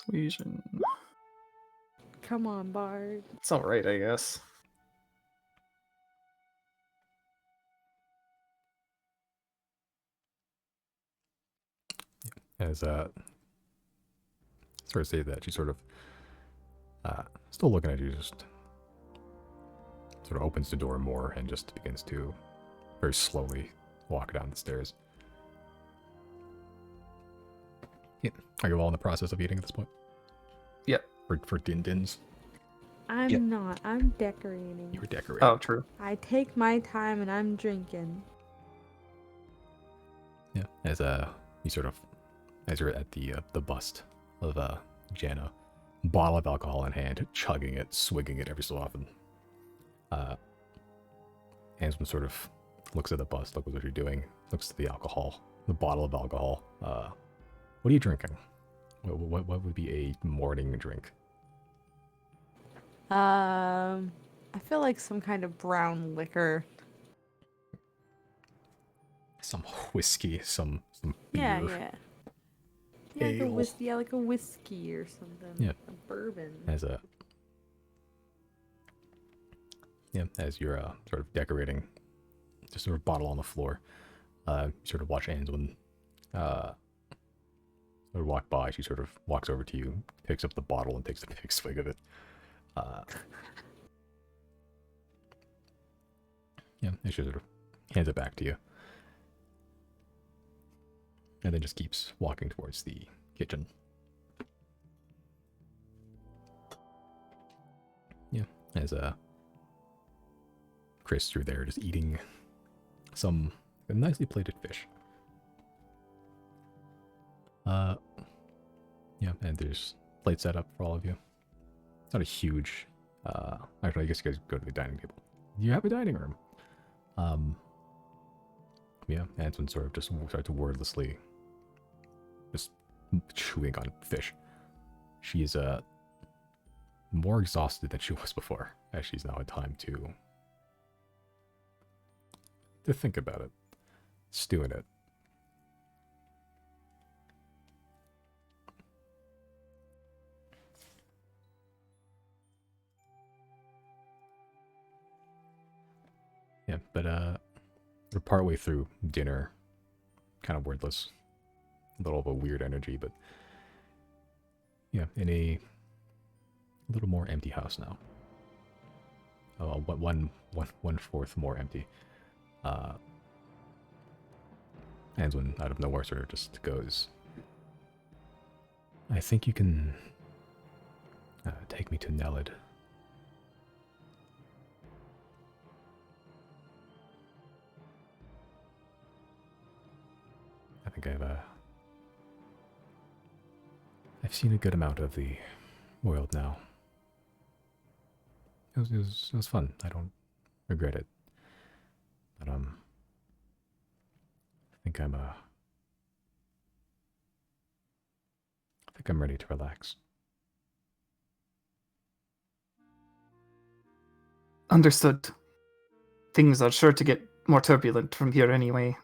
Persuasion. Come on, Bard. It's all right, I guess. As sort of say that, she sort of still looking at you, just sort of opens the door more and just begins to very slowly walk down the stairs. Yeah. Are you all in the process of eating at this point? Yep. For din-dins? I'm Yep. not. I'm decorating. You were decorating. Oh, true. I take my time and I'm drinking. Yeah. As you sort of, as you're at the bust of Janna, bottle of alcohol in hand, chugging it, swigging it every so often. Ansman sort of looks at the bust, looks at what you're doing, looks at the alcohol, the bottle of alcohol. What are you drinking? What would be a morning drink? I feel like some kind of brown liquor. Some whiskey, some beer. Yeah. Yeah, like a Ale. whiskey, yeah, like a whiskey or something. Yeah. A bourbon. As you're sort of decorating, just sort of bottle on the floor, you sort of watch Answin sort of walk by. She sort of walks over to you, picks up the bottle, and takes a big swig of it. And she sort of hands it back to you, and then just keeps walking towards the kitchen. Yeah, as Chris through there just eating some nicely plated fish. Yeah, and there's plate set up for all of you. It's not a huge. Actually, I guess you guys go to the dining table. You have a dining room. Yeah, Antoine sort of just starts to wordlessly just chewing on fish. She is more exhausted than she was before, as she's now had time to think about it, stew in it. Yeah, but we're partway through dinner, kind of wordless, a little of a weird energy, but yeah, in a little more empty house now. Oh, one fourth more empty. Answin out of nowhere sort of just goes, I think you can take me to Nelid. I think I've seen a good amount of the world now. It was fun. I don't regret it. But I think I'm ready to relax. Understood. Things are sure to get more turbulent from here anyway,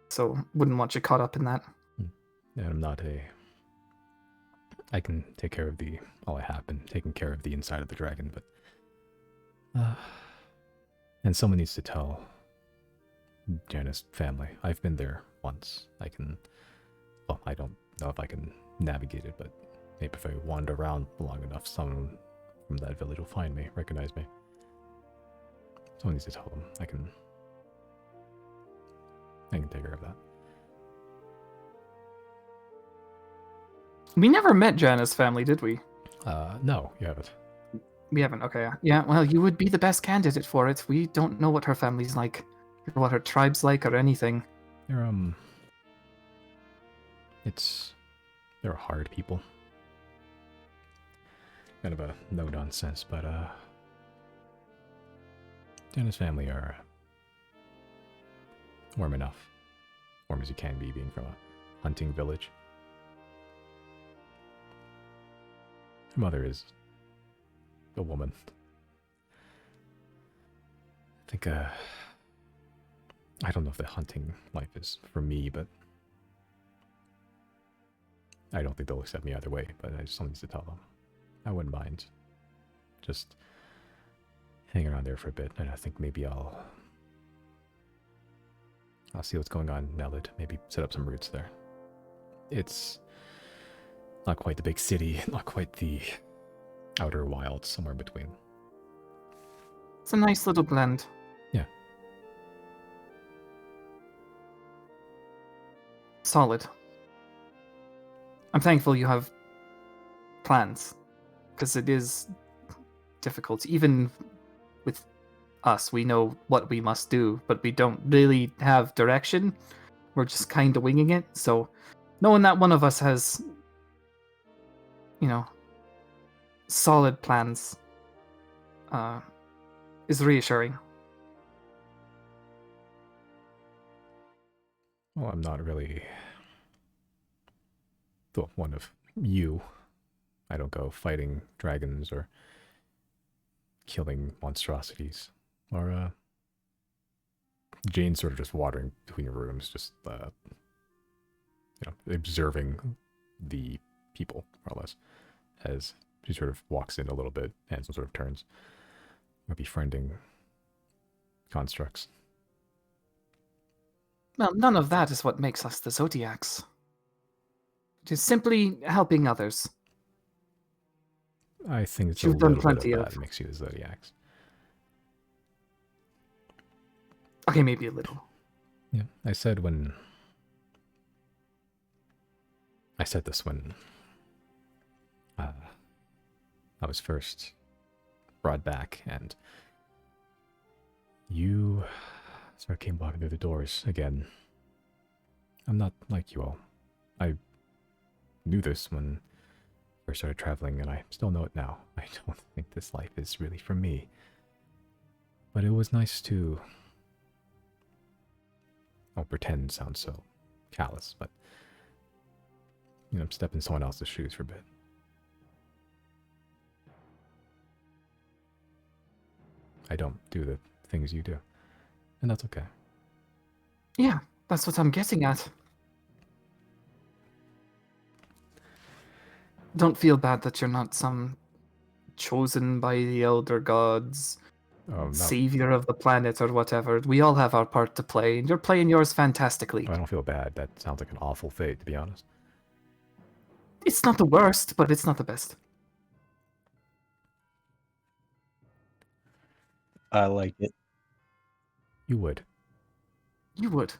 so wouldn't want you caught up in that. And I'm not I can take care of I have been taking care of the inside of the dragon, but and someone needs to tell Janus' family. I've been there once. I don't know if I can navigate it, but maybe if I wander around long enough, someone from that village will find me, recognize me. Someone needs to tell them. I can take care of that. We never met Janus' family, did we? No, you haven't. We haven't, okay. Yeah, well, you would be the best candidate for it. We don't know what her family's like, or what her tribe's like, or anything. They're hard people. Kind of a no-nonsense, but Janus' family are warm enough. Warm as you can be, being from a hunting village. Her mother is a woman. I think, I don't know if the hunting life is for me, but I don't think they'll accept me either way, but I just need to tell them. I wouldn't mind just hanging around there for a bit, and I think maybe I'll see what's going on in Nelid, maybe set up some roots there. It's not quite the big city, not quite the outer wilds, somewhere between. It's a nice little blend. Yeah. Solid. I'm thankful you have plans, because it is difficult. Even with us, we know what we must do, but we don't really have direction. We're just kind of winging it. So knowing that one of us has, solid plans is reassuring. Well, I'm not really one of you. I don't go fighting dragons or killing monstrosities. Or, Jane's sort of just wandering between your rooms, just, observing the people, more or less, as she sort of walks in a little bit and sort of turns. We're befriending constructs. Well, none of that is what makes us the Zodiacs. It is simply helping others. I think it's You've a done little bit of plenty that of- makes you the Zodiacs. Okay, maybe a little. Yeah, I said this when I was first brought back, and you sort of came walking through the doors again. I'm not like you all. I knew this when I first started traveling, and I still know it now. I don't think this life is really for me. But it was nice to... I'll pretend sounds so callous, but... step in someone else's shoes for a bit. I don't do the things you do. And that's okay. Yeah, that's what I'm getting at. Don't feel bad that you're not some chosen by the elder gods, No, savior of the planet or whatever. We all have our part to play, and you're playing yours fantastically. I don't feel bad. That sounds like an awful fate, to be honest. It's not the worst, but it's not the best. I like it. You would. You would.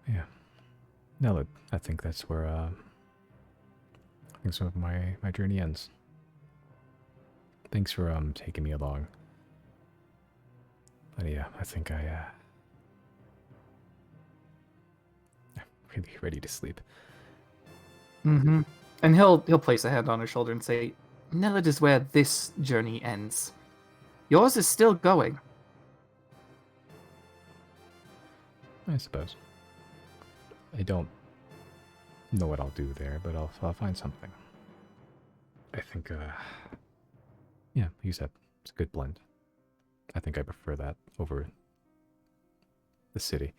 Yeah. No, I think that's where I think some of my journey ends. Thanks for taking me along. But yeah, I think I'm really ready to sleep. Mm-hmm. And he'll place a hand on her shoulder and say, Nelid is where this journey ends. Yours is still going. I suppose. I don't know what I'll do there, but I'll find something. I think, yeah, like you said, it's a good blend. I think I prefer that over the city.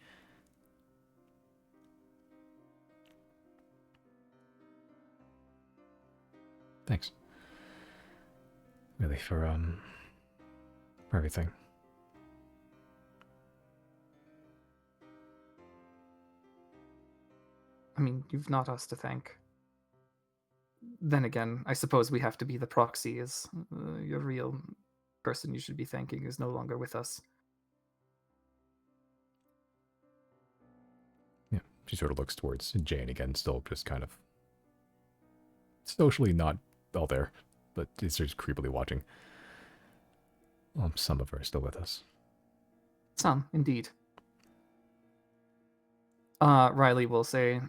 Thanks. Really, for everything. I mean, you've not us to thank. Then again, I suppose we have to be the proxy, as your real person you should be thanking is no longer with us. Yeah, she sort of looks towards Jane again, still just kind of socially not all there, but is just creepily watching. Some of her are still with us. Some, indeed. Riley will say,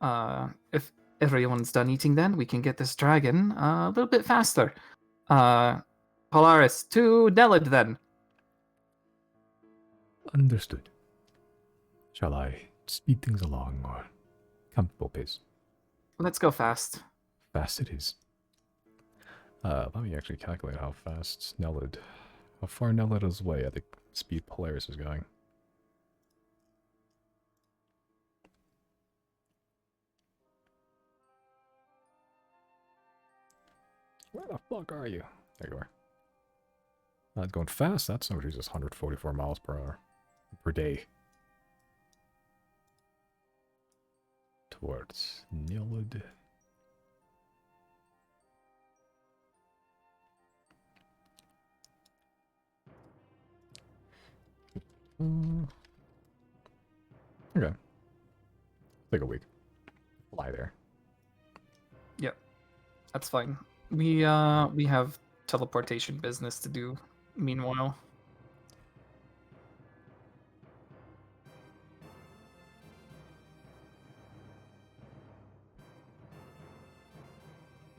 if everyone's done eating then, we can get this dragon a little bit faster. Polaris, to Nelid then. Understood. Shall I speed things along, or comfortable pace? Let's go fast. Fast it is. Let me actually calculate how fast Nelid... How far Nelid is away at the speed Polaris is going. Where the fuck are you? There you are. Not going fast. That's no Jesus, 144 miles per hour. Per day. Towards Nilud. Okay. Take a week. Fly there. Yep, that's fine. We have teleportation business to do. Meanwhile,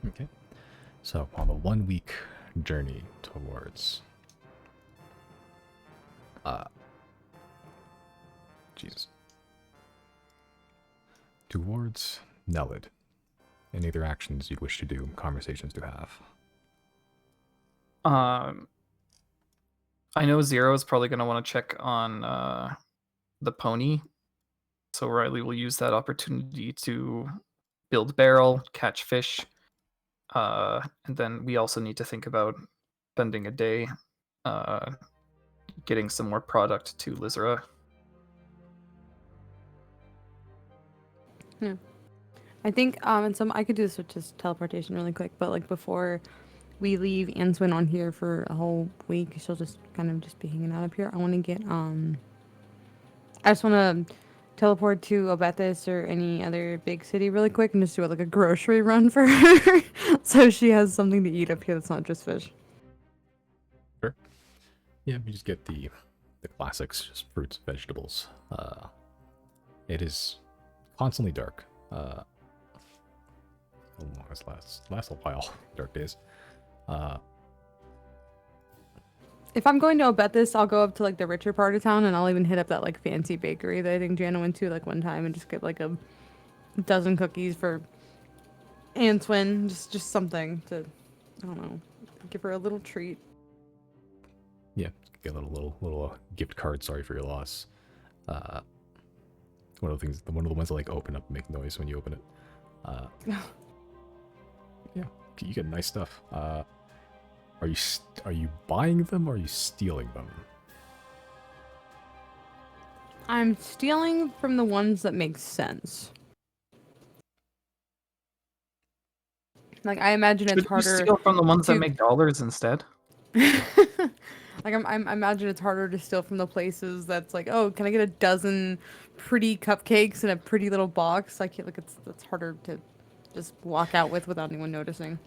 Okay. So, on the 1 week journey towards... Jesus. Towards Nelid. Any other actions you'd wish to do, conversations to have? I know Zero is probably going to want to check on the pony So Riley will use that opportunity to build barrel, catch fish, and then we also need to think about spending a day getting some more product to Lizra. Yeah. I think and some I could do this with just teleportation really quick, but like before we leave Answin on here for a whole week, she'll just kind of just be hanging out up here. I want to get I just want to teleport to Obethis or any other big city really quick and just do like a grocery run for her, so she has something to eat up here that's not just fish. Sure. Yeah, you just get the classics, just fruits, vegetables. It is constantly dark. How long this lasts a while. Dark days. If I'm going to Obethis, I'll go up to like the richer part of town and I'll even hit up that like fancy bakery that I think Jana went to like one time and just get like a dozen cookies for Answin. Just something to, I don't know, give her a little treat. Yeah, get a little gift card. Sorry for your loss. One of the ones that like open up and make noise when you open it. Yeah, you get nice stuff. Are you buying them or are you stealing them? I'm stealing from the ones that make sense. Like I imagine it's Should you harder. steal from the ones that to- make dollars instead? Like I imagine it's harder to steal from the places that's like, oh, can I get a dozen pretty cupcakes in a pretty little box? I can't like it's harder to just walk out with without anyone noticing.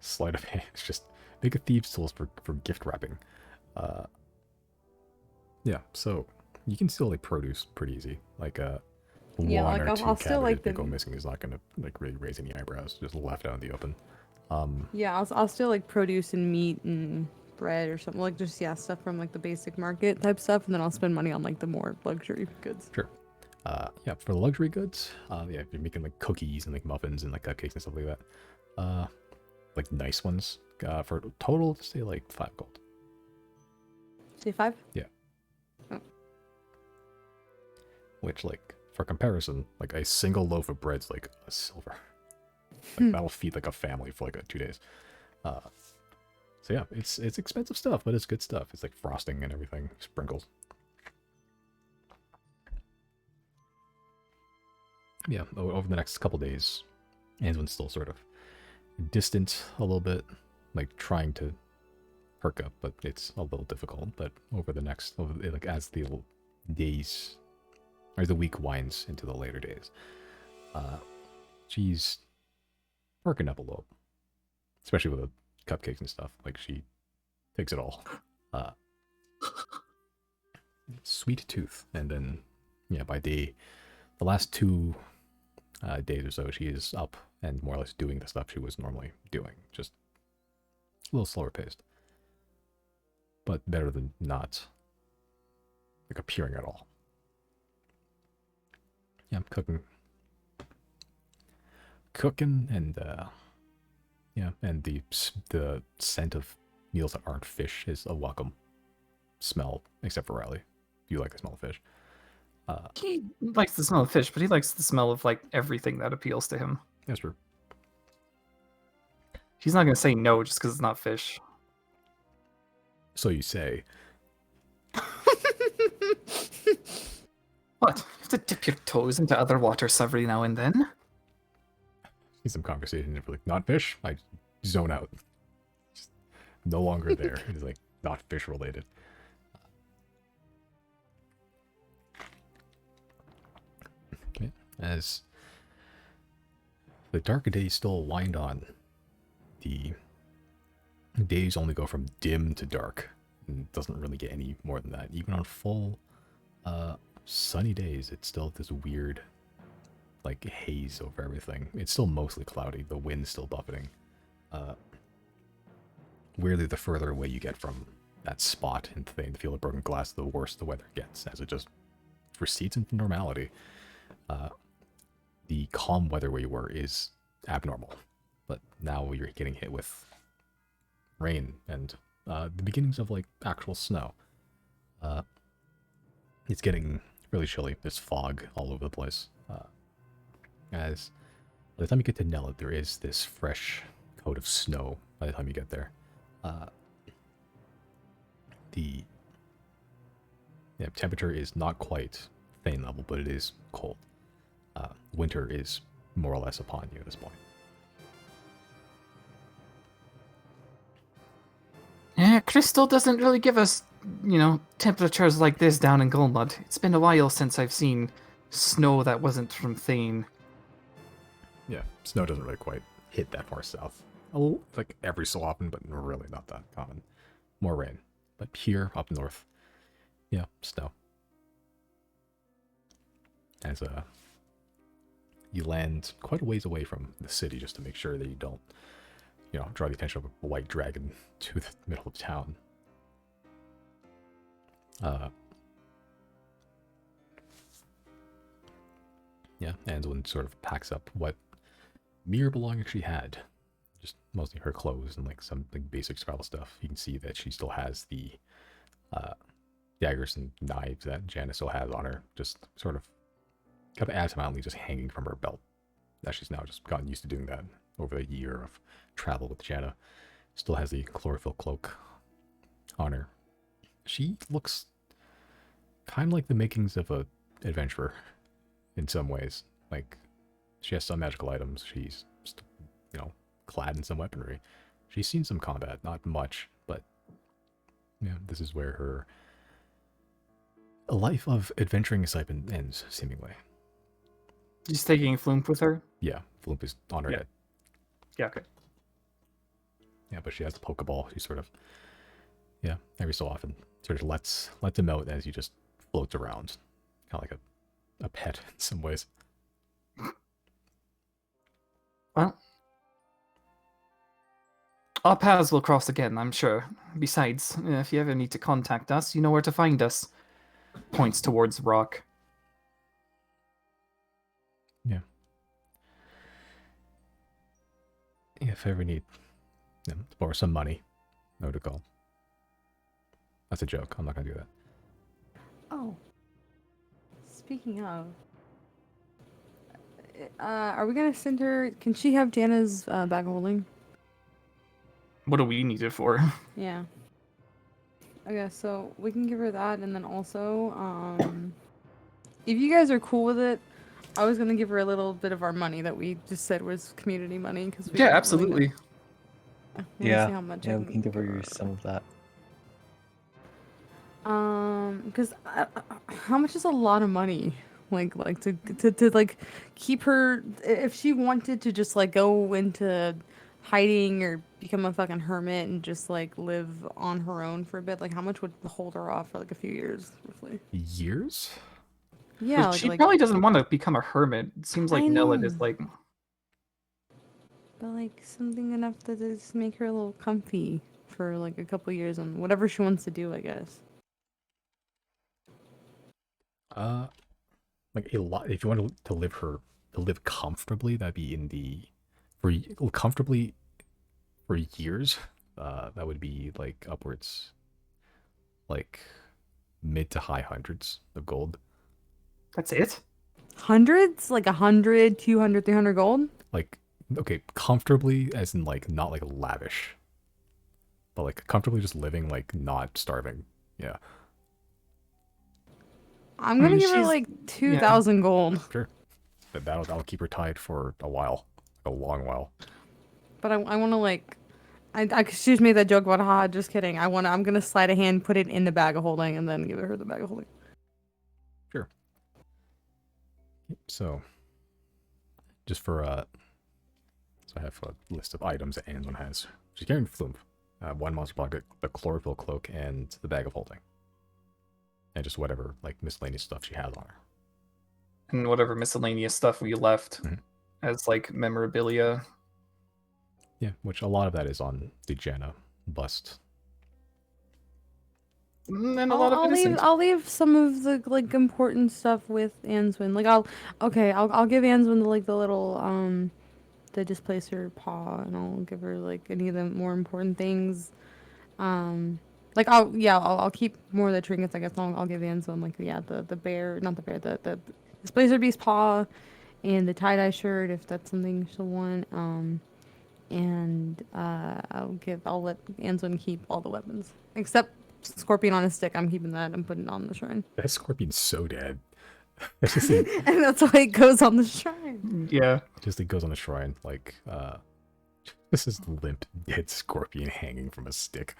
Sleight of hand. It's just make a thieves' tools for gift wrapping. Yeah, so you can still like produce pretty easy. Like Yeah, one like, or I'll 2 still, like, cabbages that the- go missing is not gonna like really raise any eyebrows. Just left out in the open. Yeah, I'll still like produce and meat and bread or something like just stuff from like the basic market type stuff, and then I'll spend money on like the more luxury goods. Sure. Yeah, for the luxury goods, yeah, if you're making like cookies and like muffins and like cupcakes and stuff like that, like nice ones, for total, say like 5 gold. Say 5? Yeah. Oh. Which, like, for comparison, like a single loaf of bread's like a silver. Like that'll feed like a family for like 2 days. So yeah, it's expensive stuff, but it's good stuff. It's like frosting and everything, sprinkles. Yeah, over the next couple days, Answin's still sort of distant a little bit, like trying to perk up, but it's a little difficult. But like as the days or the week winds into the later days, she's perking up a little, especially with the cupcakes and stuff. Like she takes it all. Sweet tooth, and then yeah, by the last 2 days or so, she is up and more or less doing the stuff she was normally doing, just a little slower paced, but better than not like appearing at all. Yeah, I'm cooking, and yeah, and the scent of meals that aren't fish is a welcome smell, except for Riley. You like the smell of fish. He likes the smell of fish, but he likes the smell of like everything that appeals to him. That's true. He's not gonna say no just because it's not fish. So you say. What? You have to dip your toes into other waters every now and then. Need some conversation. If we're like, not fish, I zone out. Just no longer there. It's like not fish related. Okay. As the dark days still wind on, the days only go from dim to dark. And doesn't really get any more than that. Even on full sunny days, it's still this weird like haze over everything. It's still mostly cloudy. The wind's still buffeting. Weirdly, the further away you get from that spot in the field of broken glass, the worse the weather gets, as it just recedes into normality. The calm weather where you were is abnormal, but now you're getting hit with rain and the beginnings of like actual snow. It's getting really chilly. There's fog all over the place. As by the time you get to Nella, there is this fresh coat of snow by the time you get there. The temperature is not quite Thane level, but it is cold. Winter is more or less upon you at this point. Yeah, Crystal doesn't really give us, temperatures like this down in Gulmud. It's been a while since I've seen snow that wasn't from Thane. Yeah, snow doesn't really quite hit that far south. Oh, like every so often, but really not that common. More rain. But here, up north, yeah, snow. As you land quite a ways away from the city just to make sure that you don't, draw the attention of a white dragon to the middle of town. Yeah, Anduin sort of packs up what mere belongings she had. Just mostly her clothes and like some like basic travel stuff. You can see that she still has the daggers and knives that Jana still has on her, just sort of kind of adamantly just hanging from her belt. That she's now just gotten used to doing that over a year of travel with Jana. Still has the chlorophyll cloak on her. She looks kind of like the makings of a adventurer in some ways. Like, she has some magical items. She's, clad in some weaponry. She's seen some combat, not much, but this is where her life of adventuring excitement ends, seemingly. She's taking Floomp with her? Yeah, Floomp is on her head. Yeah, okay. Yeah, but she has the Pokeball. She sort of, every so often, sort of lets him out as he just floats around. Kind of like a pet in some ways. Well, our paths will cross again, I'm sure. Besides, if you ever need to contact us, you know where to find us. Points towards Rock. Yeah. If I ever need to borrow some money, know to call. That's a joke. I'm not going to do that. Oh. Speaking of, are we gonna send her? Can she have Jana's bag of holding? What do we need it for? Yeah. Okay, so we can give her that, and then also, if you guys are cool with it, I was gonna give her a little bit of our money that we just said was community money because we Yeah, don't absolutely. Really know. Let me see how much I we can give her some of that. Because how much is a lot of money? Like to like keep her if she wanted to just like go into hiding or become a fucking hermit and just like live on her own for a bit. Like how much would hold her off for like a few years, roughly? Years? Yeah, She like probably doesn't want to become a hermit. It seems like I Nella know. is like... but like something enough to just make her a little comfy for like a couple years and whatever she wants to do, I guess. Like a lot. If you want to live comfortably, that'd be in the comfortably for years. That would be like upwards, like mid to high hundreds of gold. That's it? Hundreds? Like 100, 200, 300 gold? Like, okay, comfortably, as in like not like lavish, but like comfortably just living, like not starving. Yeah, I'm gonna give her she's- like 2,000 gold. sure. But that'll keep her tied for a while, a long while. But I want to like, she just made that joke about haha. Just kidding. I'm gonna slide a hand, put it in the bag of holding, and then give her the bag of holding. Sure. So, just for so I have a list of items that Anduin has. She's carrying Floomp, one monster pocket, the chlorophyll cloak, and the bag of holding, and just whatever like miscellaneous stuff she has on her. And whatever miscellaneous stuff we left Mhm. as like memorabilia. Yeah, which a lot of that is on the Jana bust. And a lot of it isn't. I'll leave some of the like important stuff with Answin. Like I'll give Answin the little the displacer paw, and I'll give her like any of the more important things. Like I'll keep more of the trinkets. I guess I'll give Anselm like the bear, not the bear, the Blazer Beast paw, and the tie dye shirt if that's something she'll want. And I'll let Anselm keep all the weapons except Scorpion on a stick. I'm keeping that and putting it on the shrine. That scorpion's so dead. It's just like, And that's why it goes on the shrine. Yeah. just it goes on the shrine like this is limp dead scorpion hanging from a stick.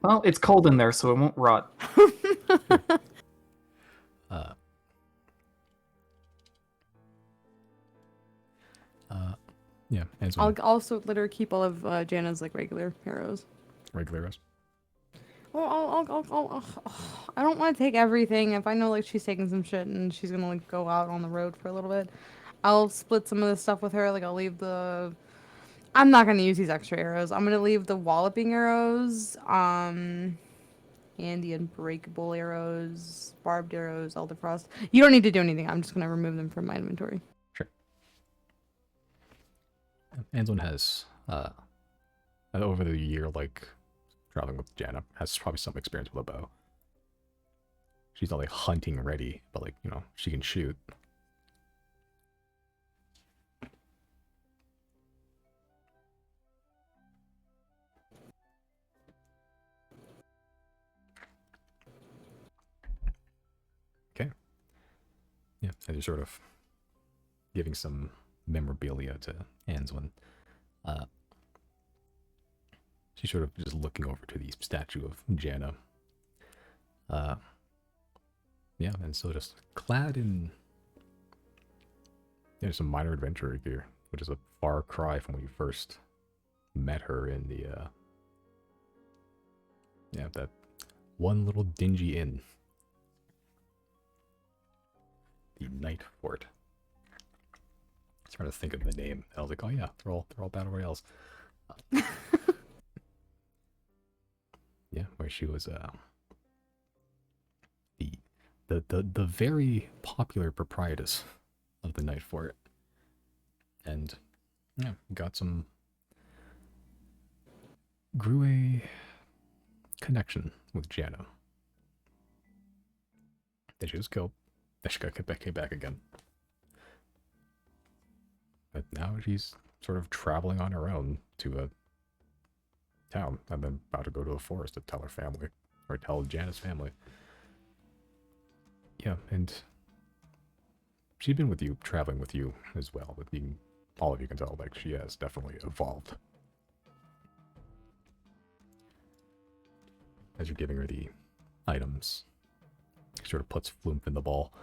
Well, it's cold in there, so it won't rot. Uh, yeah, and I'll some also let her keep all of Jana's like regular arrows. regular rest. Well, I don't want to take everything. If I know like she's taking some shit and she's gonna like go out on the road for a little bit, I'll split some of the stuff with her. Like I'll leave the. I'm not gonna use these extra arrows. I'm gonna leave the walloping arrows, and the unbreakable arrows, barbed arrows, elder frost. You don't need to do anything. I'm just gonna remove them from my inventory. Sure. Anselm has over the year, like traveling with Jana, has probably some experience with a bow. She's not like hunting ready, but like, you know, she can shoot. Okay. Yeah, and you're sort of giving some memorabilia to Anselm. She's sort of just looking over to the statue of Jana. Yeah, and so just clad in some minor adventurer gear, which is a far cry from when you first met her in the that one little dingy inn. The Night Fort. I was trying to think of the name. I was like, oh yeah, they're all battle royales. Yeah, where she was the very popular proprietress of the Night Fort. And yeah, grew a connection with Jana. Then she was killed. Then she got came back again. But now she's sort of traveling on her own to a town and then about to go to a forest to tell her family, or tell Jana's family. Yeah, and she'd been with you, traveling with you as well, but all of you can tell, like, she has definitely evolved. As you're giving her the items, she sort of puts Floomp in the ball,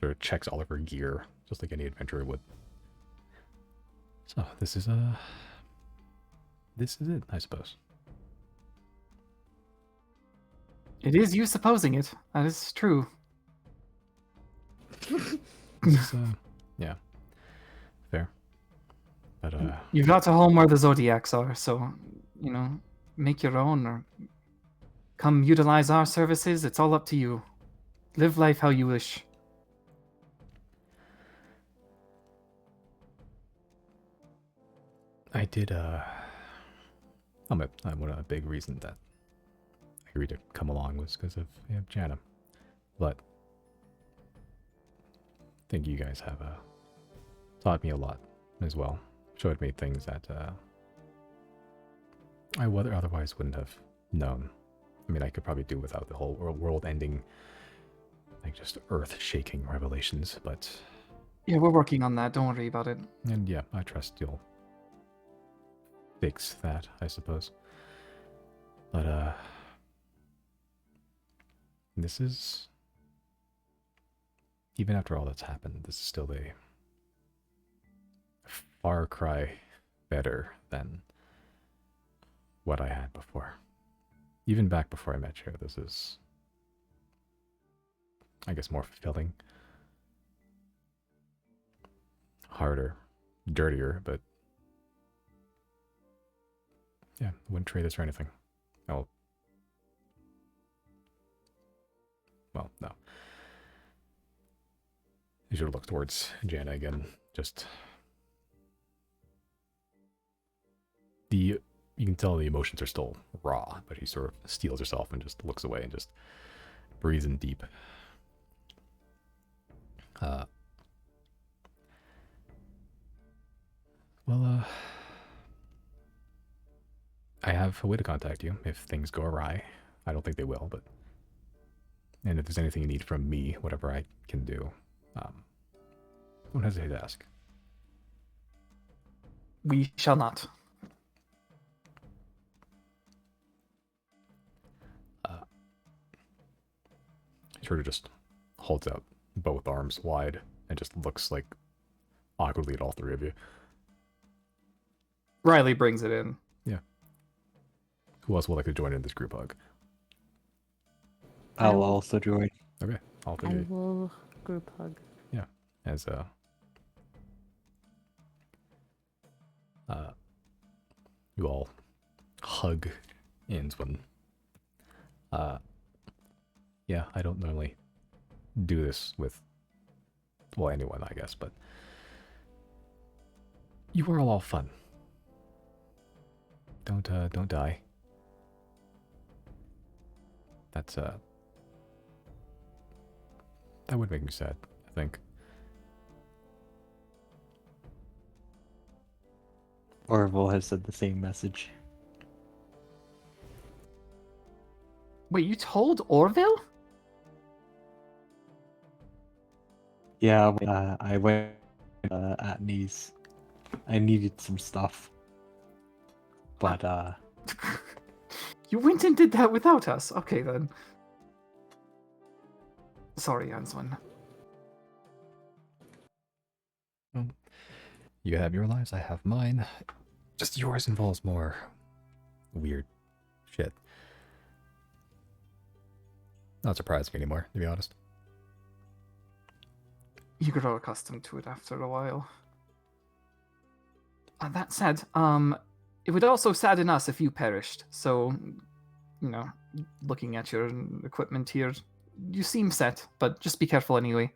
sort of checks all of her gear, just like any adventurer would. So, this is it, I suppose. It is you supposing it. That is true. This is, yeah. Fair. But, You've got to home where the Zodiacs are, so, you know, make your own or come utilize our services. It's all up to you. Live life how you wish. I did, one a big reason that I agreed to come along was because of Jana. But I think you guys have taught me a lot as well. Showed me things that I otherwise wouldn't have known. I mean, I could probably do without the whole world-ending, like just earth-shaking revelations, but... Yeah, we're working on that. Don't worry about it. And yeah, I trust you'll fix that, I suppose. But, this is... Even after all that's happened, this is still a far cry better than what I had before. Even back before I met you, this is, I guess, more fulfilling. Harder, dirtier, but yeah, wouldn't trade this for anything. Well, no. You should look towards Jana again. Just the you can tell the emotions are still raw, but she sort of steels herself and just looks away and just breathes in deep. Well, I have a way to contact you if things go awry. I don't think they will, but... And if there's anything you need from me, whatever I can do, don't hesitate to ask. We shall not. He sort of just holds out both arms wide and just looks like awkwardly at all three of you. Riley brings it in. Who else would like to join in this group hug? I I'll will- also join. Okay, all three I of you. will group hug. As you all hug ends when yeah, I don't normally do this with, well, anyone, I guess, but you were all fun. Don't die. That's that would make me sad, I think. Orville has said the same message. Wait, you told Orville? Yeah, I went at knees. I needed some stuff. But, You went and did that without us. Okay, then. Sorry, Answin. You have your lives, I have mine. Just yours involves more weird shit. Not surprising anymore, to be honest. You grow accustomed to it after a while. That said, it would also sadden us if you perished. So, you know, looking at your equipment here, you seem set, but just be careful anyway.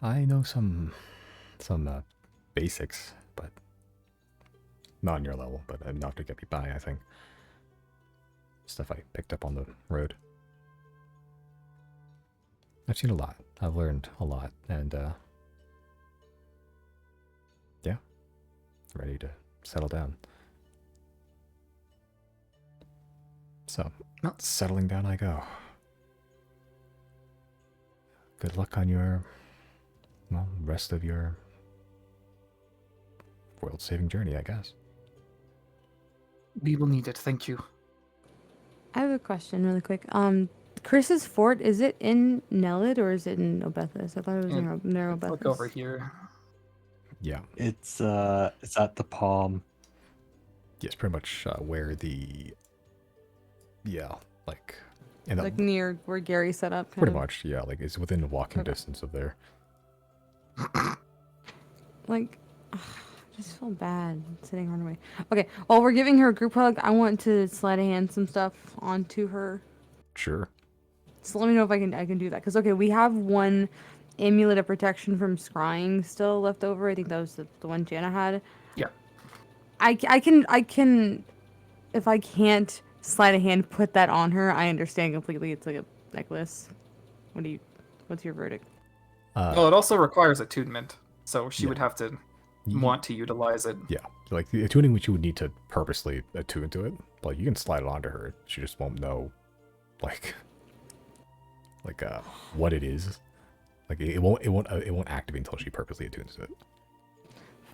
I know some basics, but not on your level, but enough to get me by, I think. Stuff I picked up on the road. I've seen a lot. I've learned a lot, and yeah, ready to settle down. So, settling down I go. Good luck on your, well, rest of your world-saving journey, I guess. We will need it, thank you. I have a question really quick. Chris's fort, is it in Nelid or is it in Obethus? I thought it was near Obethus. Look over here. Yeah, it's at the palm. yes, pretty much where the, yeah, like, in Like near where Gary set up. Kind pretty of. much, yeah, like it's within walking Okay. distance of there. Like, I just feel bad sitting her away. Okay, while we're giving her a group hug, I want to sleight of hand some stuff onto her. Sure. So let me know if I can do that. Because, okay, we have one amulet of protection from scrying still left over. I think that was the one Jana had. Yeah. I can, if I can't sleight of hand put that on her, I understand completely. It's like a necklace. What's your verdict? Well, it also requires attunement, so she Yeah. would have to Ye- want to utilize it. Yeah, like the attuning, which you would need to purposely attune to it. Like you can slide it onto her, she just won't know, like what it is. Like it won't activate until she purposely attunes to it.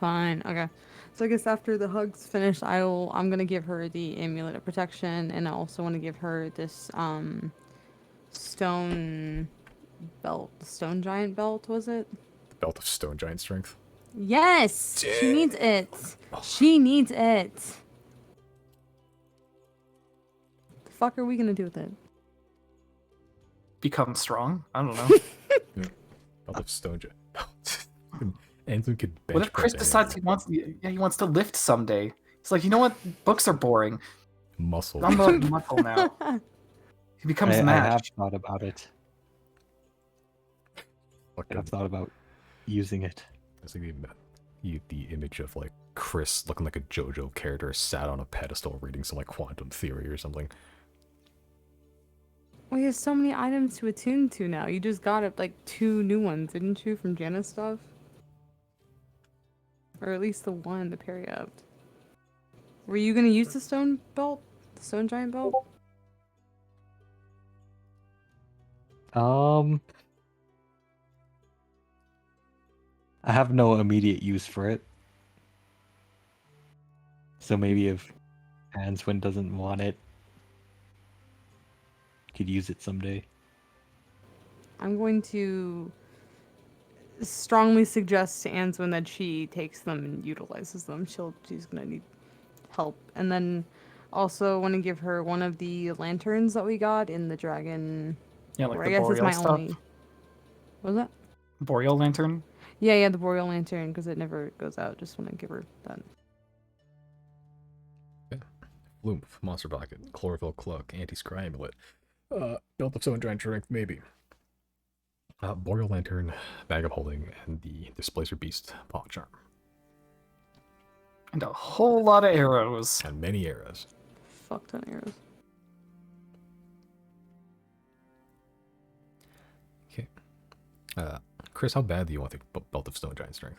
Fine. Okay. So I guess after the hug's finished, I'm gonna give her the amulet of protection, and I also want to give her this stone belt. The stone giant belt, was it? The belt of stone giant strength. Yes. She needs it. She needs it. The fuck are we gonna do with it? Become strong? I don't know. Belt of stone giant. Anson could bench What if Chris press decides anything. he wants to lift someday? He's like, you know what? Books are boring. Muscle. I'm a muscle now. He becomes I have match. thought about it. Fucking- I've thought about using it. That's like the the image of like Chris looking like a JoJo character sat on a pedestal reading some like quantum theory or something. Well, you have so many items to attune to now. You just got it like 2 new ones, didn't you, from Jana's stuff? Or at least the one, the Periapt. Were you gonna use the stone belt? The stone giant belt? I have no immediate use for it. So maybe if Answin doesn't want it, could use it someday. I'm going to strongly suggest to Answin that she takes them and utilizes them. She's gonna need help. And then also want to give her one of the lanterns that we got in the dragon. Yeah, like or the I guess it's boreal my stuff. only. What was that? Boreal lantern. Yeah, the boreal lantern because it never goes out. Just want to give her that. Flume, monster pocket, chlorophyll cloak, anti-scry amulet, belt of stone giant strength, maybe. Boreal lantern, bag of holding, and the displacer beast paw charm, And a whole lot of arrows. and many arrows. Fuck ton of arrows. Okay. Chris, how bad do you want the belt of stone giant strength?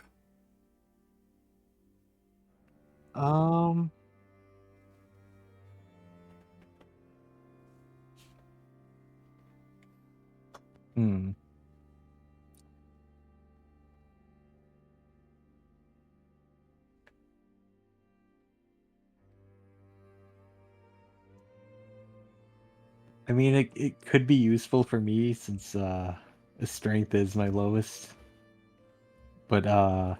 Hmm. I mean, it could be useful for me since strength is my lowest. But I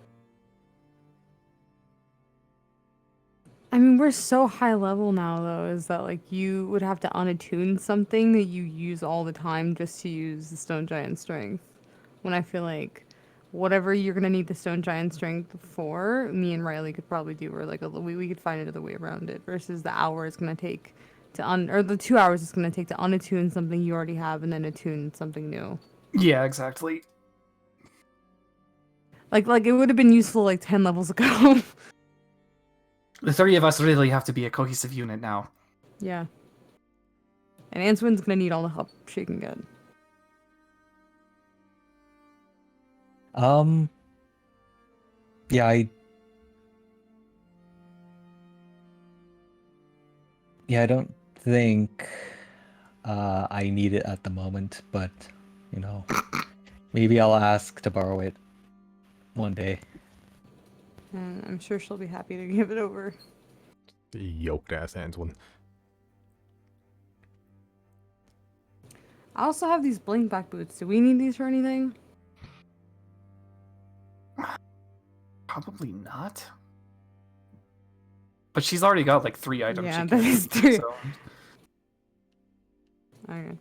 mean, we're so high level now, though, is that like you would have to unattune something that you use all the time just to use the stone giant strength. When I feel like whatever you're gonna need the stone giant strength for, me and Riley could probably do, or like we could find another way around it. Versus the hour it's gonna take to or the 2 hours it's gonna take to unattune something you already have and then attune something new. Yeah, exactly. Like it would have been useful like 10 levels ago. The 3 of us really have to be a cohesive unit now. Yeah. And Answin's gonna need all the help she can get. yeah, I don't think I need it at the moment, but you know, maybe I'll ask to borrow it one day. And I'm sure she'll be happy to give it over. The yoked ass hands one. I also have these blink back boots. Do we need these for anything? Probably not. But she's already got like 3 items. Yeah, she that can is use, true. so- Okay.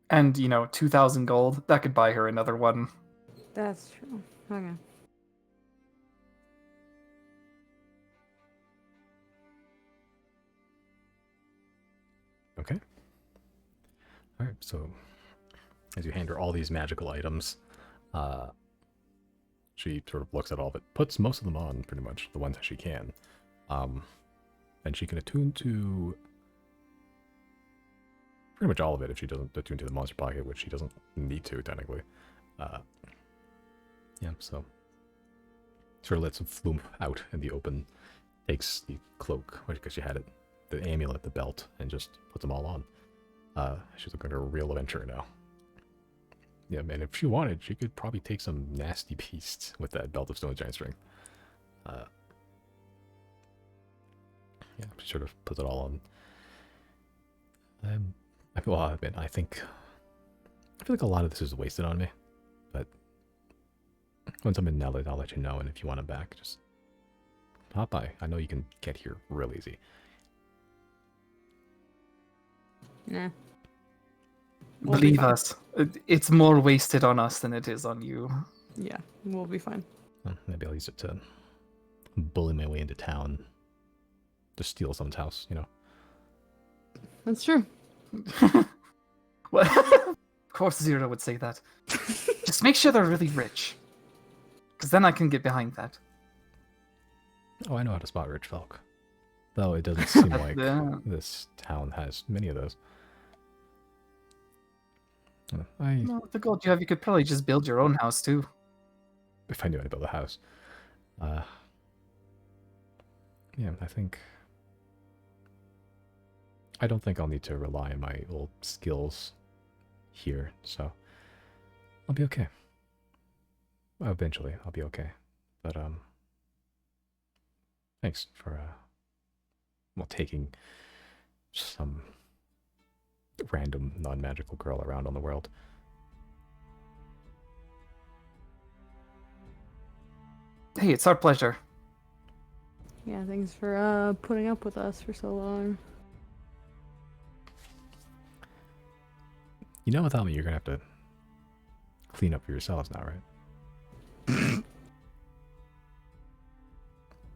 And, 2,000 gold. That could buy her another one. That's true. Okay. Okay. Alright, so as you hand her all these magical items, she sort of looks at all of it, puts most of them on, pretty much, the ones that she can. And she can attune to pretty much all of it if she doesn't attune to the monster pocket, which she doesn't need to, technically. Yeah, so sort of lets him flume out in the open, takes the cloak, because she had it, the amulet, the belt, and just puts them all on. She's looking like a real adventurer now. Yeah, man, if she wanted, she could probably take some nasty beasts with that belt of stone giant strength. Yeah, she sort of puts it all on. I feel like a lot of this is wasted on me, but once I'm in Nelly, I'll let you know, and if you want them back, just hop by. I know you can get here real easy. Nah. We'll be Believe fine. us, it's more wasted on us than it is on you. Yeah, we'll be fine. Well, maybe I'll use it to bully my way into town, to steal someone's house, That's true. Well, of course Zero would say that. Just make sure they're really rich. Because then I can get behind that. Oh, I know how to spot rich folk. Though it doesn't seem like Yeah. this town has many of those. I Well, with the gold you have, you could probably just build your own house too. if I knew how to build a house. Yeah, I don't think I'll need to rely on my old skills here, so I'll be okay. Well, eventually, I'll be okay. But thanks for well, taking some random non-magical girl around on the world. Hey, it's our pleasure. Yeah, thanks for putting up with us for so long. You know, without me, you're gonna have to clean up for yourselves now, right?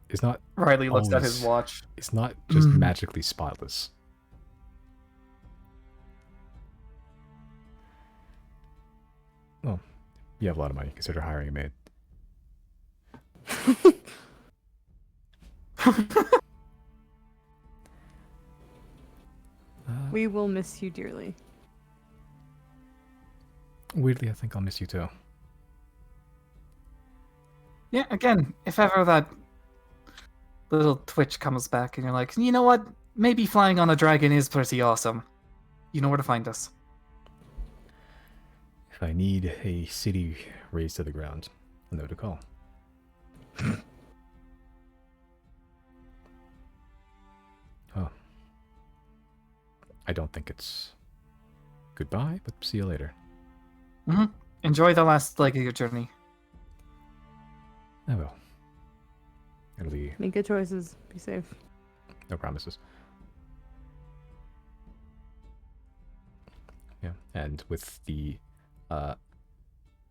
It's not. Riley looks at his always- watch. It's not just magically spotless. Well, you have a lot of money. Consider hiring a maid. We will miss you dearly. Weirdly, I think I'll miss you too. Yeah, again, if ever that little twitch comes back and you're like, you know what? Maybe flying on a dragon is pretty awesome. You know where to find us. If I need a city razed to the ground, I'll know who to call. Oh. I don't think it's goodbye, but see you later. Enjoy the last leg of your journey. I will. It'll be Make good choices. Be safe. no promises. Yeah, and with the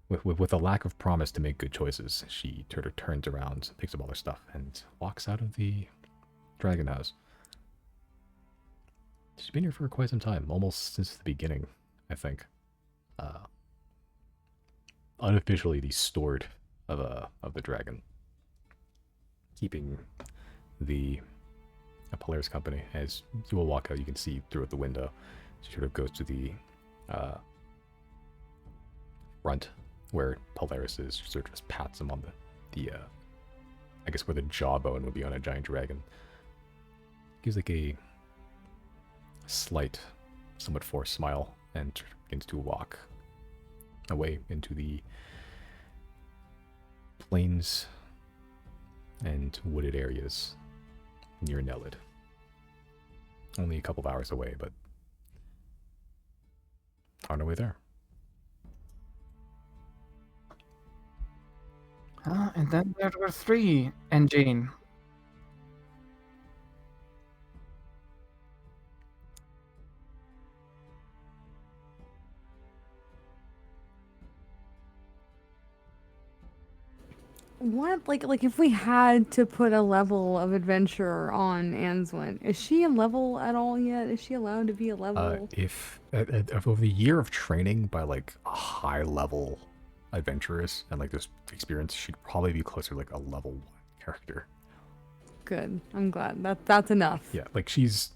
with a lack of promise to make good choices, she turns around, picks up all her stuff, and walks out of the dragon house. She's been here for quite some time, almost since the beginning, I think. Unofficially the steward of the dragon, keeping the Polaris company. As you will walk out, you can see through the window. She sort of goes to the front where Polaris is. She sort of just pats him on the I guess where the jawbone would be on a giant dragon. Gives like a slight, somewhat forced smile and begins to walk away into the plains and wooded areas near Nelid. Only a couple of hours away, but on our way there. And then there were 3, and Jane. What? Like if we had to put a level of adventure on Answin, is she a level at all yet? Is she allowed to be a level? If over the year of training by like a high level adventurers and like this experience, she'd probably be closer to like a level 1 character. Good. I'm glad. That's enough. Yeah, like she's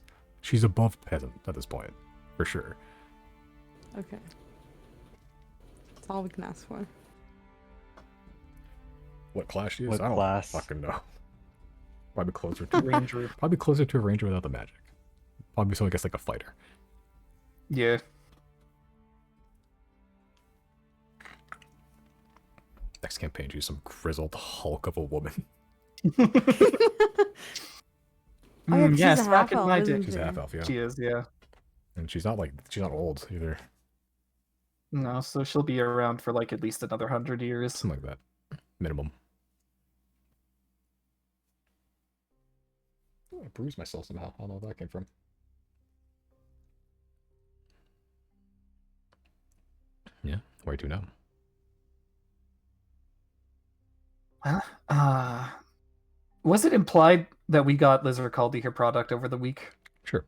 above peasant at this point, for sure. Okay. That's all we can ask for. What class she is? What I don't class? fucking know. Probably closer to Ranger. probably closer to a ranger without the magic. Probably so I guess like a fighter. Yeah. Next campaign, she's some grizzled hulk of a woman. Oh, yeah, 'cause Yes, she's a back in half-elf, my isn't day. She's a she? half elf, yeah. She is, yeah. And she's not old either. No, so she'll be around for like at least another 100 years. Something like that. Minimum. Oh, I bruised myself somehow. I don't know where that came from. Yeah, where to now? Well, was it implied that we got Lizard Caldi her product over the week? Sure.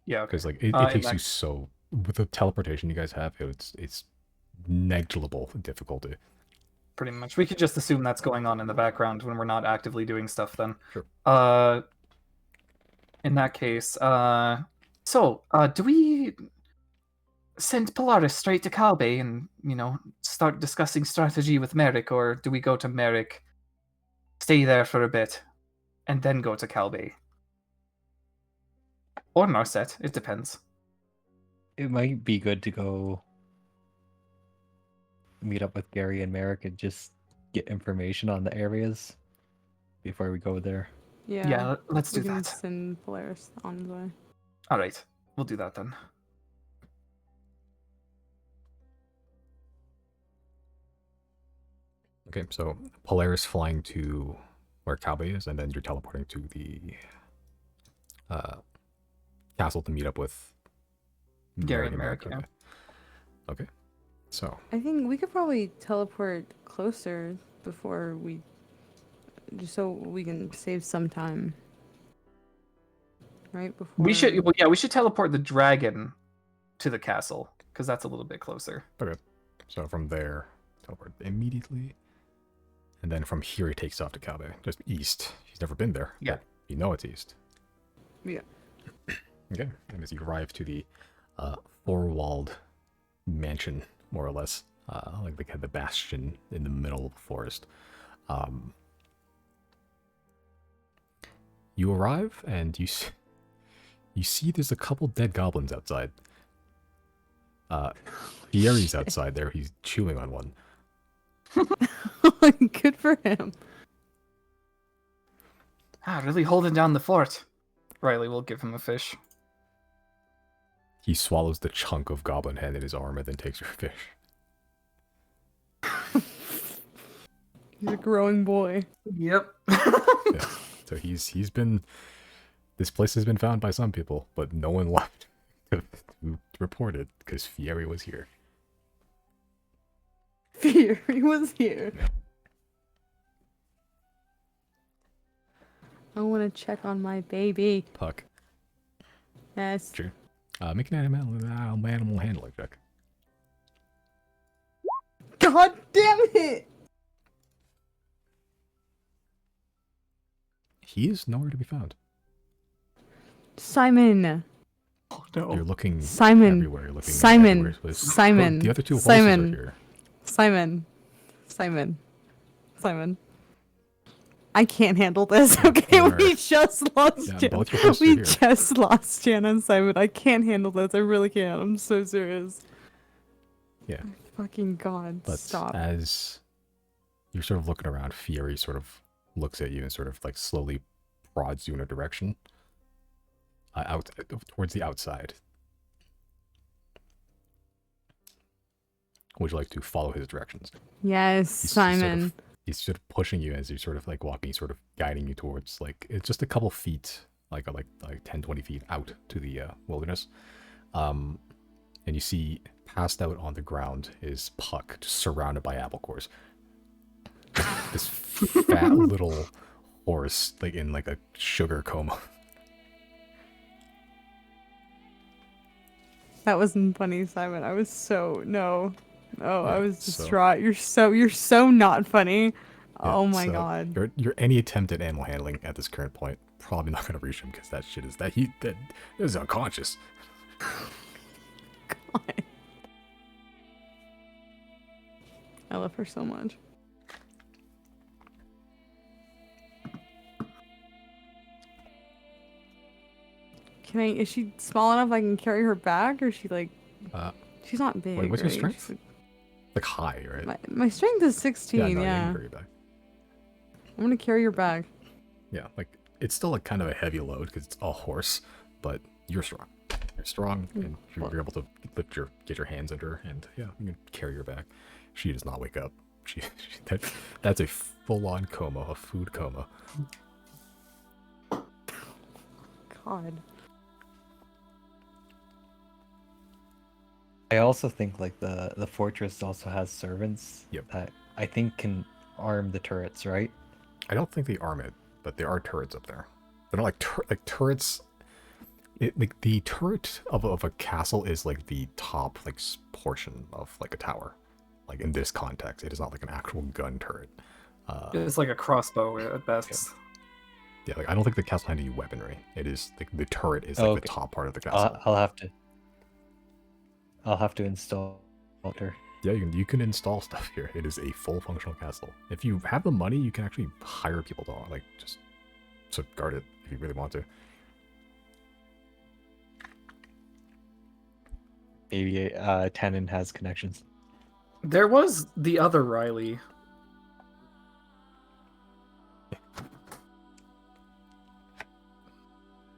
Yeah, okay. Because like it in takes that- you so with the teleportation you guys have, it's negligible difficulty. pretty much. We could just assume that's going on in the background when we're not actively doing stuff then. Sure. In that case, do we send Polaris straight to Calbe and, start discussing strategy with Merrick, or do we go to Merrick, stay there for a bit, and then go to Calbe? Or Narset, it depends. It might be good to go meet up with Gary and Merrick and just get information on the areas before we go there. Yeah, let's do we can that. send Polaris on his way. All right, we'll do that then. Okay, so Polaris flying to where Calbe is, and then you're teleporting to the castle to meet up with Gary and Merrick, yeah. Okay, so I think we could probably teleport closer before we, just so we can save some time. Right before We should teleport the dragon to the castle, because that's a little bit closer. okay, so from there teleport immediately, and then from here he takes off to Calbe, just east. He's never been there. Yeah. But you know it's east. Yeah. Okay, and as you arrive to the four-walled mansion, more or less, like they had the bastion in the middle of the forest. You arrive and you see there's a couple dead goblins outside. Fieri's outside there. He's chewing on one. Good for him. Really holding down the fort. Riley will give him a fish. He swallows the chunk of goblin head in his arm and then takes your fish. He's a growing boy. Yep. Yeah. So he's been. This place has been found by some people, but no one left to report it because Fieri was here. Fieri was here. Yeah. I want to check on my baby. Puck. Yes. Sure. Make an animal handling check. God damn it! He is nowhere to be found. Simon. Oh no. You're looking Simon. everywhere. You're looking Simon. everywhere. But Simon. the other two horses Simon. are here. Simon. I can't handle this. Okay, Alright. we just lost Yeah, Jan. both your horses are We here. just lost Jan and Simon. I can't handle this. I really can't. I'm so serious. Yeah. Fucking God. But Stop. as you're sort of looking around, Fieri sort of looks at you and sort of like slowly prods you in a direction. Out towards the outside. Would you like to follow his directions? Yes, Simon. He's sort of pushing you as you're sort of like walking, sort of guiding you towards like it's just a couple feet, like 10, 20 feet out to the wilderness. And you see passed out on the ground is Puck, just surrounded by apple cores. This fat little horse, like in like a sugar coma. That wasn't funny, Simon. I was so no. Oh, Yeah, I was so- distraught. You're so not funny. Yeah, Oh my so God. Your any attempt at animal handling at this current point probably not gonna reach him because that shit is that is unconscious. God. I love her so much. Is she small enough I can carry her back, or is she like, she's not big, Wait, what's your right? strength? She's, Like high, right? my strength is 16, no, you yeah. can carry it back. I'm gonna carry her back. Yeah, like it's still like kind of a heavy load because it's a horse, but you're strong. You're strong, and you're able to get your hands under her, and yeah, you can carry her back. She does not wake up. That's a full-on coma, a food coma. God. I also think like the fortress also has servants Yep. that I think can arm the turrets, right? I don't think they arm it, but there are turrets up there. They're not like turrets. Like the turret of a castle is like the top like portion of like a tower. Like in this context, it is not like an actual gun turret. It's like a crossbow at best. Yeah, like I don't think the castle had any weaponry. It is the turret is like Okay. the top part of the castle. I'll have to install her. Yeah, you can install stuff here. It is a full functional castle. If you have the money, you can actually hire people to like just to guard it if you really want to. Maybe Tannen has connections. There was the other Riley.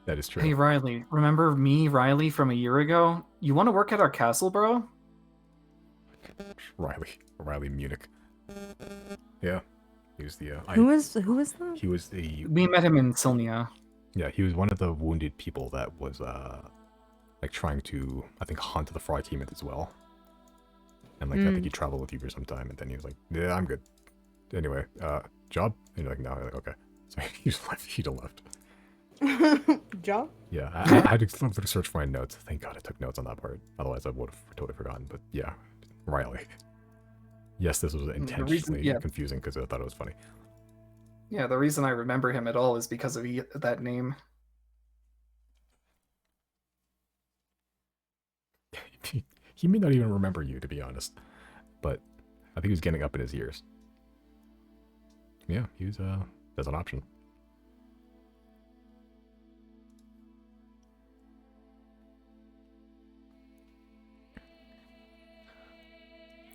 That is true. Hey Riley, remember me, Riley, from a year ago? You want to work at our castle, bro? Riley Munich. Yeah, he was the. Who was that? He was the. We met him in Silnia. Yeah, he was one of the wounded people that was like trying to, I think, hunt the Fry team as well. And like I think he traveled with you for some time, and then he was like, "Yeah, I'm good." Anyway, job? And you're like, "No." You're like, "Okay." So he just left. He just left. Job? Yeah, I had to search for my notes. Thank God I took notes on that part. Otherwise, I would have totally forgotten. But yeah, Riley. Yes, this was intentionally confusing because I thought it was funny. Yeah, the reason I remember him at all is because of that name. He may not even remember you, to be honest. But I think he was getting up in his years. Yeah, he was, that's an option.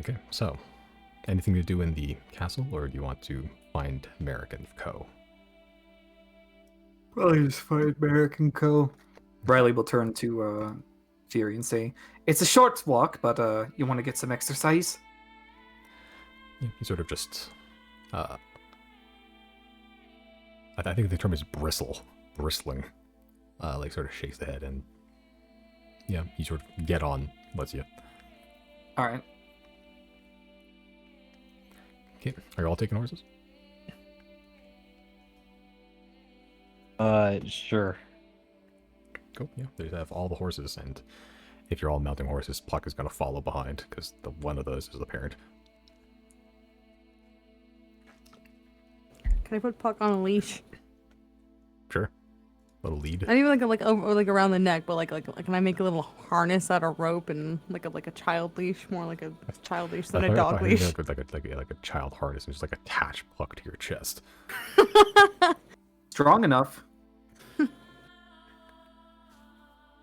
Okay, so anything to do in the castle, or do you want to find American Co? Probably just find American Co. Riley will turn to Fury and say, "It's a short walk, but you want to get some exercise?" Yeah, he sort of just, I think the term is bristling, like sort of shakes the head, and yeah, he sort of get on, lets you. All right. Okay, are you all taking horses? Sure. Cool, yeah, they have all the horses, and if you're all mounting horses, Puck is going to follow behind, because one of those is the parent. Can I put Puck on a leash? Sure. Little lead. Not even like over, like around the neck, but like can I make a little harness out of rope and like a child leash, more like a child leash than a dog leash? Like a child harness and just like attach Puck to your chest. Strong enough.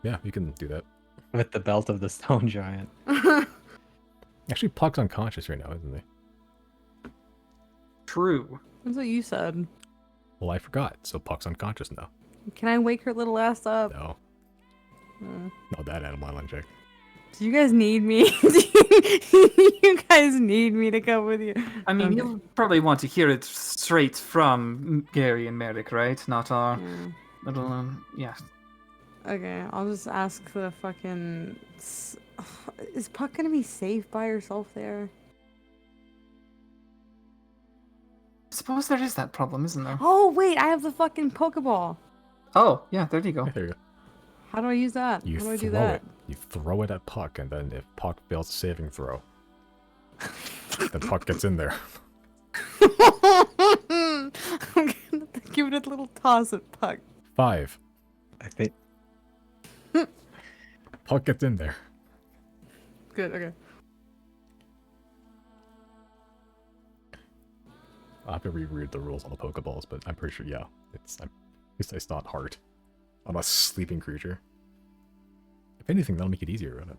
Yeah, you can do that. With the belt of the stone giant. Actually, Puck's unconscious right now, isn't he? True. That's what you said. Well, I forgot, so Puck's unconscious now. Can I wake her little ass up? No. Not that animal island check. Do you guys need me? You guys need me to come with you? I mean, Okay. you'll probably want to hear it straight from Gary and Merrick, right? Not our Yeah. little, yeah. Okay, I'll just ask the fucking... Is Puck gonna be safe by herself there? I suppose there is that problem, isn't there? Oh, wait, I have the fucking Pokeball. Oh, yeah, there you go. Okay, there you go. How do I use that? You How do I throw do that? it. You throw it at Puck, and then if Puck fails a saving throw, then Puck gets in there. I'm gonna give it a little toss at Puck. 5. I think Puck gets in there. Good, okay. I'll have to reread the rules on the Pokeballs, but I'm pretty sure, yeah, at least it's not hard on a sleeping creature. If anything, that'll make it easier, won't it?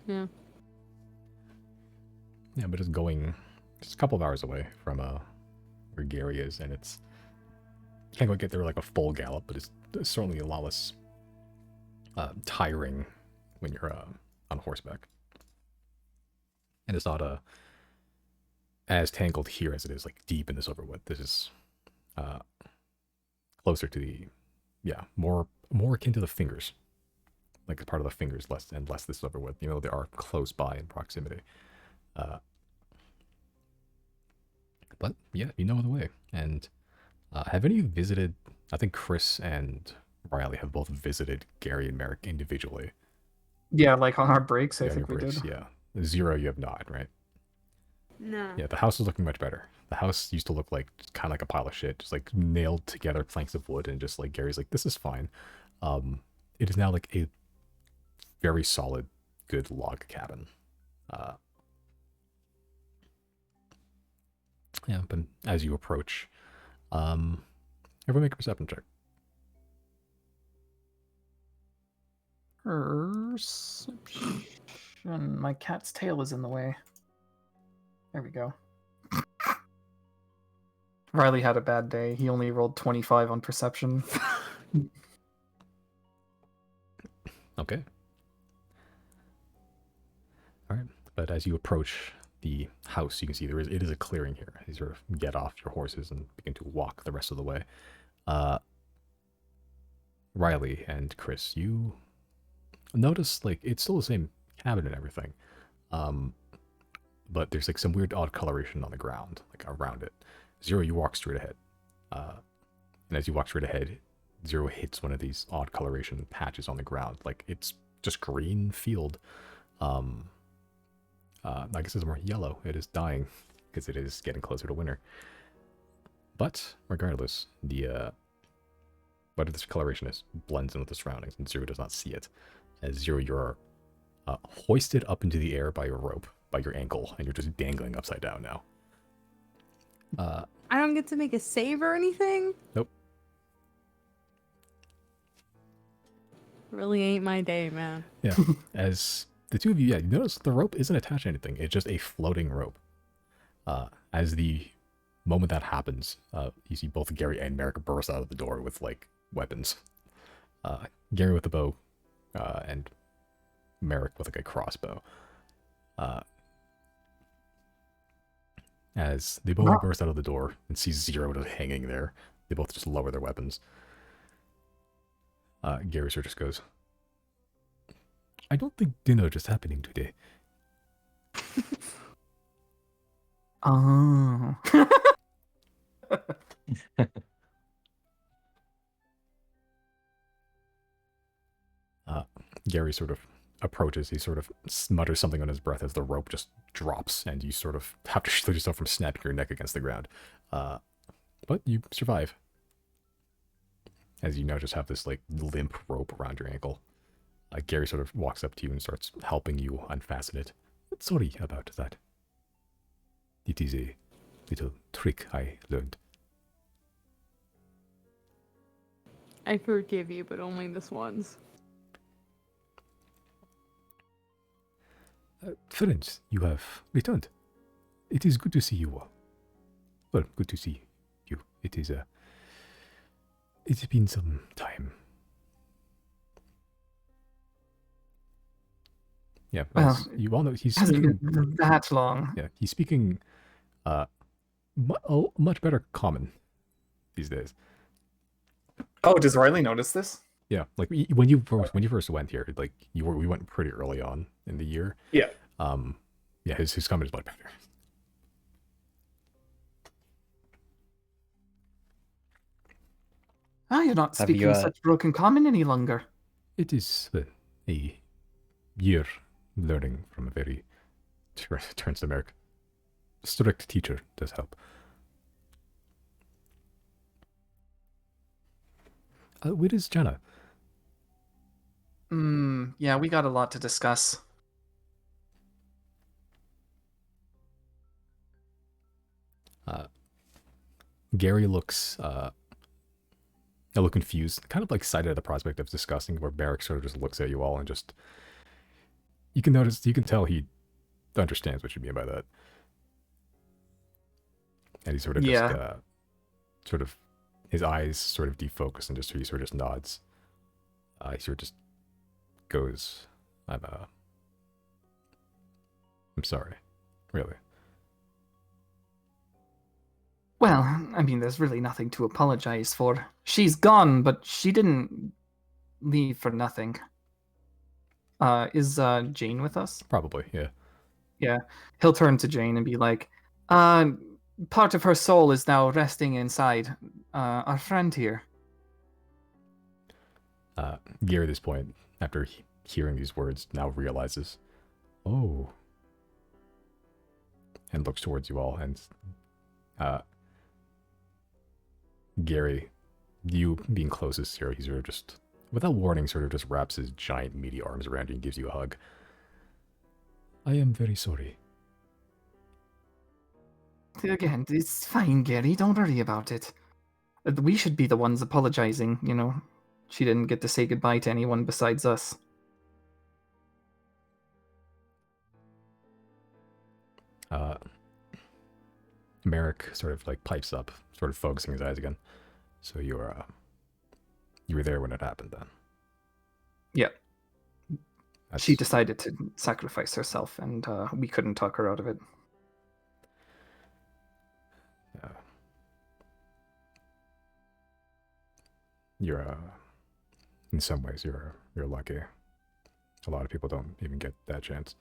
Yeah. Yeah, but it's going just a couple of hours away from where Gary is, and it's can't quite get there like a full gallop, but it's certainly a lot less tiring when you're on horseback, and it's not as tangled here as it is like deep in the Silverwood. This is closer to the more akin to the fingers, like part of the fingers less the Silverwood. You know, they are close by in proximity. But yeah, you know the way. And have any of you visited? I think Chris and Riley have both visited Gary and Merrick individually. Yeah, like on our breaks, I Yeah, think your we breaks, did. Yeah. Zero, you have not, right? No. Yeah, the house is looking much better. The house used to look like kind of like a pile of shit, just like nailed together planks of wood, and just like Gary's like, this is fine. It is now like a very solid, good log cabin. Yeah, but as you approach, everyone make a perception check. Perception. My cat's tail is in the way. There we go. Riley had a bad day. He only rolled 25 on perception. Okay. All right. But as you approach the house, you can see it is a clearing here. You sort of get off your horses and begin to walk the rest of the way. Riley and Chris, you notice like it's still the same cabin and everything, but there's like some weird odd coloration on the ground, like around it. Zero, you walk straight ahead, and as you walk straight ahead, Zero hits one of these odd coloration patches on the ground, like it's just green field. I guess it's more yellow. It is dying because it is getting closer to winter. But regardless, the whatever this coloration is blends in with the surroundings, and Zero does not see it. As Zero, you're hoisted up into the air by your rope, by your ankle, and you're just dangling upside down now. I don't get to make a save or anything? Nope. Really ain't my day, man. Yeah. As the two of you, you notice the rope isn't attached to anything. It's just a floating rope. As the moment that happens, you see both Gary and Merrick burst out of the door with, like, weapons. Gary with the bow, and Merrick with, like, a crossbow. As they both burst out of the door and see Zero just hanging there, they both just lower their weapons. Gary sort of just goes, I don't think dinner is happening today. Oh. Gary sort of approaches. He sort of mutters something on his breath as the rope just drops, and you sort of have to shield yourself from snapping your neck against the ground. But you survive. As you now just have this, like, limp rope around your ankle. Gary sort of walks up to you and starts helping you unfasten it. Sorry about that. It is a little trick I learned. I forgive you, but only this once. Friends, you have returned. It is good to see you all. Well, good to see you. It is it's been some time. Yeah, Well, you all know he's Hasn't speaking. been that long. Yeah, he's speaking much better common these days. Oh, does Riley notice this? Yeah, like when you first went here, like we went pretty early on in the year. Yeah. Yeah, his comment is much better. Ah, you're not Have you, speaking such broken common any longer. It is a year learning from a very turns to Merrick. Strict teacher does help. Where is Jana? Yeah, we got a lot to discuss. Gary looks a little confused, kind of like excited at the prospect of discussing, where Merrick sort of just looks at you all and just, you can tell he understands what you mean by that. And he sort of just, sort of, his eyes sort of defocus and he sort of just nods. He sort of just goes, I'm sorry, really. Well, I mean, there's really nothing to apologize for. She's gone, but she didn't leave for nothing. Is Jane with us? Probably, yeah. Yeah. He'll turn to Jane and be like, part of her soul is now resting inside our friend here. Gary at this point, after hearing these words, now realizes, oh, and looks towards you all. And Gary, you being closest here, he sort of just, without warning, sort of just wraps his giant meaty arms around you and gives you a hug. I am very sorry. Again, it's fine, Gary. Don't worry about it. We should be the ones apologizing, you know. She didn't get to say goodbye to anyone besides us. Merrick sort of like pipes up, sort of focusing his eyes again. So you were there when it happened then. Yeah. That's, She decided to sacrifice herself, and we couldn't talk her out of it. You're in some ways you're lucky. A lot of people don't even get that chance.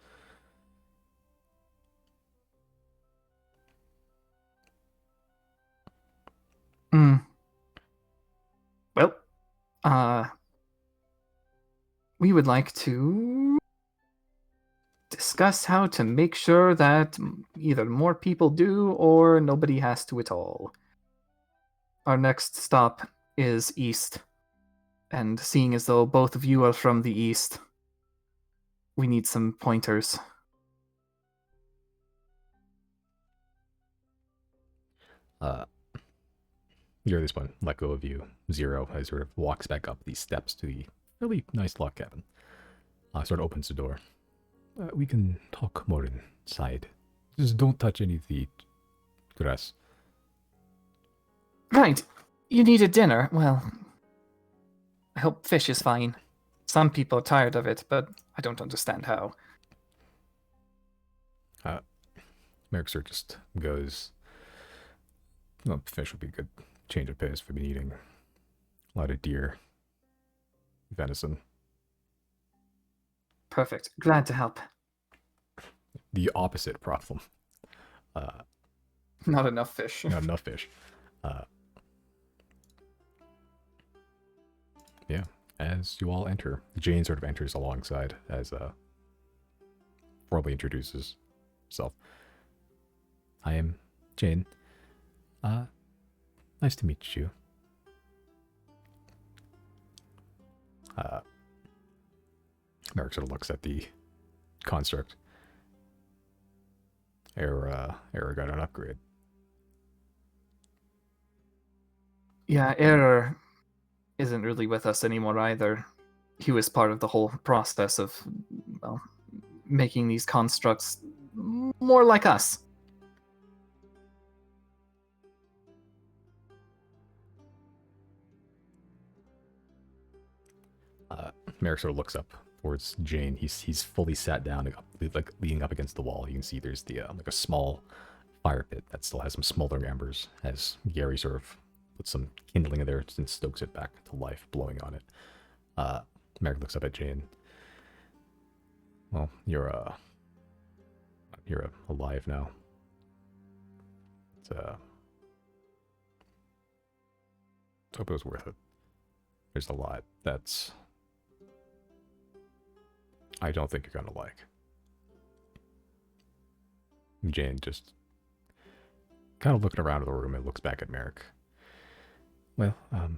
Well, we would like to discuss how to make sure that either more people do or nobody has to at all. Our next stop is east, and seeing as though both of you are from the east, we need some pointers. You're this one, let go of you. Zero as sort of walks back up these steps to the really nice log cabin. Sort of opens the door. We can talk more inside. Just don't touch any of the grass. Right, you needed dinner. Well, I hope fish is fine. Some people are tired of it, but I don't understand how. Merrick sort of just goes, well, fish would be a good change of pace. We've been eating a lot of deer, venison. Perfect. Glad to help. The opposite problem. Not enough fish. Not enough fish. Yeah, as you all enter, Jane sort of enters alongside as formally introduces herself. I am Jane. Nice to meet you. Merrick sort of looks at the construct. Error got an upgrade. Yeah, Error isn't really with us anymore either. He was part of the whole process of, well, making these constructs more like us. Merrick sort of looks up towards Jane. He's fully sat down, like leaning up against the wall. You can see there's the like a small fire pit that still has some smoldering embers. As Gary sort of puts some kindling in there and stokes it back to life, blowing on it. Merrick looks up at Jane. Well, you're alive now. It's hope it was worth it. There's a lot that's I don't think you're gonna like. Jane just kind of looking around the room and looks back at Merrick. Well, I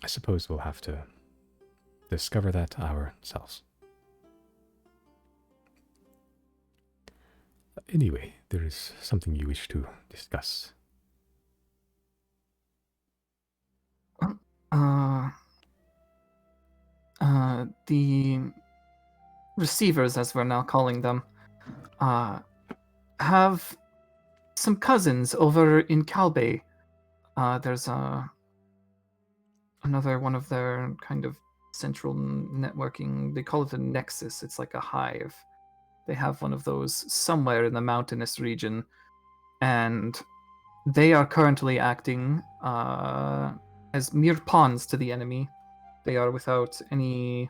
suppose we'll have to discover that ourselves. Anyway, there is something you wish to discuss. The receivers, as we're now calling them, have some cousins over in Calbe. There's another one of their kind of central networking. They call it a nexus. It's like a hive. They have one of those somewhere in the mountainous region, and they are currently acting as mere pawns to the enemy. They are without any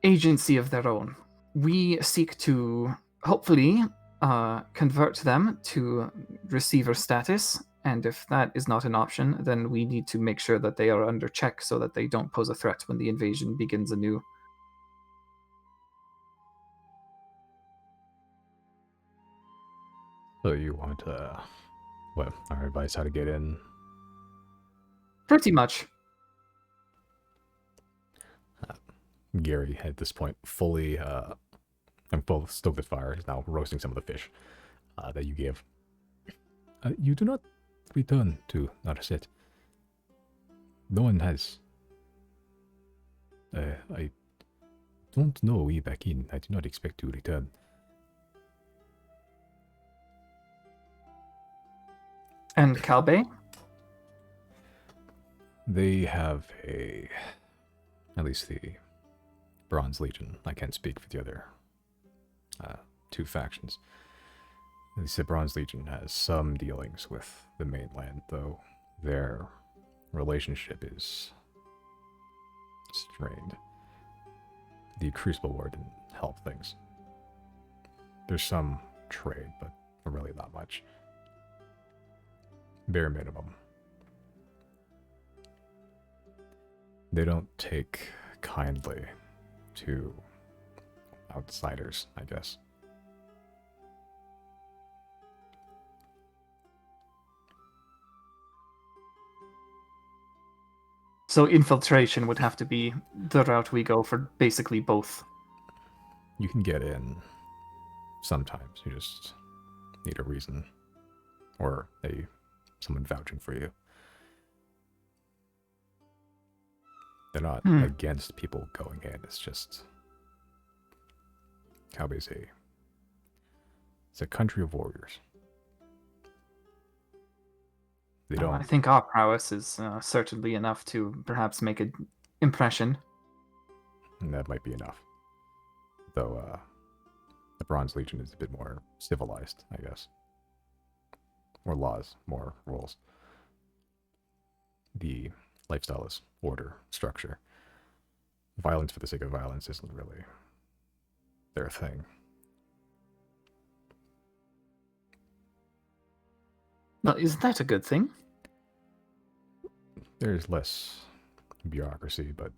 agency of their own. We seek to hopefully convert them to receiver status, and if that is not an option, then we need to make sure that they are under check so that they don't pose a threat when the invasion begins anew. So you want what? Our advice how to get in? Pretty much. Gary at this point fully and full stoked at fire is now roasting some of the fish that you gave. You do not return to Narset. No one has. I don't know way back in. I do not expect to return. And Kalbe? They have at least the Bronze Legion. I can't speak for the other two factions. At least the Bronze Legion has some dealings with the mainland, though their relationship is strained. The Crucible War didn't help things. There's some trade, but really not much. Bare minimum. They don't take kindly to outsiders, I guess. So infiltration would have to be the route we go for basically both. You can get in sometimes. You just need a reason or someone vouching for you. They're not against people going in. It's just Cowboy's it's a country of warriors. They don't. I think our prowess is certainly enough to perhaps make an impression. And that might be enough. Though the Bronze Legion is a bit more civilized, I guess. More laws, more rules. The lifestyle is order, structure. Violence for the sake of violence isn't really their thing. Well, isn't that a good thing? There's less bureaucracy, but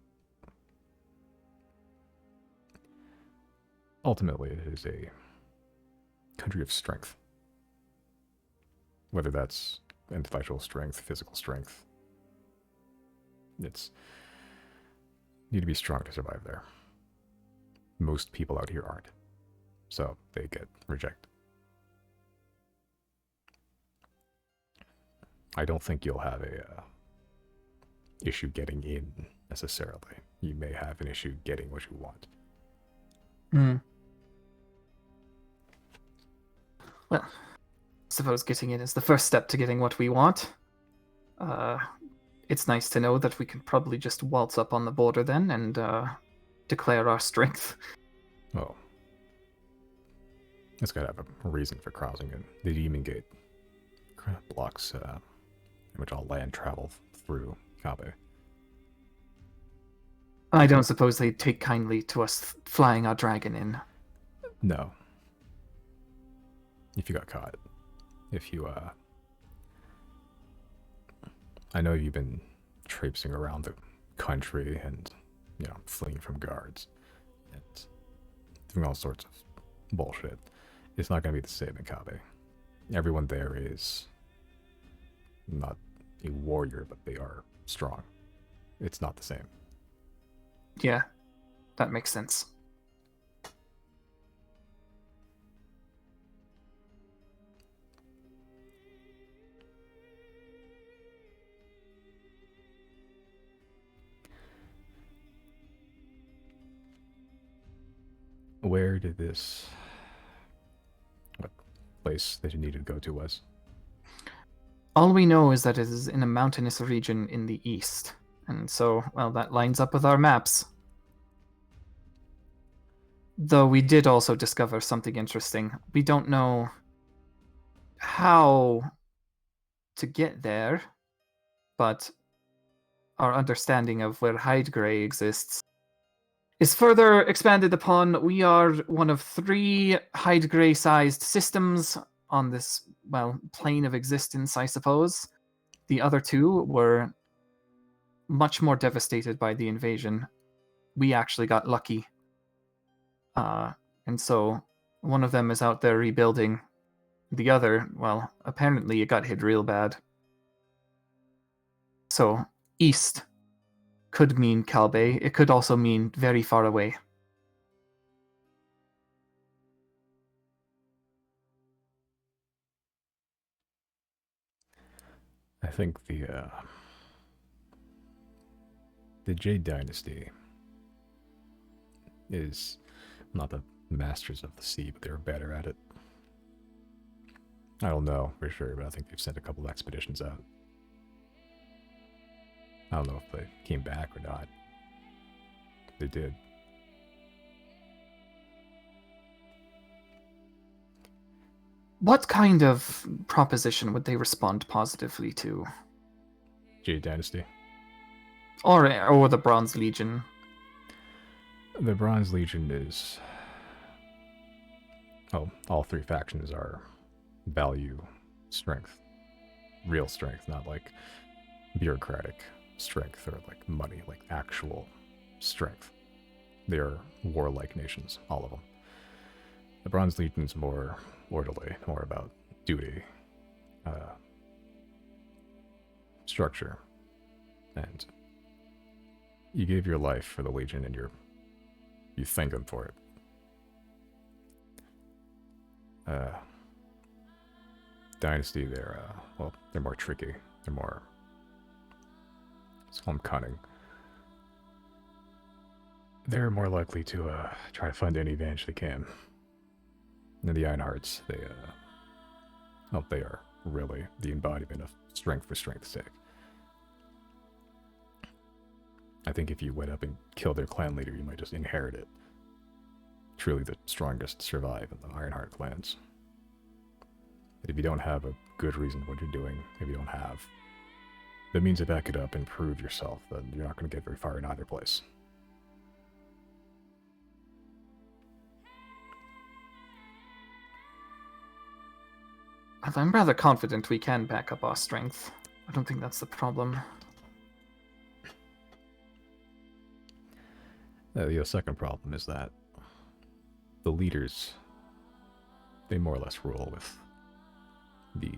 ultimately it is a country of strength. Whether that's intellectual strength, physical strength. It's need to be strong to survive there. Most people out here aren't. So they get rejected. I don't think you'll have a issue getting in necessarily. You may have an issue getting what you want. Well, I suppose getting in is the first step to getting what we want. It's nice to know that we can probably just waltz up on the border then and declare our strength. Oh. It's got to have a reason for crossing it. The Demon Gate blocks which all land travel through Kabe. I don't suppose they'd take kindly to us flying our dragon in. No. If you got caught. If you, I know you've been traipsing around the country and, fleeing from guards. And doing all sorts of bullshit. It's not going to be the same in Kabe. Everyone there is not a warrior, but they are strong. It's not the same. Yeah, that makes sense. Where did what place that you needed to go to was? All we know is that it is in a mountainous region in the east. And so, well, that lines up with our maps. Though we did also discover something interesting. We don't know how to get there, but our understanding of where Hydegray exists is further expanded upon. We are one of 3 Hydegray-sized systems on this, plane of existence, I suppose. The other 2 were much more devastated by the invasion. We actually got lucky. And so one of them is out there rebuilding, the other, well, apparently it got hit real bad. So, east could mean Calbe. It could also mean very far away. I think the Jade Dynasty is not the masters of the sea, but they're better at it. I don't know for sure, but I think they've sent a couple of expeditions out. I don't know if they came back or not. They did. What kind of proposition would they respond positively to? Jade Dynasty. Or the Bronze Legion? The Bronze Legion is... Oh, all three factions are value strength. Real strength, not like bureaucratic strength or like money, like actual strength. They are warlike nations, all of them. The Bronze Legion's more orderly, more about duty, structure, and you gave your life for the Legion, and you thank them for it. Dynasty, they're more tricky. They're more, let's call them cunning. They're more likely to try to find any advantage they can. And the Ironhearts, they are really the embodiment of strength for strength's sake. I think if you went up and killed their clan leader, you might just inherit it. Truly the strongest survive in the Ironheart clans. But if you don't have a good reason for what you're doing, if you don't have the means to back it up and prove yourself, then you're not going to get very far in either place. I'm rather confident we can back up our strength. I don't think that's the problem. The second problem is that the leaders, they more or less rule with the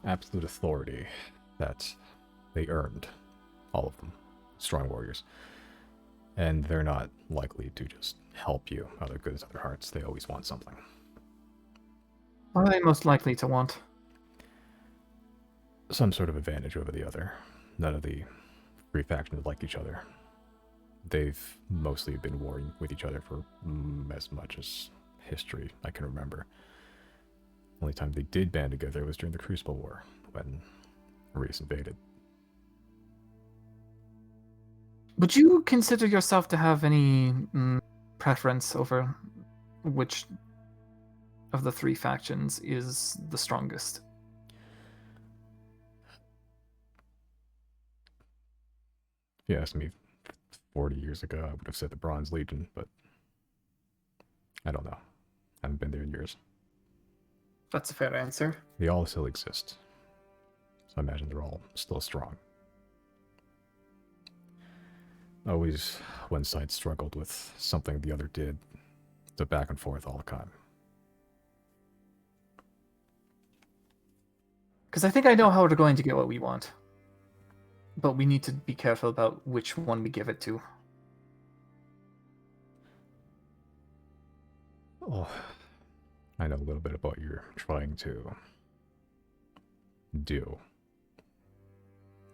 absolute authority that they earned, all of them, strong warriors. And they're not likely to just help you out of good as other hearts. They always want something. What are they most likely to want? Some sort of advantage over the other. None of the three factions like each other. They've mostly been warring with each other for as much as history I can remember. The only time they did band together was during the Crucible War, when Reese invaded. Would you consider yourself to have any preference over which of the three factions is the strongest? If you asked me 40 years ago, I would have said the Bronze Legion, but I don't know. I haven't been there in years. That's a fair answer. They all still exist. So I imagine they're all still strong. Always one side struggled with something the other did. So back and forth all the time. Because I think I know how we're going to get what we want. But we need to be careful about which one we give it to. Oh, I know a little bit about what you're trying to do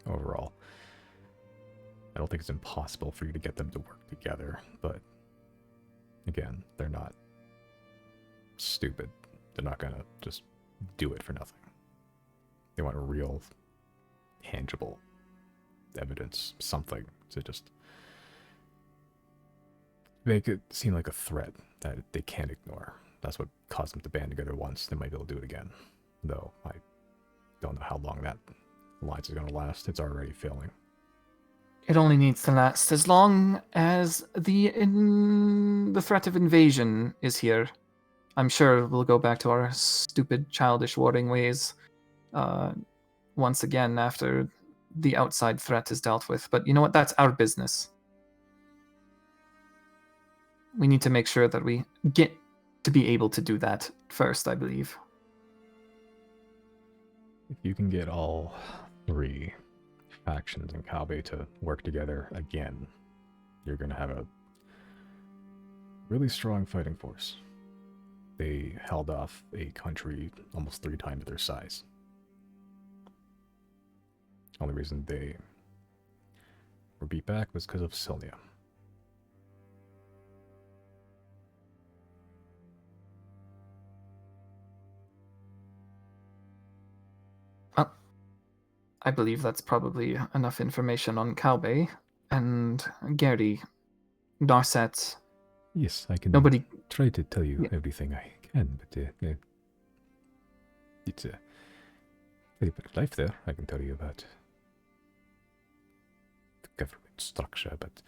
overall. I don't think it's impossible for you to get them to work together, but again, they're not stupid. They're not gonna just do it for nothing. They want real, tangible evidence, something to just make it seem like a threat that they can't ignore. That's what caused them to band together once. They might be able to do it again. Though I don't know how long that alliance is going to last. It's already failing. It only needs to last as long as the threat of invasion is here. I'm sure we'll go back to our stupid, childish warring ways once again after the outside threat is dealt with. But you know what? That's our business. We need to make sure that we get to be able to do that first, I believe. If you can get all three factions in Kabe to work together again, you're going to have a really strong fighting force. They held off a country almost 3 times their size. Only reason they were beat back was because of Silnia. I believe that's probably enough information on Kalbe and Gary, Narset. Yes, I can Nobody. try to tell you Yeah. everything I can, but it's a very bad life there. I can tell you about the government structure, but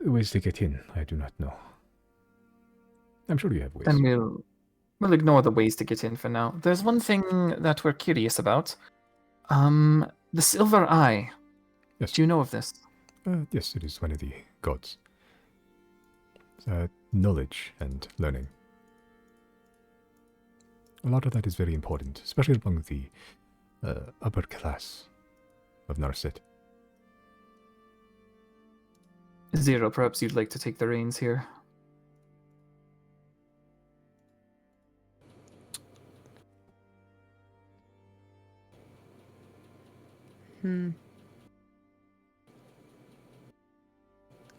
ways to get in, I do not know. I'm sure you have ways. Then we'll ignore the ways to get in for now. There's one thing that we're curious about. The Silver Eye. Yes. Do you know of this? Yes, it is one of the gods. Knowledge and learning. A lot of that is very important, especially among the upper class of Narset. Zero, perhaps you'd like to take the reins here.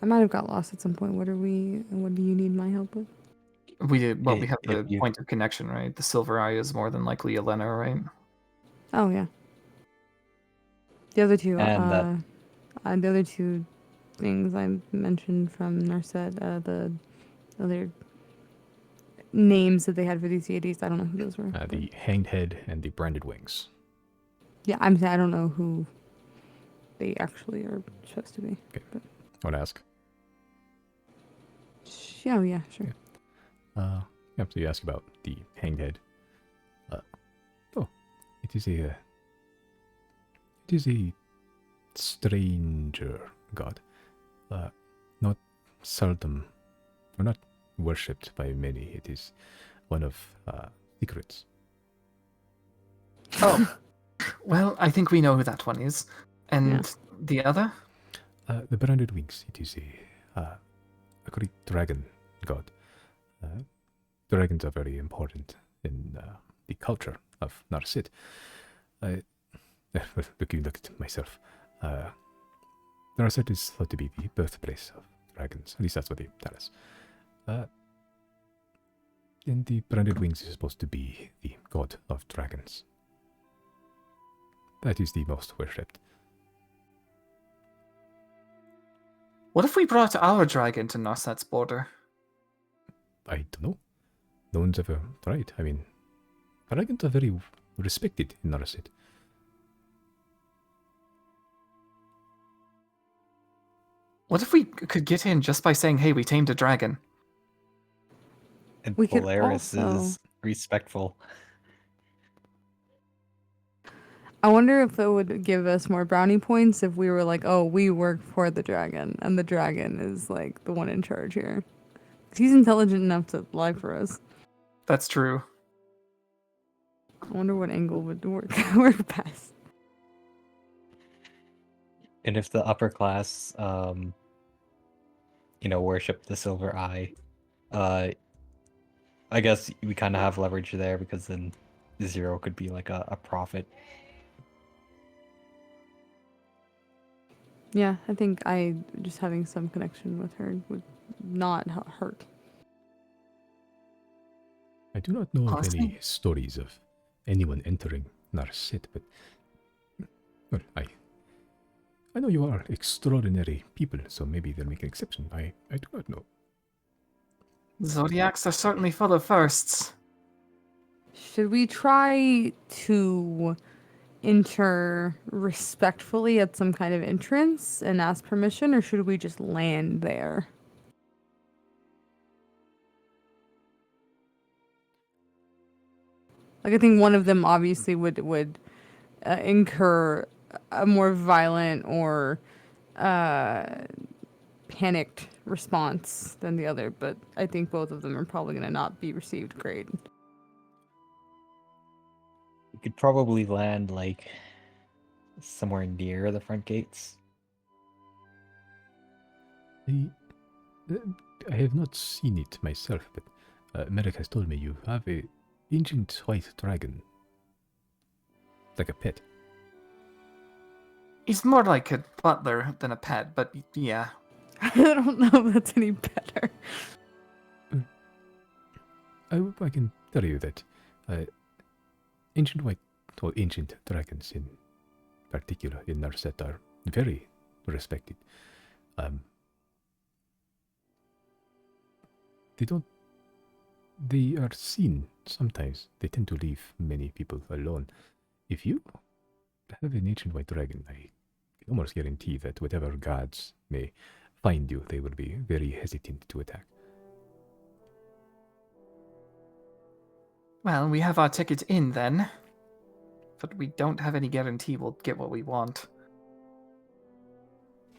I might have got lost at some point. What do you need my help with? We have If the you- point of connection, right? The Silver Eye is more than likely Elena, right? Oh yeah. The other two, And that- the other two things I mentioned from Narset, the other names that they had for these deities, I don't know who those were. but- The hanged head and the branded wings. Yeah, I'm saying I don't know who they actually are supposed to be. Okay. But I want to ask. yeah, yeah, sure. Yeah. So you ask about the hanged head. It is a stranger god. Not seldom, or not worshipped by many. It is one of secrets. Oh, well, I think we know who that one is. And the other? The branded wings. It is a great dragon god. Dragons are very important in the culture of Narset. Looking at myself, Narset is thought to be the birthplace of dragons. At least that's what they tell us. And the branded wings is supposed to be the god of dragons. That is the most worshipped. What if we brought our dragon to Narset's border? I don't know. No one's ever tried. I mean, dragons are very respected in Narset. What if we could get in just by saying, hey, we tamed a dragon? And We could Polaris also- is respectful. I wonder if it would give us more brownie points if we were like, oh, we work for the dragon, and the dragon is like the one in charge here. 'Cause he's intelligent enough to lie for us. That's true. I wonder what angle would work work best. And if the upper class, worship the Silver Eye, I guess we kind of have leverage there because then Zero could be like a prophet. Yeah, I think just having some connection with her would not hurt. I do not know of Honestly? any stories of anyone entering Narset, but well, I know you are extraordinary people, so maybe they'll make an exception. I do not know. Zodiacs are certainly full of firsts. Should we try to enter respectfully at some kind of entrance and ask permission, or should we just land there? Like, I think one of them obviously would incur a more violent or panicked response than the other, but I think both of them are probably going to not be received great. We could probably land like somewhere near the front gates. I, uh, I have not seen it myself, but Merrick has told me you have a ancient white dragon. Like a pet. He's more like a butler than a pet, but yeah. I don't know if that's any better. I can tell you that ancient white, or ancient dragons in particular in Narset are very respected. They are seen sometimes. They tend to leave many people alone. If you have an ancient white dragon, I can almost guarantee that whatever gods may find you, they will be very hesitant to attack. Well, we have our ticket in then. But we don't have any guarantee we'll get what we want.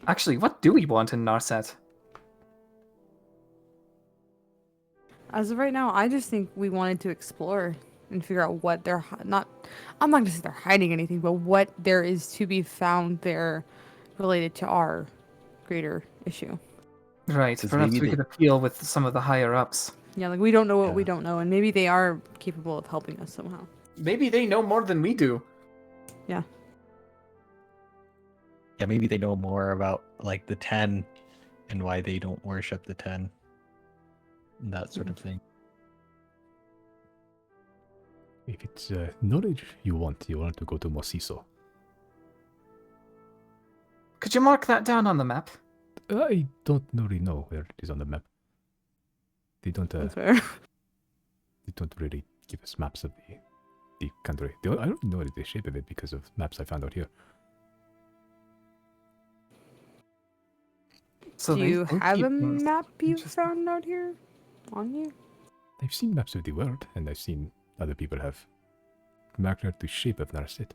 Actually, what do we want in Narset? As of right now, I just think we wanted to explore and figure out what they're not. I'm not gonna say they're hiding anything, but what there is to be found there related to our greater issue. Right, 'Cause perhaps maybe we they- could appeal with some of the higher ups. Yeah, like we don't know what we Yeah. don't know, and maybe they are capable of helping us somehow. Maybe they know more than we do. Yeah. Yeah, maybe they know more about like the 10 and why they don't worship the 10. And that sort of thing. If it's knowledge you want to go to Mosiso. Could you mark that down on the map? I don't really know where it is on the map. They don't. That's fair. They don't really give us maps of the country. I don't know the shape of it because of maps I found out here. So Do they you think have he a thinks- map you Interesting. found out here on you? I've seen maps of the world, and I've seen other people have marked out the shape of Narset.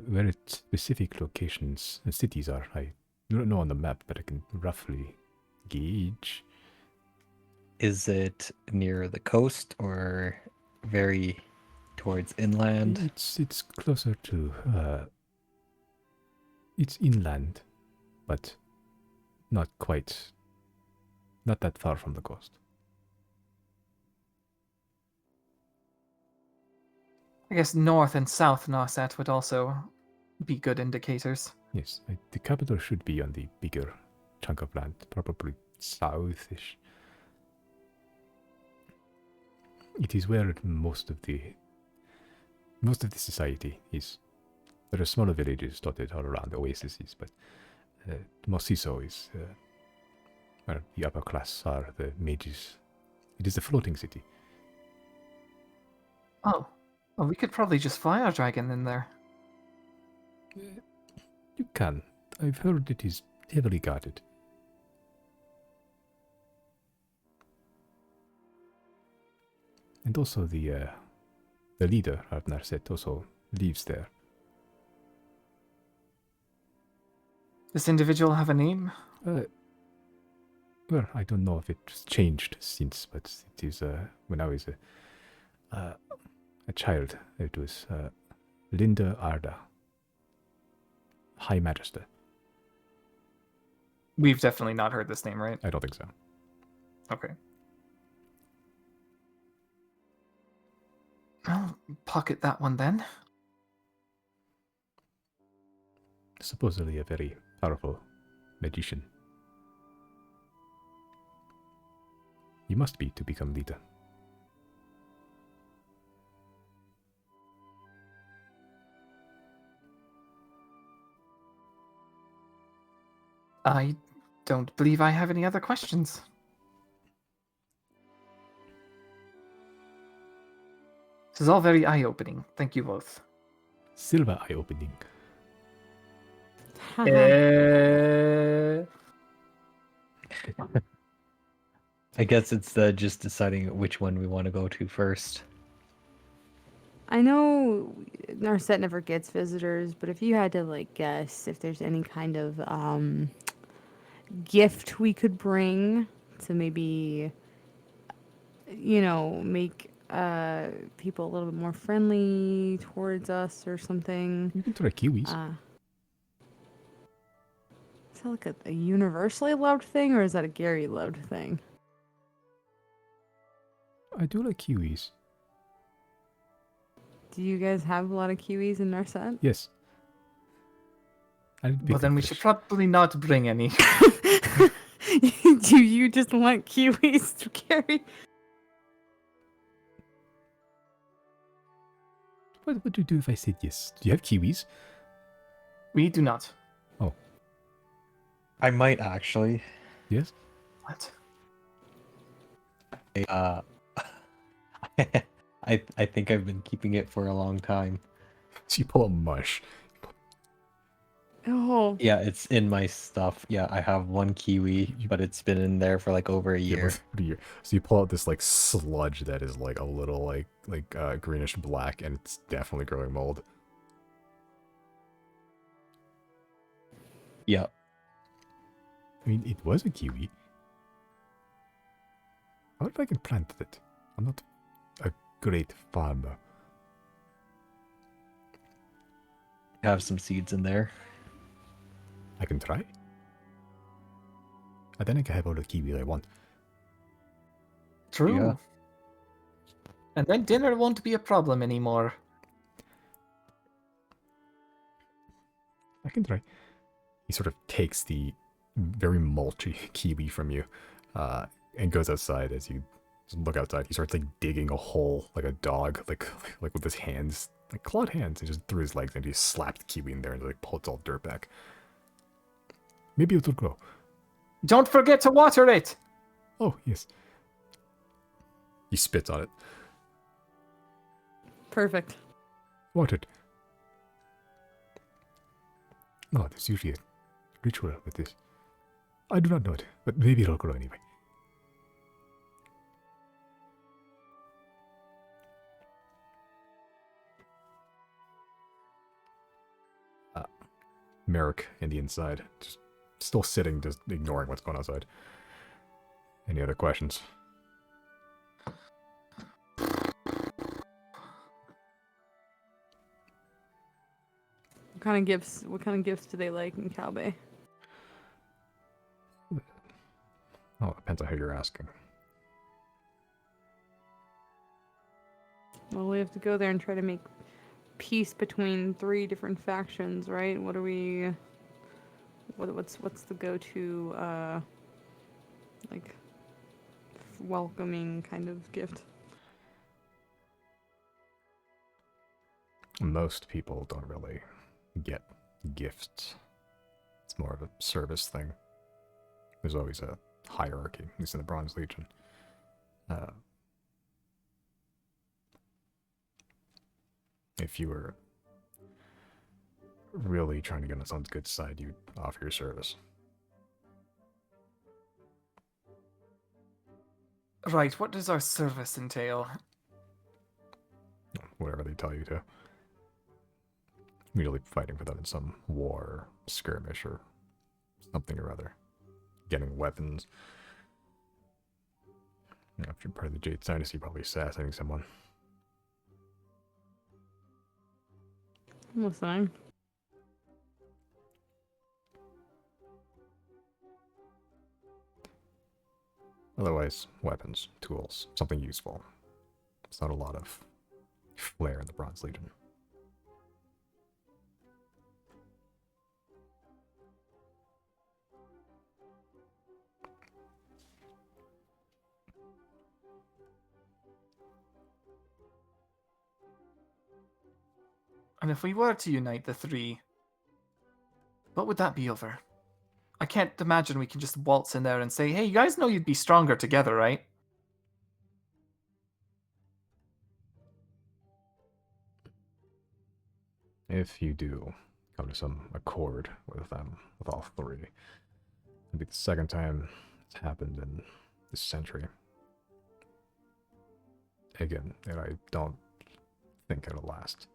Where its specific locations and cities are, I don't know on the map, but I can roughly gauge. Is it near the coast or very towards inland? It's closer to it's inland, but not that far from the coast. I guess north and south Narset would also be good indicators. Yes, the capital should be on the bigger chunk of land, probably southish. It is where most of the society is. There are smaller villages dotted all around the oases, but Mosiso is where the upper class are, the mages. It is the floating city. Oh. Well, we could probably just fly our dragon in there. You can. I've heard it is heavily guarded. And also the leader of Narset also lives there. This individual have a name? Well, I don't know if it's changed since, but it is when I was a child. It was Linda Arda, High Magister. We've definitely not heard this name, right? I don't think so. Okay. Well, pocket that one then. Supposedly a very powerful magician. You must be to become leader. I don't believe I have any other questions. This is all very eye-opening. Thank you both. Silver eye opening. I guess it's just deciding which one we want to go to first. I know Narset never gets visitors, but if you had to like guess if there's any kind of gift we could bring to maybe, make people a little bit more friendly towards us or something. You can try kiwis. Is that like a universally loved thing, or is that a Gary loved thing? I do like kiwis. Do you guys have a lot of kiwis in our set? Yes. I didn't pick Well, then the we fish. should probably not bring any. Do you just want kiwis to carry? What would you do if I said yes? Do you have kiwis? We do not. I might actually. Yes. What? I think I've been keeping it for a long time. So you pull a mush. Oh, Yeah, it's in my stuff. Yeah, I have one kiwi, but it's been in there for like over a year. What a year. So you pull out this like sludge that is like a little like greenish black, and it's definitely growing mold. Yeah. I mean, it was a kiwi. How if I can plant it? I'm not a great farmer. Have some seeds in there. I can try. I then I can have all the kiwi I want. True. Yeah. And then dinner won't be a problem anymore. I can try. He sort of takes the very mulchy kiwi from you, and goes outside. As you look outside, he starts like digging a hole like a dog, like with his hands, like clawed hands, and just through his legs, and he slapped the kiwi in there and like pulls all dirt back. Maybe it'll grow. Don't forget to water it! Oh yes. He spits on it. perfect. Watered. No, there's usually a ritual with this. I do not know it, but maybe it'll grow anyway. Merrick in the inside, just still sitting, just ignoring what's going on outside. Any other questions? What kind of gifts do they like in Cow Bay? Oh, it depends on who you're asking. Well, we have to go there and try to make peace between 3 different factions, right? What are we? What's the go-to like welcoming kind of gift? Most people don't really get gifts. It's more of a service thing. There's always a hierarchy, at least in the Bronze Legion. If you were really trying to get on someone's good side, you'd offer your service. Right, what does our service entail? Whatever they tell you to. Usually fighting for them in some war, skirmish, or something or other. Getting weapons. You know, if you're part of the Jade Dynasty, probably assassinating someone. I'm listening. Otherwise, weapons, tools, something useful. It's not a lot of flair in the Bronze Legion. And if we were to unite the 3, what would that be over? I can't imagine we can just waltz in there and say, hey, you guys know you'd be stronger together, right? If you do come to some accord with them, with all 3, it'll be the second time it's happened in this century. Again, and I don't think it'll last.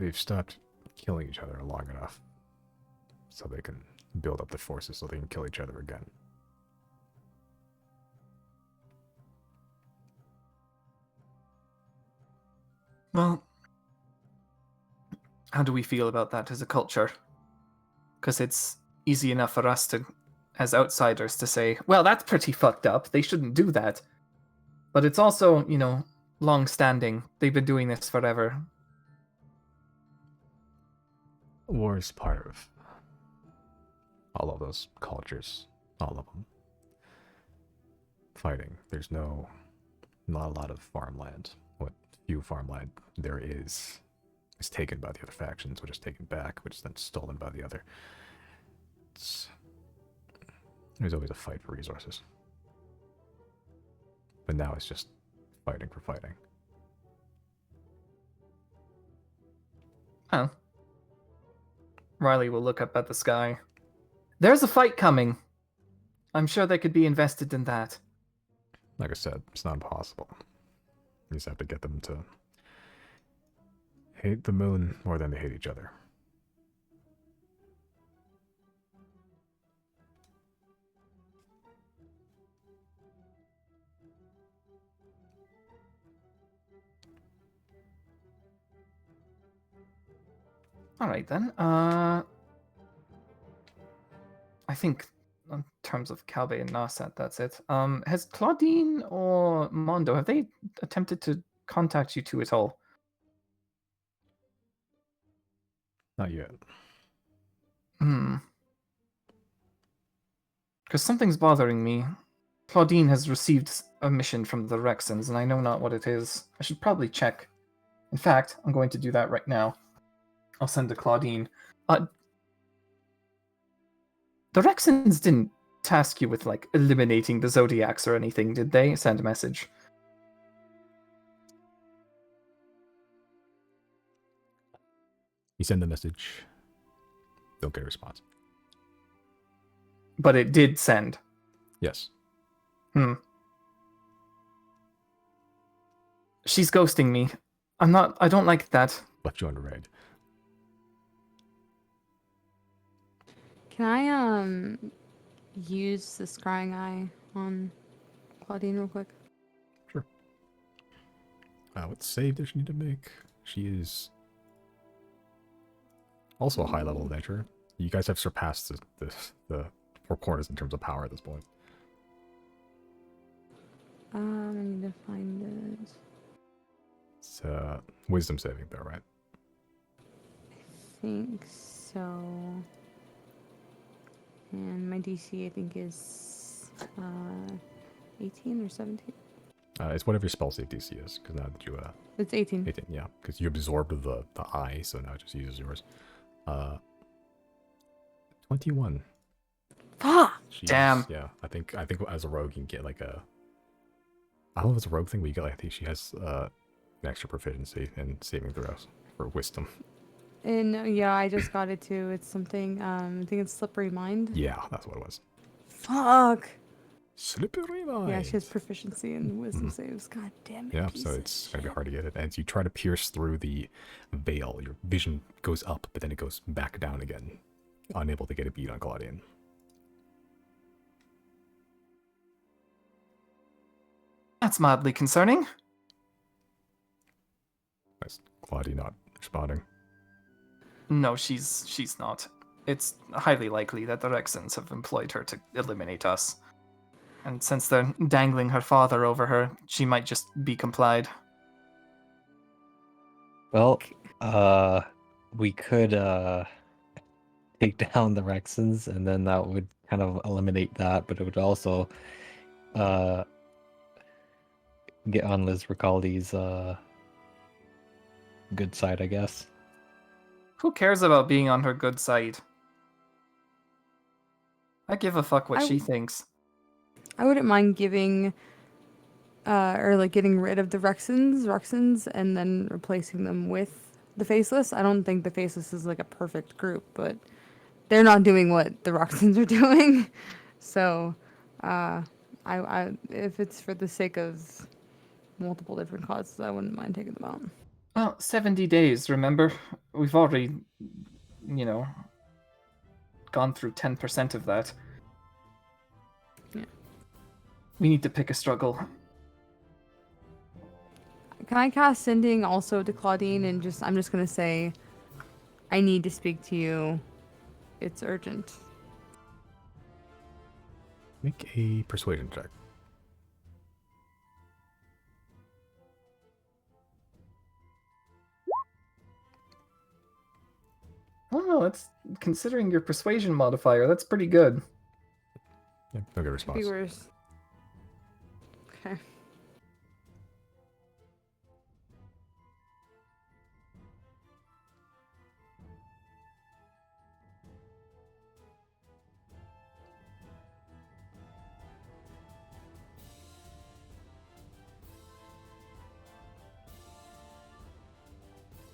They've stopped killing each other long enough so they can build up the forces so they can kill each other again. Well, how do we feel about that as a culture? Because it's easy enough for us to, as outsiders, to say, well, that's pretty fucked up. They shouldn't do that. But it's also, long-standing. They've been doing this forever. War is part of all of those cultures, all of them. Fighting. There's not a lot of farmland. What few farmland there is taken by the other factions, which is taken back, which is then stolen by the other. There's always a fight for resources. But now it's just fighting for fighting. Huh. Riley will look up at the sky. There's a fight coming. I'm sure they could be invested in that. Like I said, it's not impossible. You just have to get them to hate the moon more than they hate each other. All right, then. I think in terms of Calbe and Nasat, that's it. Has Claudine or Mondo, have they attempted to contact you two at all? Not yet. Because something's bothering me. Claudine has received a mission from the Rexons, and I know not what it is. I should probably check. In fact, I'm going to do that right now. I'll send to Claudine. The Rexons didn't task you with, eliminating the Zodiacs or anything, did they? Send a message. You send the message, don't get a response. But it did send. Yes. She's ghosting me. I don't like that. Left you on red. Can I use the scrying eye on Claudine real quick? Sure. What save does she need to make? She is also a high-level adventurer. You guys have surpassed the four corners in terms of power at this point. I need to find it. It's wisdom saving though, right? I think so. And my DC, I think, is 18 or 17. It's whatever your spell save DC is, because now that you It's 18. 18, yeah, because you absorbed the eye, so now it just uses yours. 21. Fuck! Damn. Yeah, I think as a rogue you can get like a. I don't know if it's a rogue thing, but you get I think she has an extra proficiency in saving throws for wisdom. And yeah, I just got it too. It's something. I think it's slippery mind. Yeah, that's what it was. Fuck. Slippery mind. Yeah, she has proficiency in wisdom saves. God damn it. Yeah, piece so of it's gonna be shit. hard to get it. And as you try to pierce through the veil, your vision goes up, but then it goes back down again, unable to get a beat on Claudian. That's mildly concerning. Is Claudia not responding? No, she's not. It's highly likely that the Rexons have employed her to eliminate us. And since they're dangling her father over her, she might just be complied. Well, we could take down the Rexons, and then that would kind of eliminate that, but it would also get on Liz Ricaldi's good side, I guess. Who cares about being on her good side? I give a fuck what she thinks. I wouldn't mind giving, getting rid of the Rexons, and then replacing them with the Faceless. I don't think the Faceless is like a perfect group, but they're not doing what the Rexons are doing. So, I if it's for the sake of multiple different causes, I wouldn't mind taking them out. Well, 70 days, remember? We've already, gone through 10% of that. Yeah. We need to pick a struggle. can I cast Sending also to Claudine and I'm just gonna say, I need to speak to you. It's urgent. Make a persuasion check. Oh, that's considering your persuasion modifier. That's pretty good. Yeah, no good response. Viewers. Okay.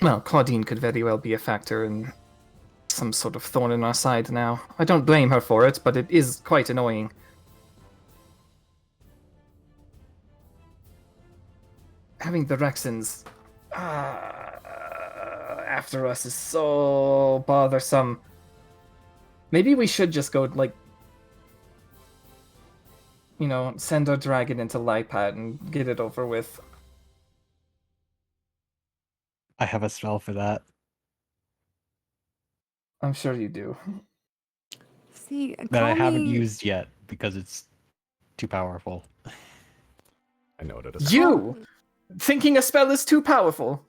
Well, Claudine could very well be a factor in some sort of thorn in our side now. I don't blame her for it, but it is quite annoying. Having the Rexans after us is so bothersome. Maybe we should just go, like, you know, send our dragon into Lipat and get it over with. I have a spell for that. I'm sure you do. See, That I call haven't me- used yet because it's too powerful. I know what it is. You! Thinking a spell is too powerful.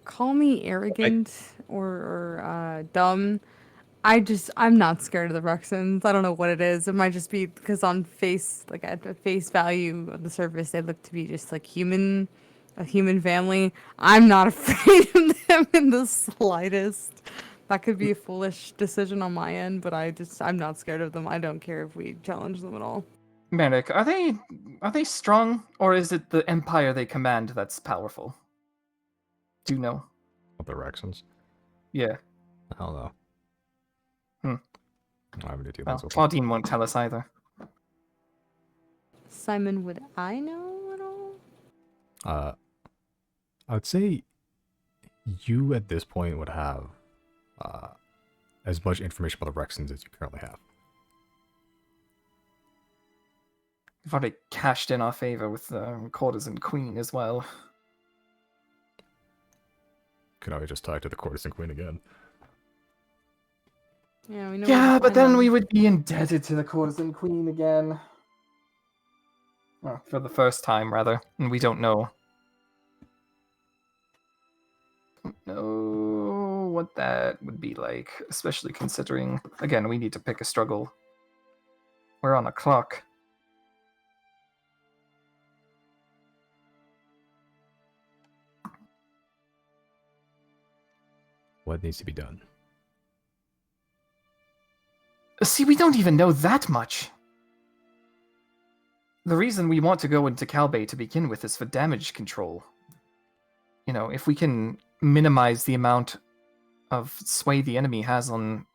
Call me arrogant or dumb. I'm not scared of the Ruxins. I don't know what it is. It might just be because at face value on the surface, they look to be just like a human family. I'm not afraid of them in the slightest. That could be a foolish decision on my end, but I'm not scared of them. I don't care if we challenge them at all. Merrick, are they strong, or is it the empire they command that's powerful? Do you know? Of the Rexons? Yeah. I don't know. Hmm. I haven't did Well, that so far. Claudine won't tell us either. Simon, would I know at all? I would say you at this point would have as much information about the Rexons as you currently have. We've already cashed in our favor with the courtesan queen as well. Can always just talk to the courtesan queen again. Yeah, we know. Yeah, but then we would be indebted to the courtesan queen again. Well, for the first time, rather. And we don't know. Know what that would be like, especially considering, again, we need to pick a struggle. We're on a clock. What needs to be done? See, we don't even know that much. The reason we want to go into Calbay to begin with is for damage control. You know, if we can minimize the amount of sway the enemy has on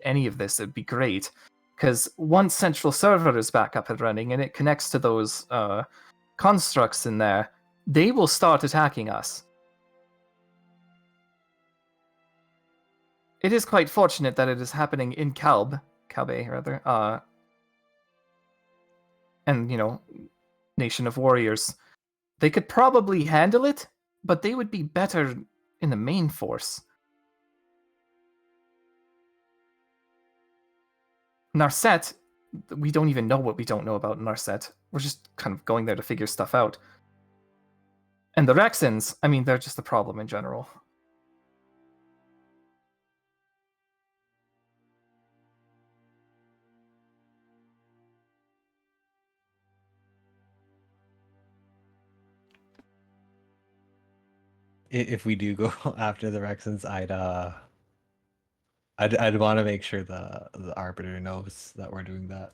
any of this, it'd be great. Because once Central Server is back up and running and it connects to those constructs in there, they will start attacking us. It is quite fortunate that it is happening in Calbay rather, and, you know, Nation of Warriors. They could probably handle it, but they would be better in the main force. Narset, we don't even know what we don't know about Narset. We're just kind of going there to figure stuff out. And the Rexans, I mean, they're just a problem in general. If we do go after the Rexans, I'd want to make sure the Arbiter knows that we're doing that.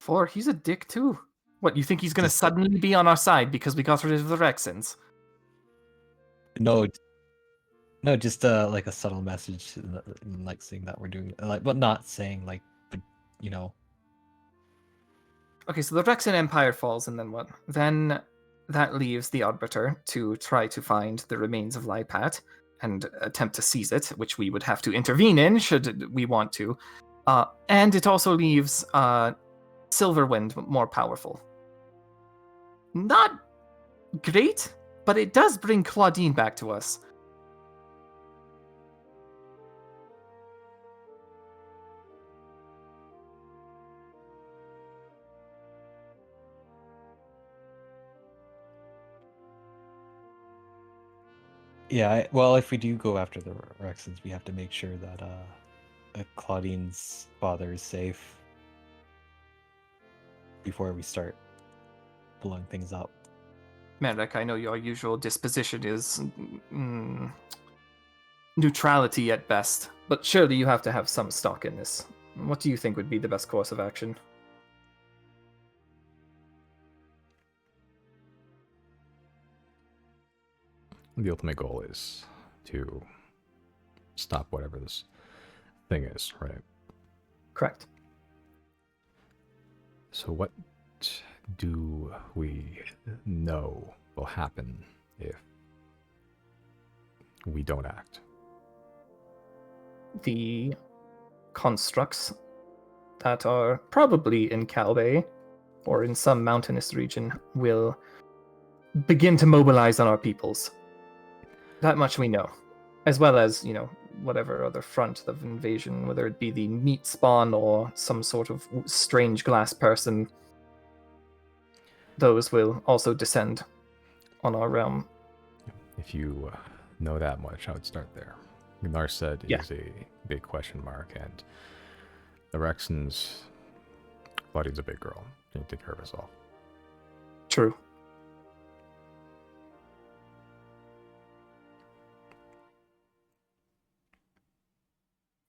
For he's a dick too. What, you think he's gonna Just- suddenly be on our side because we got rid of the Rexans? No, just like a subtle message, like saying that we're doing, like, but not saying like, but, you know. Okay, so the Rexan Empire falls, and then what? Then that leaves the Arbiter to try to find the remains of Lipat and attempt to seize it, which we would have to intervene in should we want to. And it also leaves Silverwind more powerful. not great, but it does bring Claudine back to us. Yeah, well, if we do go after the Rexons, we have to make sure that Claudine's father is safe before we start blowing things up. Merrick, I know your usual disposition is neutrality at best, but surely you have to have some stock in this. What do you think would be the best course of action? The ultimate goal is to stop whatever this thing is, right? Correct. So what do we know will happen if we don't act? The constructs that are probably in Calbay or in some mountainous region will begin to mobilize on our peoples. That much we know. As well as, whatever other front of invasion, whether it be the meat spawn or some sort of strange glass person, those will also descend on our realm. If you know that much, I would start there. Narset Yeah. is a big question mark, and the Rexons, Claudine's a big girl. She can take care of herself. True.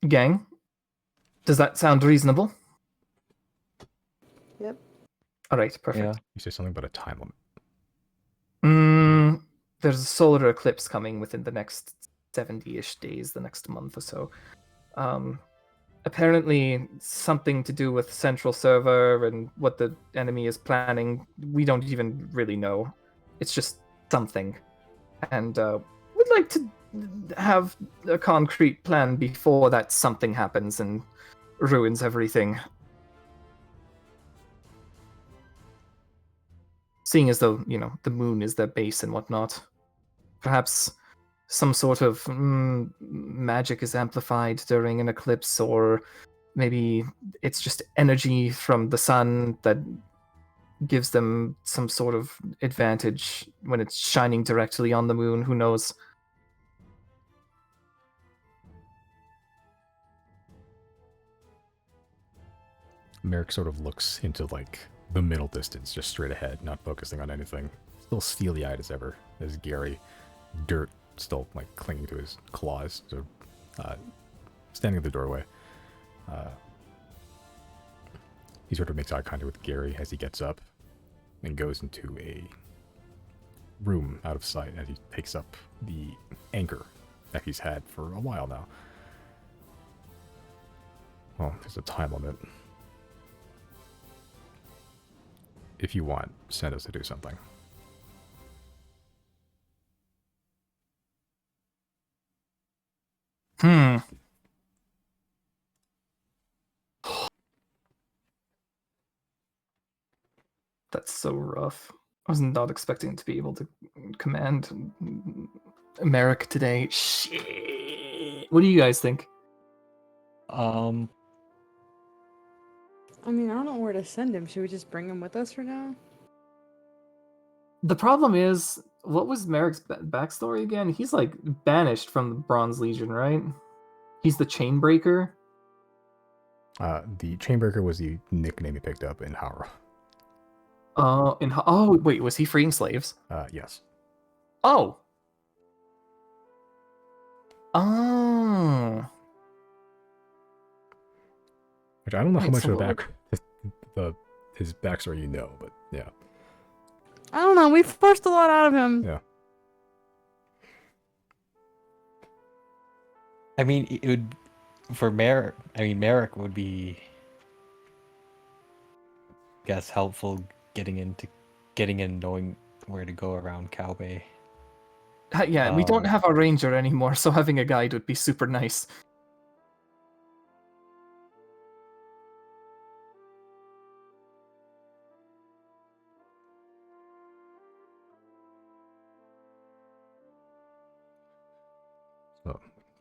Gang, does that sound reasonable? Yep. All right, perfect. Yeah. You say something about a time limit. There's a solar eclipse coming within the next 70-ish days, the next month or so. Apparently, something to do with central server and what the enemy is planning. We don't even really know. It's just something. And we'd like to have a concrete plan before that something happens and ruins everything. Seeing as though, the moon is their base and whatnot. Perhaps some sort of magic is amplified during an eclipse, or maybe it's just energy from the sun that gives them some sort of advantage when it's shining directly on the moon. Who knows? Merrick sort of looks into the middle distance, just straight ahead, not focusing on anything. Still steely-eyed as ever, as Gary, dirt still clinging to his claws, so standing at the doorway. He sort of makes eye contact with Gary as he gets up and goes into a room out of sight as he picks up the anchor that he's had for a while now. Well, there's a time limit. If you want, send us to do something. That's so rough. I was not expecting to be able to command Merrick today. Shit. What do you guys think? I mean, I don't know where to send him. Should we just bring him with us for now? The problem is, what was Merrick's backstory again? He's banished from the Bronze Legion, right? He's the Chainbreaker. The Chainbreaker was the nickname he picked up in Howrah. Wait, was he freeing slaves? Yes. Oh. Oh. Which I don't know how Wait, much so of what his backstory you know, but yeah. I don't know. We forced a lot out of him. Yeah. I mean, it would for Merrick. I mean, Merrick would be, I guess, helpful getting in, knowing where to go around Calbay. Yeah, we don't have a ranger anymore, so having a guide would be super nice.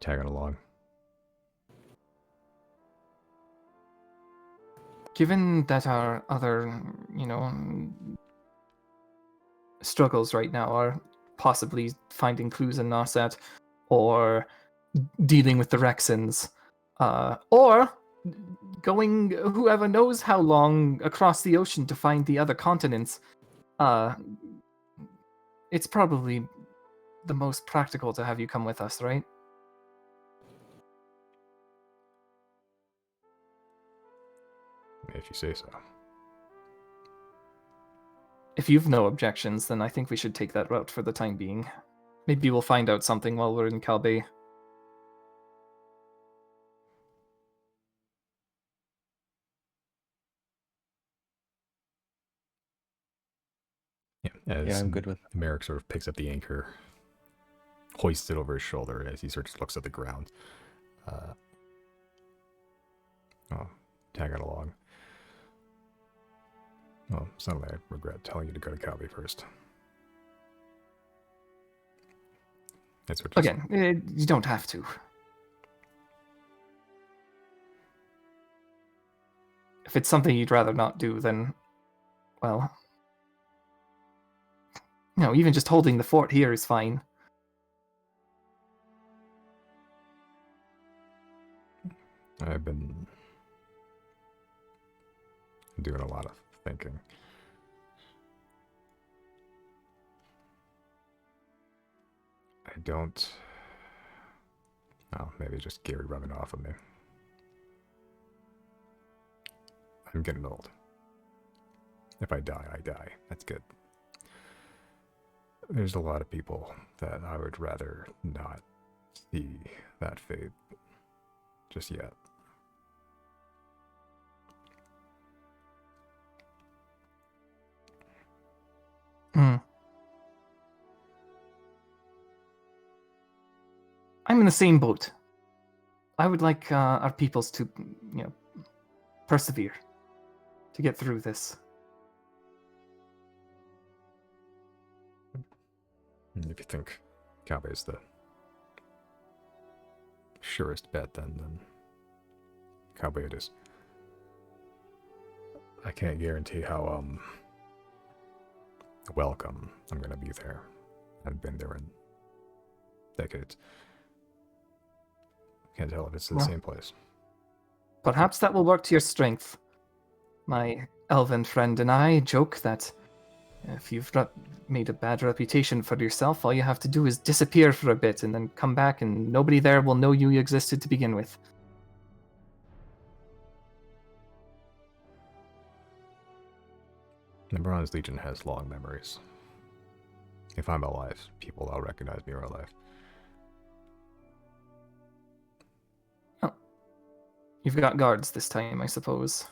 tagging along. Given that our other, struggles right now are possibly finding clues in Narset, or dealing with the Rexons, or going whoever knows how long across the ocean to find the other continents, it's probably the most practical to have you come with us, right? If you say so. If you've no objections, then I think we should take that route for the time being. Maybe we'll find out something while we're in Calbe. Yeah, as Yeah, I'm good with Merrick sort of picks up the anchor, hoists it over his shoulder as he sort of looks at the ground. Tagging along. Well, suddenly I regret telling you to go to Calvi first. That's what Again, you don't have to. If it's something you'd rather not do, then, well, even just holding the fort here is fine. I've been doing a lot of thinking. I don't... Oh, maybe just Gary rubbing off on me. I'm getting old. If I die, I die. That's good. There's a lot of people that I would rather not see that fate just yet. I'm in the same boat. I would like our peoples to, persevere, to get through this. If you think Kabe is the surest bet, then Kabe it is. I can't guarantee how welcome I'm gonna be there. I've been there in decades. Can't tell if it's the same place. Perhaps that will work to your strength. My elven friend and I joke that if you've made a bad reputation for yourself, all you have to do is disappear for a bit and then come back and nobody there will know you existed to begin with. The Bronze Legion has long memories. If I'm alive, people will recognize me are alive. Oh. You've got guards this time, I suppose.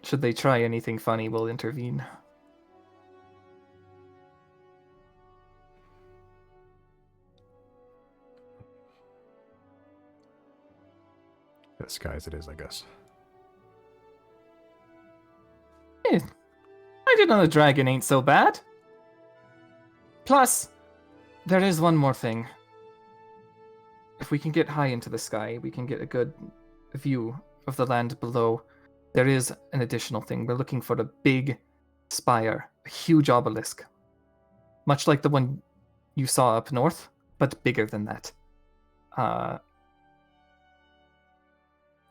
Should they try anything funny, we'll intervene. Disguise it is, I guess. I didn't know the dragon ain't so bad. Plus, there is one more thing. If we can get high into the sky, we can get a good view of the land below. There is an additional thing. We're looking for a big spire, a huge obelisk. Much like the one you saw up north, but bigger than that.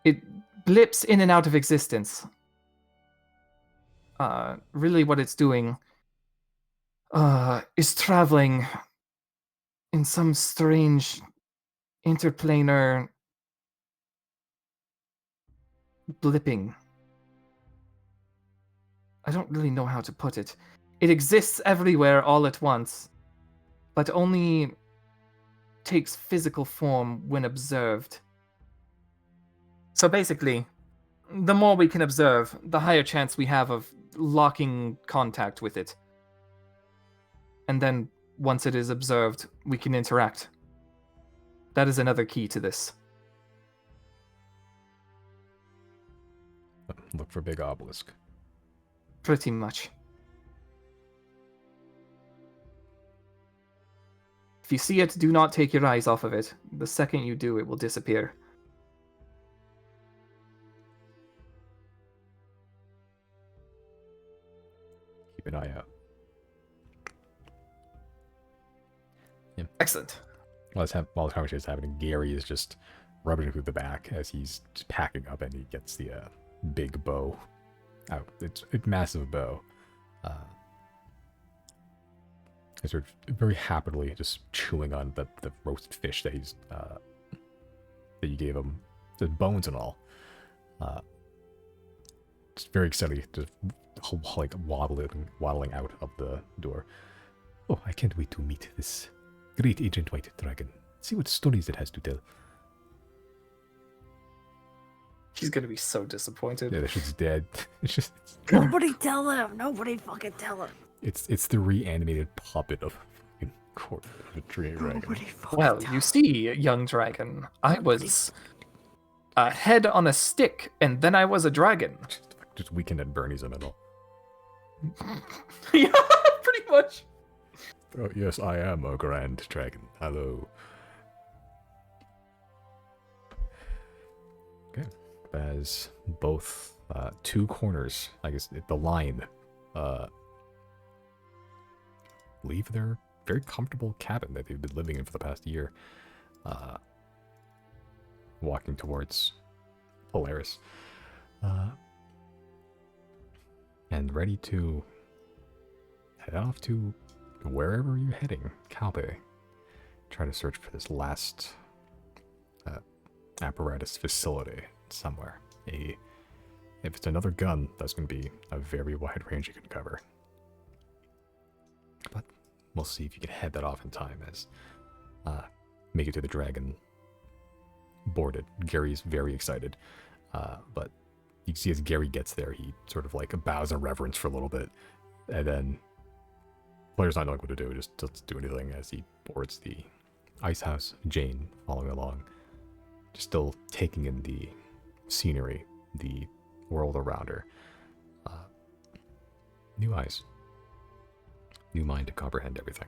It blips in and out of existence. Really what it's doing is traveling in some strange interplanar blipping. I don't really know how to put it. It exists everywhere all at once, but only takes physical form when observed. So basically, the more we can observe, the higher chance we have of locking contact with it. And then, once it is observed, we can interact. That is another key to this. Look for big obelisk. Pretty much. If you see it, do not take your eyes off of it. The second you do, it will disappear. Keep an eye out. Excellent. While the conversation is happening, Gary is just rubbing through the back as he's just packing up, and he gets the big bow out. It's a massive bow. He's sort of very happily just chewing on the roast fish that he's that you gave him, the bones and all. Just very excited, just like waddling out of the door. Oh, I can't wait to meet this great ancient white dragon. See what stories it has to tell. He's gonna be so disappointed. Yeah, that shit's dead. It's Nobody tell him. Nobody fucking tell him. it's the reanimated puppet of fucking court of a tree dragon. Nobody fucking Well, tell you him. see, young dragon, I was a head on a stick, and then I was a dragon. Just Weekend at Bernie's in the middle. Yeah, pretty much. Oh, yes, I am a grand dragon. Hello. Okay. As both two corners, I guess the line, leave their very comfortable cabin that they've been living in for the past year, walking towards Polaris, and ready to head off to wherever you're heading, Calpe. Try to search for this last apparatus facility somewhere. If it's another gun, that's going to be a very wide range you can cover. But we'll see if you can head that off in time as make it to the dragon boarded. Gary's very excited, but you can see as Gary gets there, he sort of like bows in reverence for a little bit, and then player's not knowing what to do, just doesn't do anything as he boards the ice house. Jane following along, just still taking in the scenery, the world around her. New eyes, new mind to comprehend everything.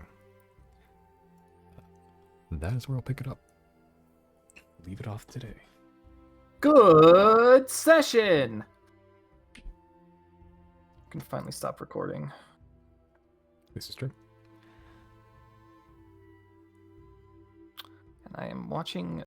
That is where I'll pick it up. Leave it off today. Good session. I can finally stop recording. This is true. And I am watching